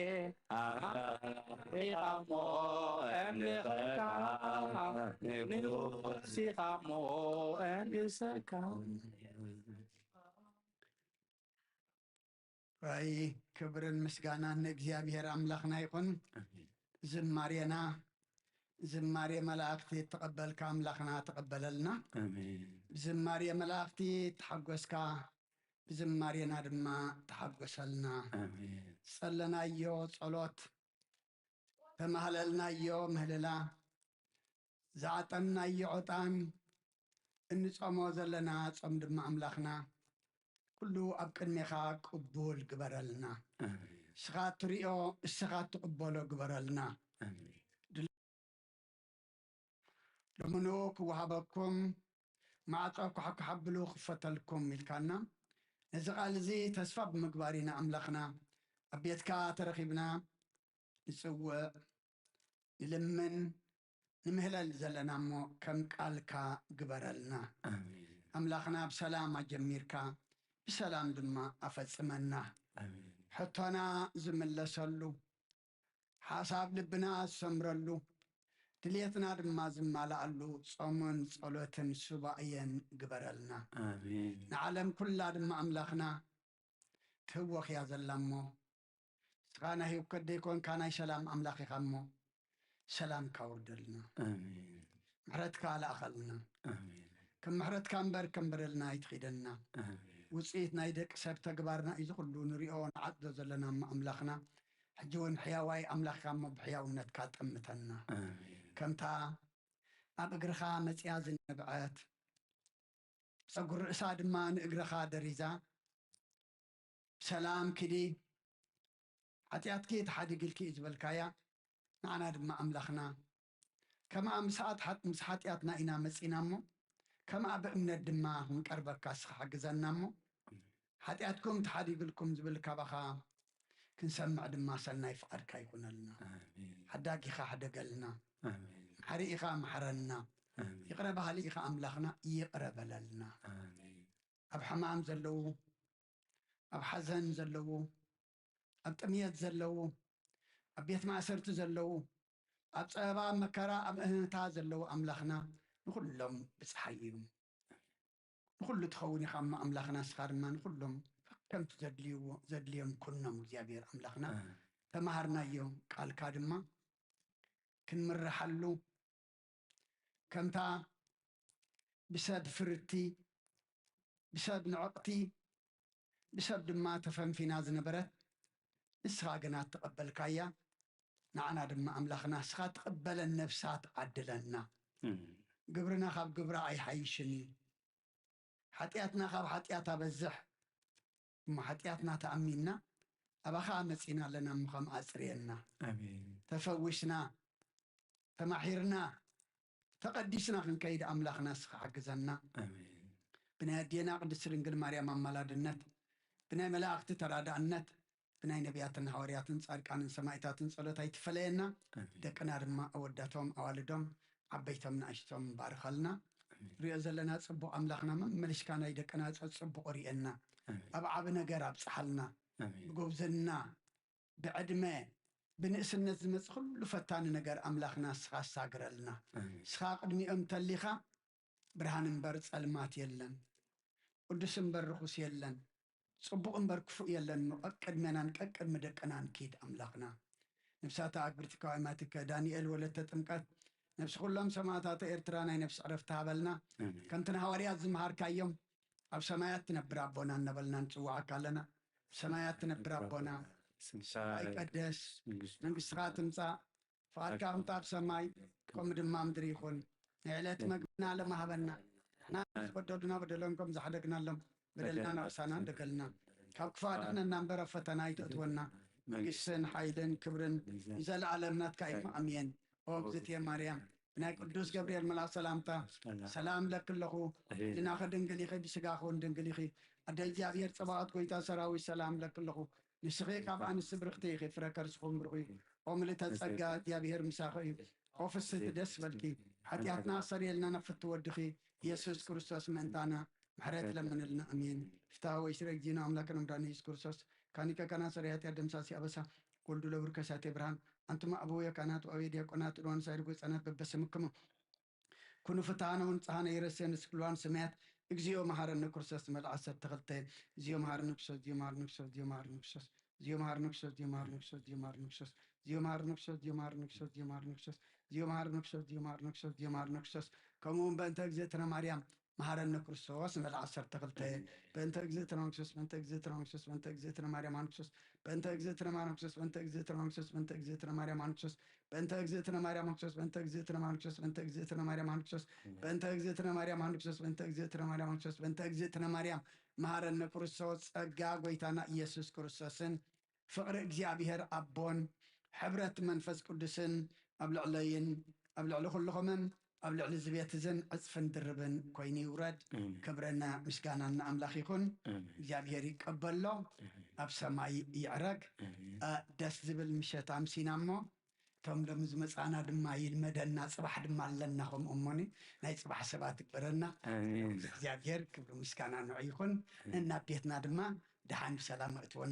Kamo emleka nebusi kamo emleka ራይ ክብርን ምስጋናን እግዚአብሔር አምላክና ይሁን። ዝማሬና ዝማሬ መላእክቲ ተቀበልካ አምላክና ተቀበለልና ዝማሬ መላእክቲ ተሐጎስካ ዝማሬና ድማ ተሐጎሰልና ጸለናዮ ጸሎት ተማህለልናዮ ምህልላ ዝዓጠናዮ ዕጣን እንጾሞ ዘለና ጾም ድማ አምላክና ኩሉ ኣብ ቅድሜኻ ቅቡል ግበረልና እስኻ ትሪኦ እስኻ ትቕበሎ ግበረልና ድምኑ ክወሃበኩም ማዕጾ ክሓብሉ ክፈተልኩም ኢልካና እዚ ቃል እዚ ተስፋ ብምግባር ኢና ኣምላኽና ኣብ ቤትካ ተረኺብና ንፅውዕ ንልምን ንምህለል ዘለና እሞ ከም ቃልካ ግበረልና ኣምላኽና ብሰላም ኣጀሚርካ ብሰላም ድማ ኣፈፅመና ሕቶና ዝምለሰሉ ሓሳብ ልብና ዝሰምረሉ ድልየትና ድማ ዝማልኣሉ ጾምን ጸሎትን ሱባኤን ግበረልና ንዓለም ኩላ ድማ ኣምላኽና ትህወኽ እያ ዘላ እሞ ስኻ ናይ ህውከት ደይኮንካ ናይ ሰላም ኣምላኽ ኢኻ እሞ ሰላምካ ውርደልና ምሕረትካ ለኣኸልና ከም ምሕረትካ እምበር ከንበረልና ኣይትኺደና ውፅኢት ናይ ደቂ ሰብ ተግባርና እዩ ዝኩሉ ንሪኦ ንዓፅዶ ዘለና እሞ ኣምላኽና ሕጂ እውን ሕያዋይ ኣምላኽካ እሞ ብሕያውነትካ ጠምተና ከምታ ኣብ እግርኻ መፅያ ዝነበዐት ፀጉሪ ርእሳ ድማ ንእግርኻ ደሪዛ ሰላም ክዲ ሓጢኣትኪ ተሓዲግልኪ እዩ ዝበልካያ ንዓና ድማ ኣምላኽና ከምኣ ምስ ሓጢኣትና ኢና መፂና እሞ ከምኣ ብእምነት ድማ ክንቀርበካ ስኻ ሓግዘና እሞ ሓጢኣትኩም ተሓዲግልኩም ዝብል ካባኻ ክንሰምዕ ድማ ሰናይ ፍቓድካ ይኩነልና ሓዳጊኻ ሓደገልና ማሕሪ ኢኻ ማሕረና ይቕረ ባህሊ ኢኻ ኣምላኽና ይቕረ በለልና ኣብ ሕማም ዘለዉ ኣብ ሓዘን ዘለዉ ኣብ ጥምየት ዘለዉ ኣብ ቤት ማእሰርቲ ዘለዉ ኣብ ፀበባ መከራ ኣብ እህንታ ዘለዉ ኣምላኽና ንኩሎም ብፀሓይ እዩ ንኩሉ ትኸውን ኢኻ እሞ ኣምላኽና ስኻ ድማ ንኩሎም ከምቲ ዘድልዮም ኩኖም እግዚኣብሔር ኣምላኽና ተማሃርናዮ ቃልካ ድማ ክንምርሓሉ ከምታ ብሰብ ፍርቲ ብሰብ ንዕቕቲ ብሰብ ድማ ተፈንፊና ዝነበረት ንስኻ ግና ተቐበልካያ ንዓና ድማ ኣምላኽና ስኻ ተቐበለን ነፍሳት ዓድለና ግብርና ካብ ግብራ ኣይሓይሽን እዩ ሓጢኣትና ካብ ሓጢኣት ኣበዝሕ እሞ ሓጢኣትና ተኣሚንና ኣባኻ መፂና ኣለና እሞ ከም ኣፅርየና ተፈዊስና ተማሒርና ተቐዲስና ክንከይድ ኣምላኽና ስኻ ሓግዘና ብናይ ኣዴና ቅድስቲ ድንግል ማርያም ኣማላድነት ብናይ መላእኽቲ ተራዳእነት ብናይ ነቢያትን ሃዋርያትን ጻድቃንን ሰማዕታትን ጸሎት ኣይትፈለየና ደቅና ድማ ኣወዳቶም ኣዋልዶም ዓበይቶም ንኣሽቶም ባርኸልና ሪኦ ዘለና ጽቡቕ ኣምላኽና መመልሽካ ናይ ደቅና ጽቡቕ ሪአና ኣብ ዓብ ነገር ኣብፅሓልና ብጎብዘና ብዕድመ ብንእስነት ዝመጽእ ኩሉ ፈታኒ ነገር ኣምላኽና ስኻ ኣሳግረልና ስኻ ቅድሚኦም ተሊኻ ብርሃን እምበር ጸልማት የለን ቅዱስ እምበር ርኩስ የለን ጽቡቕ እምበር ክፉእ የለን ቅድሜናን ቀቅድሚ ደቅናን ኪድ ኣምላኽና ነፍሳታ ኣግብርቲ ካዋይማትከ ዳንኤል ወለተ ጥምቀት ነፍሲ ኩሎም ሰማዕታተ ኤርትራ ናይ ነፍሲ ዕረፍቲ ሃበልና ከምቲ ንሃዋርያት ዝመሃርካዮም ኣብ ሰማያት ትነብር ኣቦና እነበልና ንፅዋዓካ ኣለና ሰማያት ትነብር ኣቦና ኣይቀደስ መንግስትኻ ትምፃእ ፍቓድካ ከምታ ኣብ ሰማይ ከምኡ ድማ ምድሪ ይኹን ንዕለት መግብና ለማሃበና ንሕና ዝበደሉና በደሎም ከም ዝሓደግናሎም በደልና ነቕሳና እንደገልና ካብ ክፋድሕነና እምበር ኣብ ፈተና ይተእትወና መንግስትን ሓይልን ክብርን ዘለዓለም ናትካ እዩ ኣሜን ኦ እግዝእትየ ማርያም ብናይ ቅዱስ ገብርኤል መልኣክ ሰላምታ ሰላም ለክለኹ ድናኸ ድንግል ኢኺ ብስጋኸ እውን ድንግል ኢኺ ኣደ እግዚኣብሔር ፅባቐት ጎይታ ሰራዊት ሰላም ለክለኹ ንስኺ ካብ ኣንስቲ ብርክቲ ኢኺ ፍረ ከርስኹም ብርኺ ኦ ምልዕተ ጸጋ እግዚኣብሔር ምሳኺ እዩ ኦ ፍስቲ ደስ በልኪ ሓጢኣትና ሰሪየልና ነፍቲ ወድኺ ኢየሱስ ክርስቶስ ምእንታና ምሕረት ለምንልና ኣሜን ፍትሃ ወይ ስረ ጊዜና ኣምላክና መድኃኒነ ኢየሱስ ክርስቶስ ካኒቀ ካና ሰሪያት ያደምሳሲ አበሳ ወልዱ ለብር ከሳቴ ብርሃን አንቱማ አቡየ ካናቱ አቤ ዲያቆናት ዶን ሳይርጎ ጸናት በበስምክሙ ኩኑ ፍትሃነ ወንጻነ ይረሰን ስክሏን ስማያት እግዚኦ መሐረነ ክርስቶስ መልአሰት ተኸልተ እግዚኦ መሐረነ ክርስቶስ እግዚኦ መሐረነ ክርስቶስ እግዚኦ መሐረነ ክርስቶስ እግዚኦ መሐረነ ክርስቶስ እግዚኦ መሐረነ ክርስቶስ እግዚኦ መሐረነ ክርስቶስ እግዚኦ መሐረነ ክርስቶስ እግዚኦ መሐረነ ክርስቶስ እግዚኦ መሐረነ ክርስቶስ እግዚኦ መሐረነ ክርስቶስ እግዚኦ መሐረነ ክርስቶስ እግዚኦ መሐረነ ክርስቶስ ከምኡውን በእንተ እግዝእትነ ማርያም መሐረነ ክርስቶስ መልአሰት ተኸልተ በእንተ እግዝእትነ ክርስቶስ በእንተ እግዝእትነ ክርስቶስ በእንተ እግዝእትነ ማርያም ክርስቶስ በእንተ እግዝእትነ ማርያም ክርስቶስ በእንተ እግዝእትነ ክርስቶስ በእንተ እግዝእትነ ማርያም ክርስቶስ በእንተ እግዝእትነ ማርያም ክርስቶስ በእንተ እግዝእትነ ማርያም ክርስቶስ በእንተ እግዝእትነ ማርያም ክርስቶስ በእንተ እግዝእትነ ማርያም ክርስቶስ በእንተ እግዝእትነ ማርያም ክርስቶስ በእንተ እግዝእትነ ማርያም መሐረነ ክርስቶስ ጸጋ ጎይታና ኢየሱስ ክርስቶስን ፍቅሪ እግዚአብሔር አቦን ሕብረት መንፈስ ቅዱስን ኣብ ልዕለይን ኣብ ልዕሊ ኩልኹምን ኣብ ልዕሊ እዚ ቤት እዝን ዕፅፍን ድርብን ኮይኑ ይውረድ ክብረና ምስጋናና ኣምላኽ ይኹን እግዚኣብሔር ይቀበሎ ኣብ ሰማይ ይዕረግ ደስ ዝብል ምሸት ኣምሲና እሞ እቶም ሎሚ ዝመፃና ድማ ይልመደና ፅባሕ ድማ ኣለና ከምኡ እሞኒ ናይ ፅባሕ ሰባት ይግበረና እግዚኣብሔር ክብሪ ምስጋና ንዑ ይኹን እና ቤትና ድማ ድሓን ብሰላም እትወና